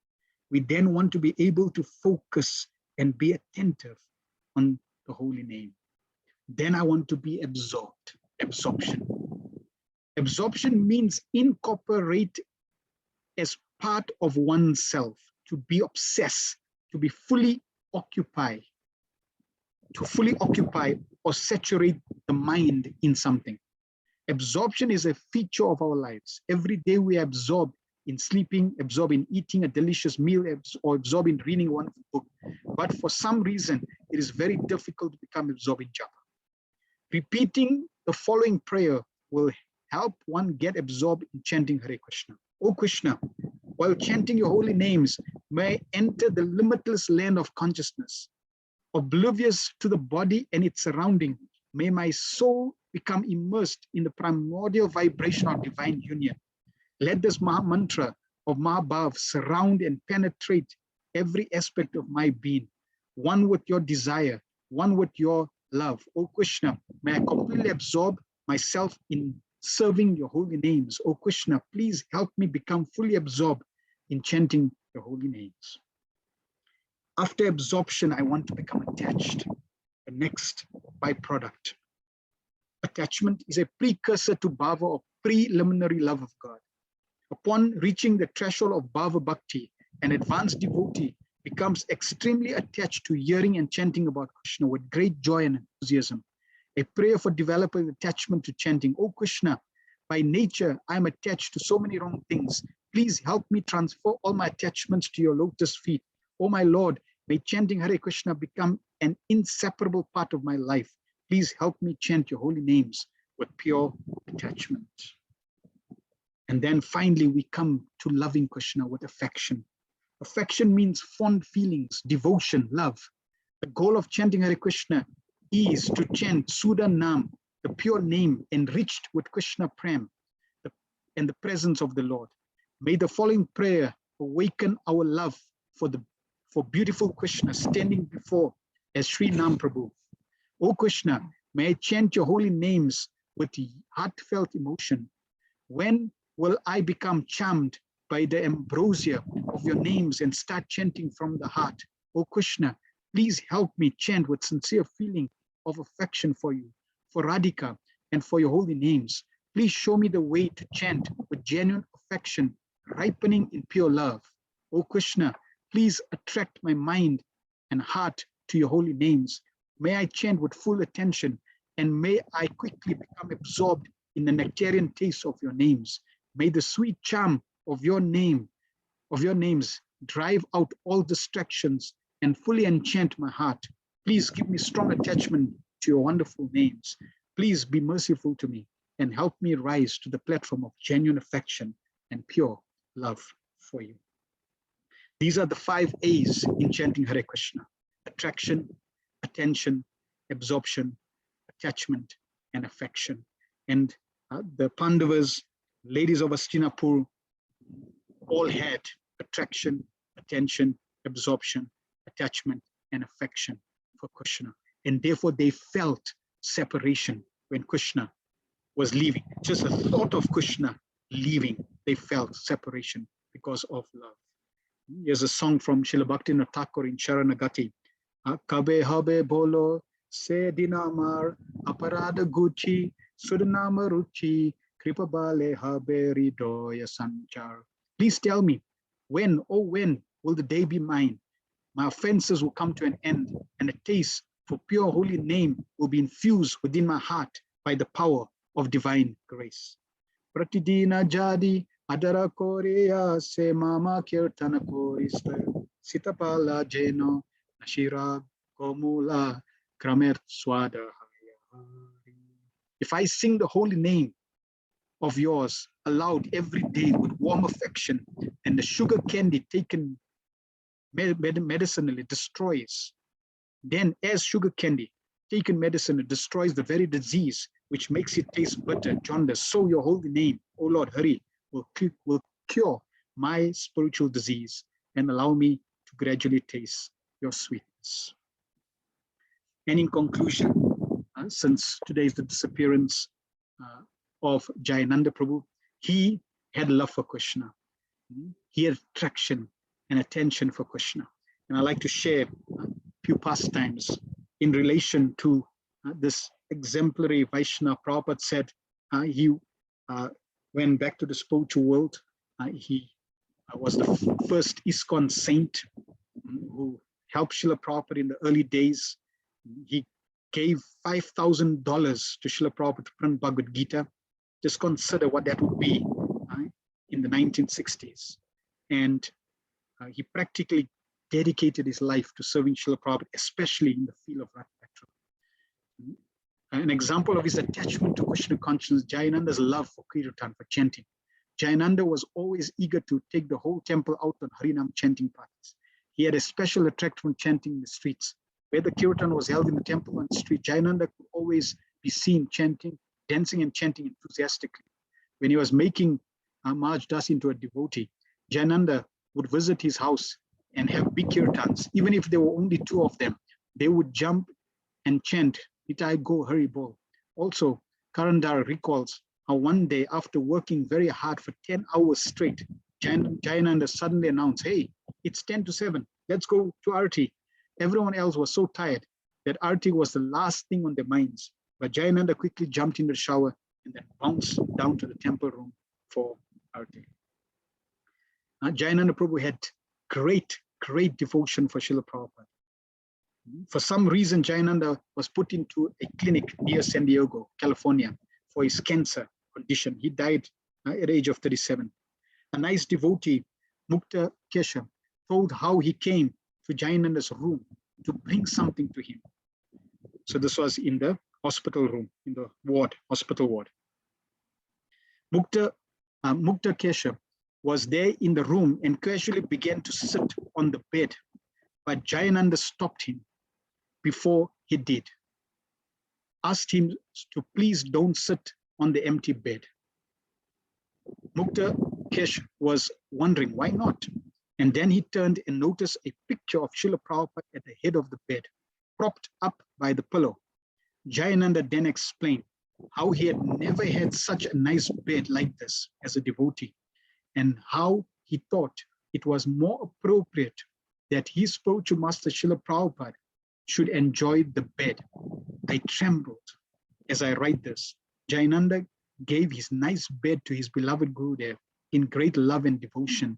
We then want to be able to focus and be attentive on the holy name. Then I want to be absorbed. Absorption. Absorption means incorporate as part of oneself, to be obsessed, to be fully occupy, or saturate the mind in something. Absorption is a feature of our lives. Every day we absorb in sleeping, absorb in eating a delicious meal, or absorb in reading one book. But for some reason, it is very difficult to become absorbed in japa. Repeating the following prayer will help one get absorbed in chanting Hare Krishna. O Krishna, while chanting your holy names, may I enter the limitless land of consciousness. Oblivious to the body and its surrounding, may my soul become immersed in the primordial vibration of divine union. Let this Maha Mantra of Mahabhav surround and penetrate every aspect of my being, one with your desire, one with your love. O Krishna, may I completely absorb myself in serving your holy names. O Krishna, please help me become fully absorbed in chanting your holy names. After absorption, I want to become attached. The next byproduct. Attachment is a precursor to bhava, or preliminary love of God. Upon reaching the threshold of bhava bhakti, an advanced devotee becomes extremely attached to hearing and chanting about Krishna with great joy and enthusiasm. A prayer for developing attachment to chanting. Oh Krishna, by nature, I am attached to so many wrong things. Please help me transfer all my attachments to your lotus feet. Oh my Lord, may chanting Hare Krishna become an inseparable part of my life. Please help me chant your holy names with pure attachment. And then finally, we come to loving Krishna with affection. Affection means fond feelings, devotion, love. The goal of chanting Hare Krishna is to chant Sudha Nam, the pure name enriched with Krishna Prem and the presence of the Lord. May the following prayer awaken our love for beautiful Krishna standing before as Sri Nam Prabhu. O Krishna, may I chant your holy names with heartfelt emotion. When will I become charmed by the ambrosia of your names and start chanting from the heart? O Krishna, please help me chant with sincere feeling of affection for you, for Radhika, and for your holy names. Please show me the way to chant with genuine affection, ripening in pure love. O Krishna, please attract my mind and heart to your holy names. May I chant with full attention, and may I quickly become absorbed in the nectarian taste of your names. May the sweet charm of your names drive out all distractions and fully enchant my heart. Please give me strong attachment to your wonderful names. Please be merciful to me and help me rise to the platform of genuine affection and pure love for you. These are the 5 A's in chanting Hare Krishna: attraction, attention, absorption, attachment, and affection. And the Pandavas, ladies of Hastinapur, all had attraction, attention, absorption, attachment, and affection for Krishna. And therefore they felt separation when Krishna was leaving. Just a thought of Krishna leaving, they felt separation because of love. Here's a song from Srila Bhaktivinoda Thakur in Sharanagati. Kabe habe bolo se dinamar aparada guchi sudanama ruchi kripa bale habe ridoya sanchar. Please tell me, when, oh when will the day be mine? My offenses will come to an end, and a taste for pure holy name will be infused within my heart by the power of divine grace. Pratidina jadi adara korea se mama kirtana korista sitapala jeno nashira komula kramer swada. If I sing the holy name of yours aloud every day with warm affection, and the sugar candy taken medicinally destroys, then as sugar candy taken medicinally destroys the very disease which makes it taste bitter, jaundice, so your holy name, O Lord Hari, will cure my spiritual disease and allow me to gradually taste your sweetness. And in conclusion, since today is the disappearance of Jayananda Prabhu, he had love for Krishna. He had attraction and attention for Krishna. And I'd like to share a few pastimes in relation to this exemplary Vaishnava. Prabhupada said he went back to the spiritual world. He was the first ISKCON saint who helped Srila Prabhupada in the early days. He gave $5,000 to Srila Prabhupada to print Bhagavad Gita. Just consider what that would be in the 1960s. And he practically dedicated his life to serving Srila Prabhupada, especially in the field of Ratha. An example of his attachment to Krishna consciousness, Jayananda's love for Kirtan, for chanting. Jayananda was always eager to take the whole temple out on Harinam chanting parties. He had a special attraction from chanting in the streets. Where the Kirtan was held in the temple on the street, Jayananda could always be seen chanting, dancing and chanting enthusiastically. When he was making Maharaj Das into a devotee, Jayananda would visit his house and have big kirtans. Even if there were only 2 of them, they would jump and chant, Nitai Go Hari Bol. Also, Karandar recalls how one day, after working very hard for 10 hours straight, Jayananda suddenly announced, hey, it's 10 to 7. let's go to Arti. Everyone else was so tired that Arti was the last thing on their minds. But Jayananda quickly jumped in the shower and then bounced down to the temple room for Arti. Jayananda Prabhu had great devotion for Srila Prabhupada. For some reason, Jayananda was put into a clinic near San Diego, California, for his cancer condition. He died at the age of 37. A nice devotee, Mukta Kesha, told how he came to Jayananda's room to bring something to him. So this was in the hospital room, in the ward, hospital ward. Mukta Kesha was there in the room and casually began to sit on the bed, but Jayananda stopped him before he did. Asked him to please don't sit on the empty bed. Mukta Kesh was wondering why not. And then he turned and noticed a picture of Srila Prabhupada at the head of the bed, propped up by the pillow. Jayananda then explained how he had never had such a nice bed like this as a devotee, and how he thought it was more appropriate that his spiritual master Srila Prabhupada should enjoy the bed. I trembled as I write this. Jayananda gave his nice bed to his beloved Gurudev in great love and devotion,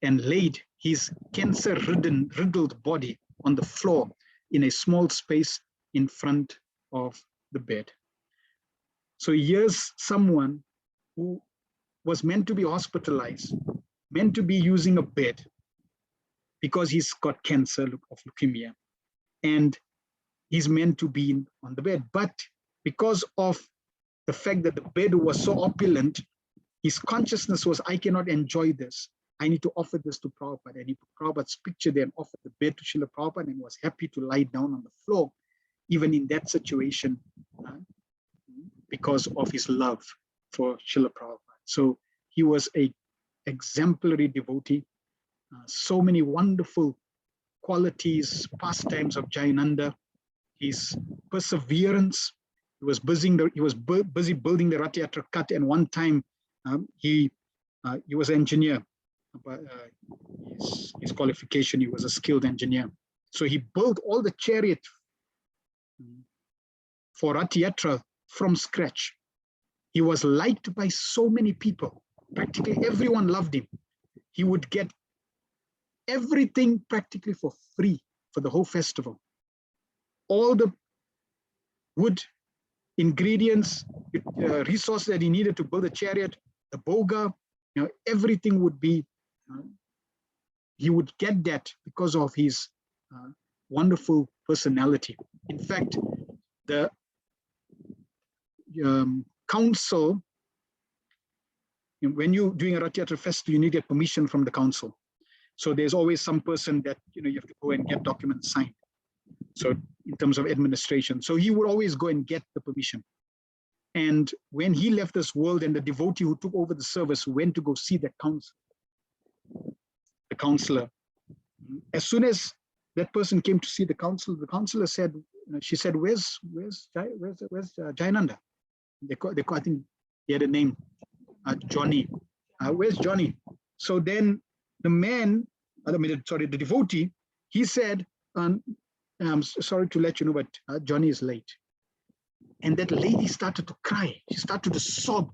and laid his cancer-riddled body on the floor in a small space in front of the bed. So here's someone who was meant to be hospitalized, meant to be using a bed because he's got cancer of leukemia, and he's meant to be on the bed. But because of the fact that the bed was so opulent, his consciousness was, I cannot enjoy this. I need to offer this to Prabhupada. And he put Prabhupada's picture there and offered the bed to Srila Prabhupada and was happy to lie down on the floor, even in that situation, because of his love for Srila Prabhupada. So he was an exemplary devotee. So many wonderful qualities, pastimes of Jayananda, his perseverance. He was busy building the Rath Yatra Cut, and one time he was an engineer. His qualification, he was a skilled engineer. So he built all the chariot for Rath Yatra from scratch. He was liked by so many people. Practically everyone loved him. He would get everything practically for free for the whole festival. All the wood, ingredients, resources that he needed to build a chariot, the boga, everything would be, he would get that because of his wonderful personality. In fact, the council, when you're doing a Rath Yatra festival, you need to get permission from the council. So there's always some person that you have to go and get documents signed. So in terms of administration, so he would always go and get the permission. And when he left this world, and the devotee who took over the service went to go see the council, the counselor. As soon as that person came to see the counselor said, she said, "Where's Jayananda?" I think he had a name, Johnny. Where's Johnny? So then the man, the devotee, he said, I'm sorry to let you know, but Johnny is late. And that lady started to cry. She started to sob.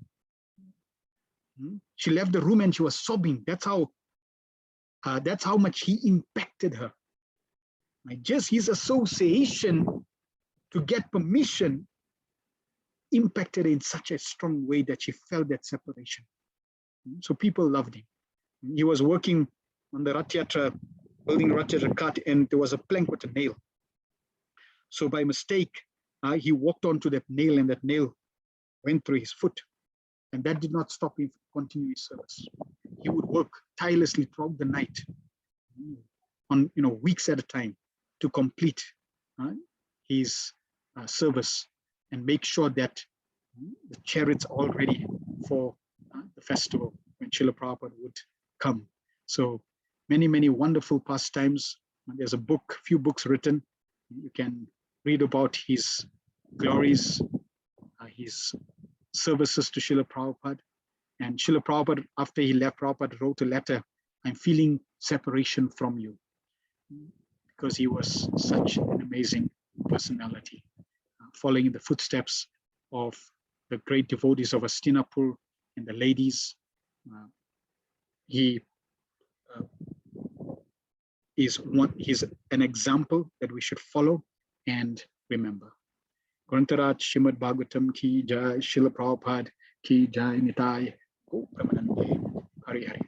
She left the room and she was sobbing. That's how much he impacted her. Just his association to get permission impacted her in such a strong way that she felt that separation. So people loved him. He was working on the Rath Yatra, building the Rath Yatra Cut, and there was a plank with a nail. So by mistake, he walked onto that nail, and that nail went through his foot. And that did not stop him from continuing his service. He would work tirelessly throughout the night, on weeks at a time, to complete his service and make sure that the chariots are all ready for the festival when Srila Prabhupada would come. So many wonderful pastimes. There's a few books written. You can read about his glories, his services to Srila Prabhupada. And Srila Prabhupada, after he left, Prabhupada wrote a letter, "I'm feeling separation from you, because he was such an amazing personality, following in the footsteps of the great devotees of Hastinapur and the ladies. He is an example that we should follow and remember. Grantaraj Srimad Bhagavatam ki jai, Srila Prabhupada ki jai, Nitai Go Pramanande, Hari Hari.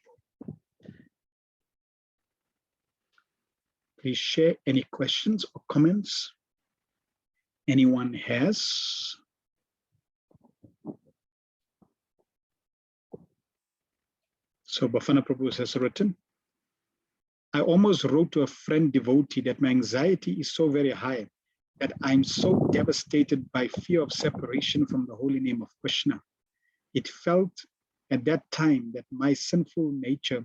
Please share any questions or comments anyone has. So Bafana Prabhu has written, I almost wrote to a friend devotee that my anxiety is so very high that I'm so devastated by fear of separation from the holy name of Krishna. It felt at that time that my sinful nature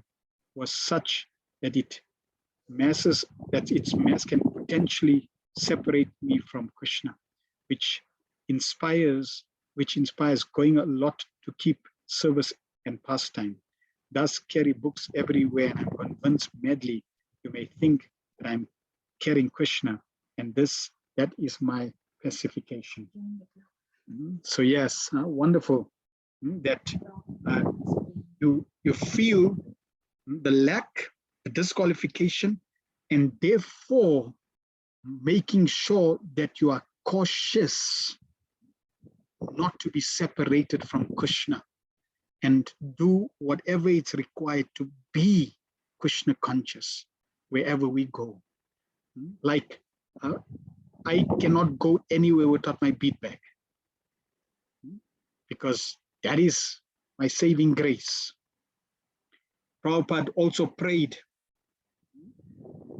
was such that its mass can potentially separate me from Krishna, which inspires going a lot to keep service and pastime. Thus carry books everywhere, and I'm convinced madly you may think that I'm carrying Krishna, and that is my pacification. So yes, wonderful that you feel the lack, the disqualification, and therefore making sure that you are cautious not to be separated from Krishna, and do whatever it's required to be Krishna conscious wherever we go. Like I cannot go anywhere without my bead bag, because that is my saving grace. Prabhupada also prayed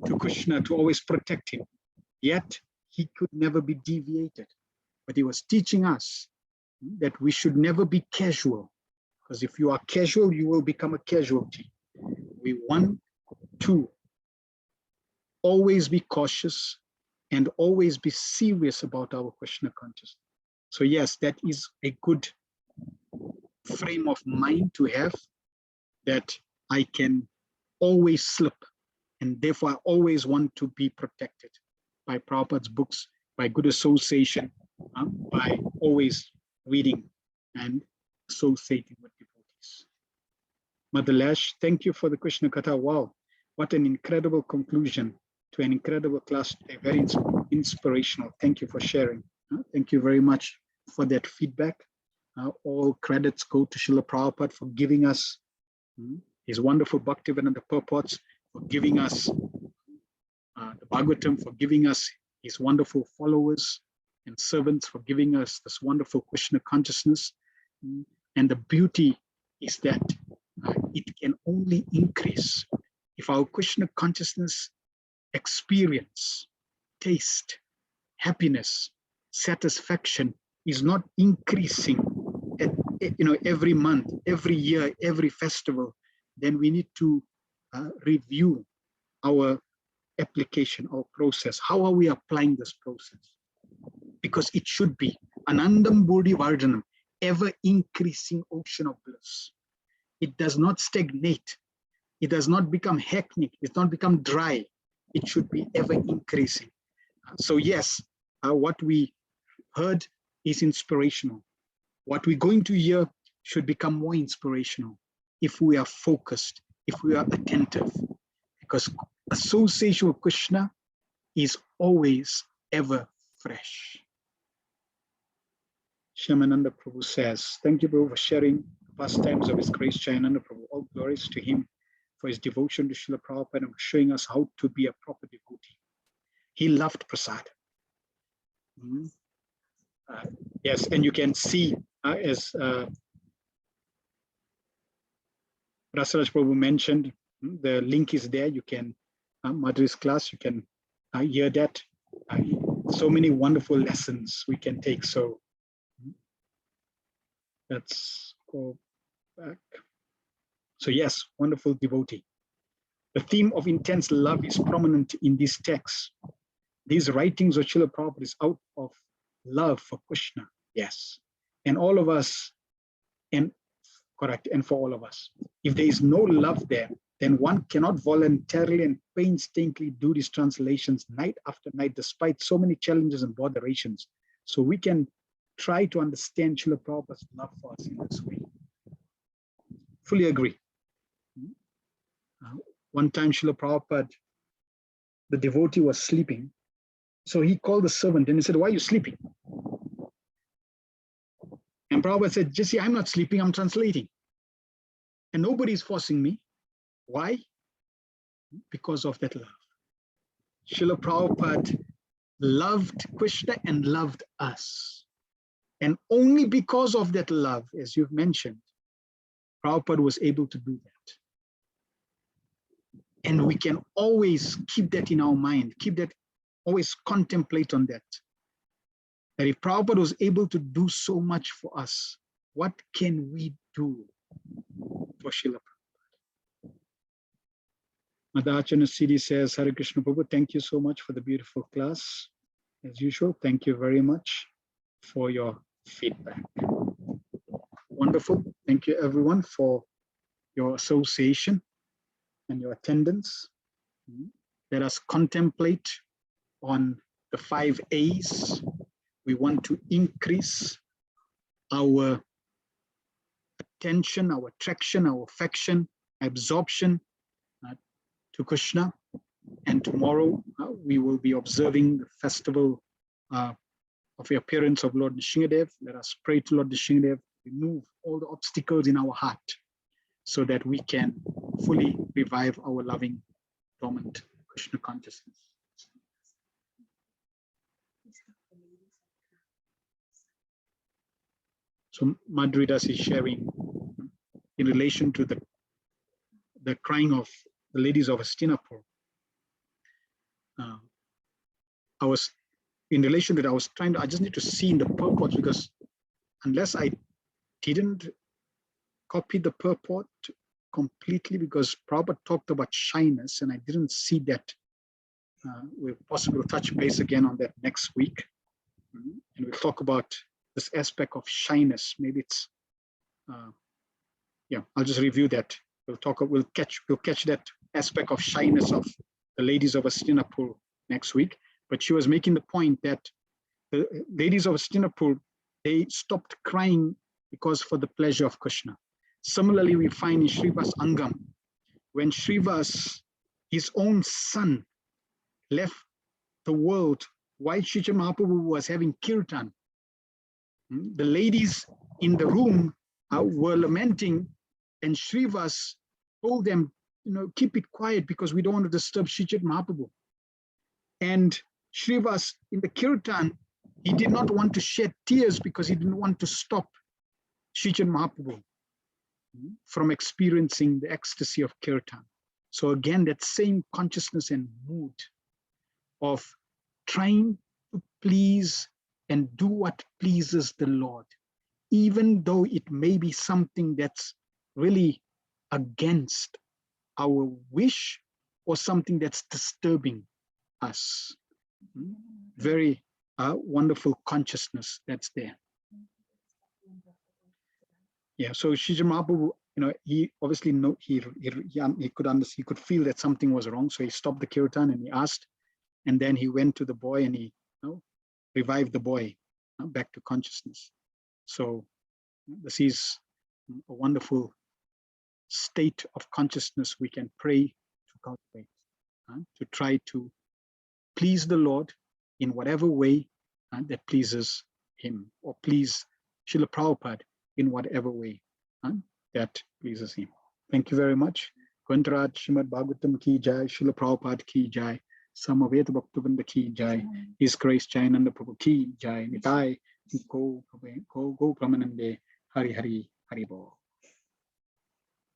to Krishna to always protect him, yet he could never be deviated. But he was teaching us that we should never be casual, because if you are casual, you will become a casualty. We want to always be cautious and always be serious about our Krishna consciousness. So yes, that is a good frame of mind to have, that I can always slip, and therefore I always want to be protected by Prabhupada's books, by good association, by always reading and associating with devotees. Mother Lash, thank you for the Krishna Katha. Wow, what an incredible conclusion to an incredible class today. Very inspirational. Thank you for sharing. Thank you very much for that feedback. All credits go to Srila Prabhupada for giving us his wonderful Bhaktivedanta purports, for giving us the Bhagavatam, for giving us his wonderful followers and servants, for giving us this wonderful Krishna consciousness. And the beauty is that it can only increase if our Krishna consciousness experience, taste, happiness, satisfaction is not increasing at, every month, every year, every festival. Then we need to review our application, our process. How are we applying this process? Because it should be Anandam Bodhi Vardhanam, ever increasing ocean of bliss. It does not stagnate. It does not become hackneyed. It does not become dry. It should be ever increasing. So yes, what we heard is inspirational. What we're going to hear should become more inspirational if we are focused, if we are attentive, because association with Krishna is always ever fresh. Shyamananda Prabhu says, thank you, Prabhu, for sharing the pastimes of His Grace Chayananda Prabhu. All glories to him for his devotion to Srila Prabhupada and for showing us how to be a proper devotee. He loved prasad. Yes, and you can see as Rasaraj Prabhu mentioned, the link is there. You can, Madhuri's class, you can hear that. So many wonderful lessons we can take. So let's go back. So yes, wonderful devotee. The theme of intense love is prominent in these texts. These writings of Srila Prabhupada is out of love for Krishna, yes. And all of us, and correct, and for all of us. If there is no love there, then one cannot voluntarily and painstakingly do these translations night after night, despite so many challenges and botherations. So we can try to understand Srila Prabhupada's love for us in this way. Fully agree. One time Srila Prabhupada, the devotee was sleeping. So he called the servant and he said, "Why are you sleeping?" And Prabhupada said, "Jesse, I'm not sleeping, I'm translating. And nobody's forcing me." Why? Because of that love. Srila Prabhupada loved Krishna and loved us. And only because of that love, as you've mentioned, Prabhupada was able to do that. And we can always keep that in our mind, keep that, always contemplate on that. That if Prabhupada was able to do so much for us, what can we do for Srila Prabhupada? Madhachana Siddhi says, Hare Krishna Prabhu, thank you so much for the beautiful class. As usual, thank you very much for your feedback. Wonderful. Thank you everyone for your association and your attendance. Let us contemplate on the 5 A's. We want to increase our attention, our attraction, our affection, absorption to Krishna. And tomorrow we will be observing the festival of the appearance of Lord Nrsimhadev. Let us pray to Lord Nrsimhadev, remove all the obstacles in our heart so that we can fully revive our loving, dormant Krishna consciousness. So Madhuridas is sharing in relation to the crying of the ladies of Hastinapur. I was in relation to that, I just need to see in the purport, because unless I didn't copy the purport completely, because Prabhupada talked about shyness and I didn't see that. We'll possibly touch base again on that next week. And we'll talk about this aspect of shyness. Maybe it's, yeah, I'll just review that. We'll catch that aspect of shyness of the ladies of Hastinapur next week. But she was making the point that the ladies of Hastinapur, they stopped crying because for the pleasure of Krishna. Similarly, we find in Srivas Angam, when Srivas, his own son, left the world while Sri Chaitanya Mahaprabhu was having kirtan, the ladies in the room were lamenting, and Srivas told them, keep it quiet because we don't want to disturb Sri Chaitanya Mahaprabhu. And Srivas in the kirtan, he did not want to shed tears because he didn't want to stop Sri Chaitanya Mahaprabhu from experiencing the ecstasy of kirtan. So again, that same consciousness and mood of trying to please and do what pleases the Lord, even though it may be something that's really against our wish or something that's disturbing us. Very wonderful consciousness that's there. Yeah, so Sri Mahaprabhu, he obviously he could feel that something was wrong, so he stopped the kirtan and he asked, and then he went to the boy and he revived the boy back to consciousness. So this is a wonderful state of consciousness we can pray to cultivate, to try to please the Lord in whatever way that pleases him, or please Srila Prabhupada in whatever way that pleases him. Thank you very much. Grantaraj Srimad Bhagavatam ki jai, Srila Prabhupada ki jai, Samaveta Bhaktivinoda ki jai, His Grace Jayananda Prabhu ki jai, Nitai, Go Pramanande, Hari Hari Hari Bo.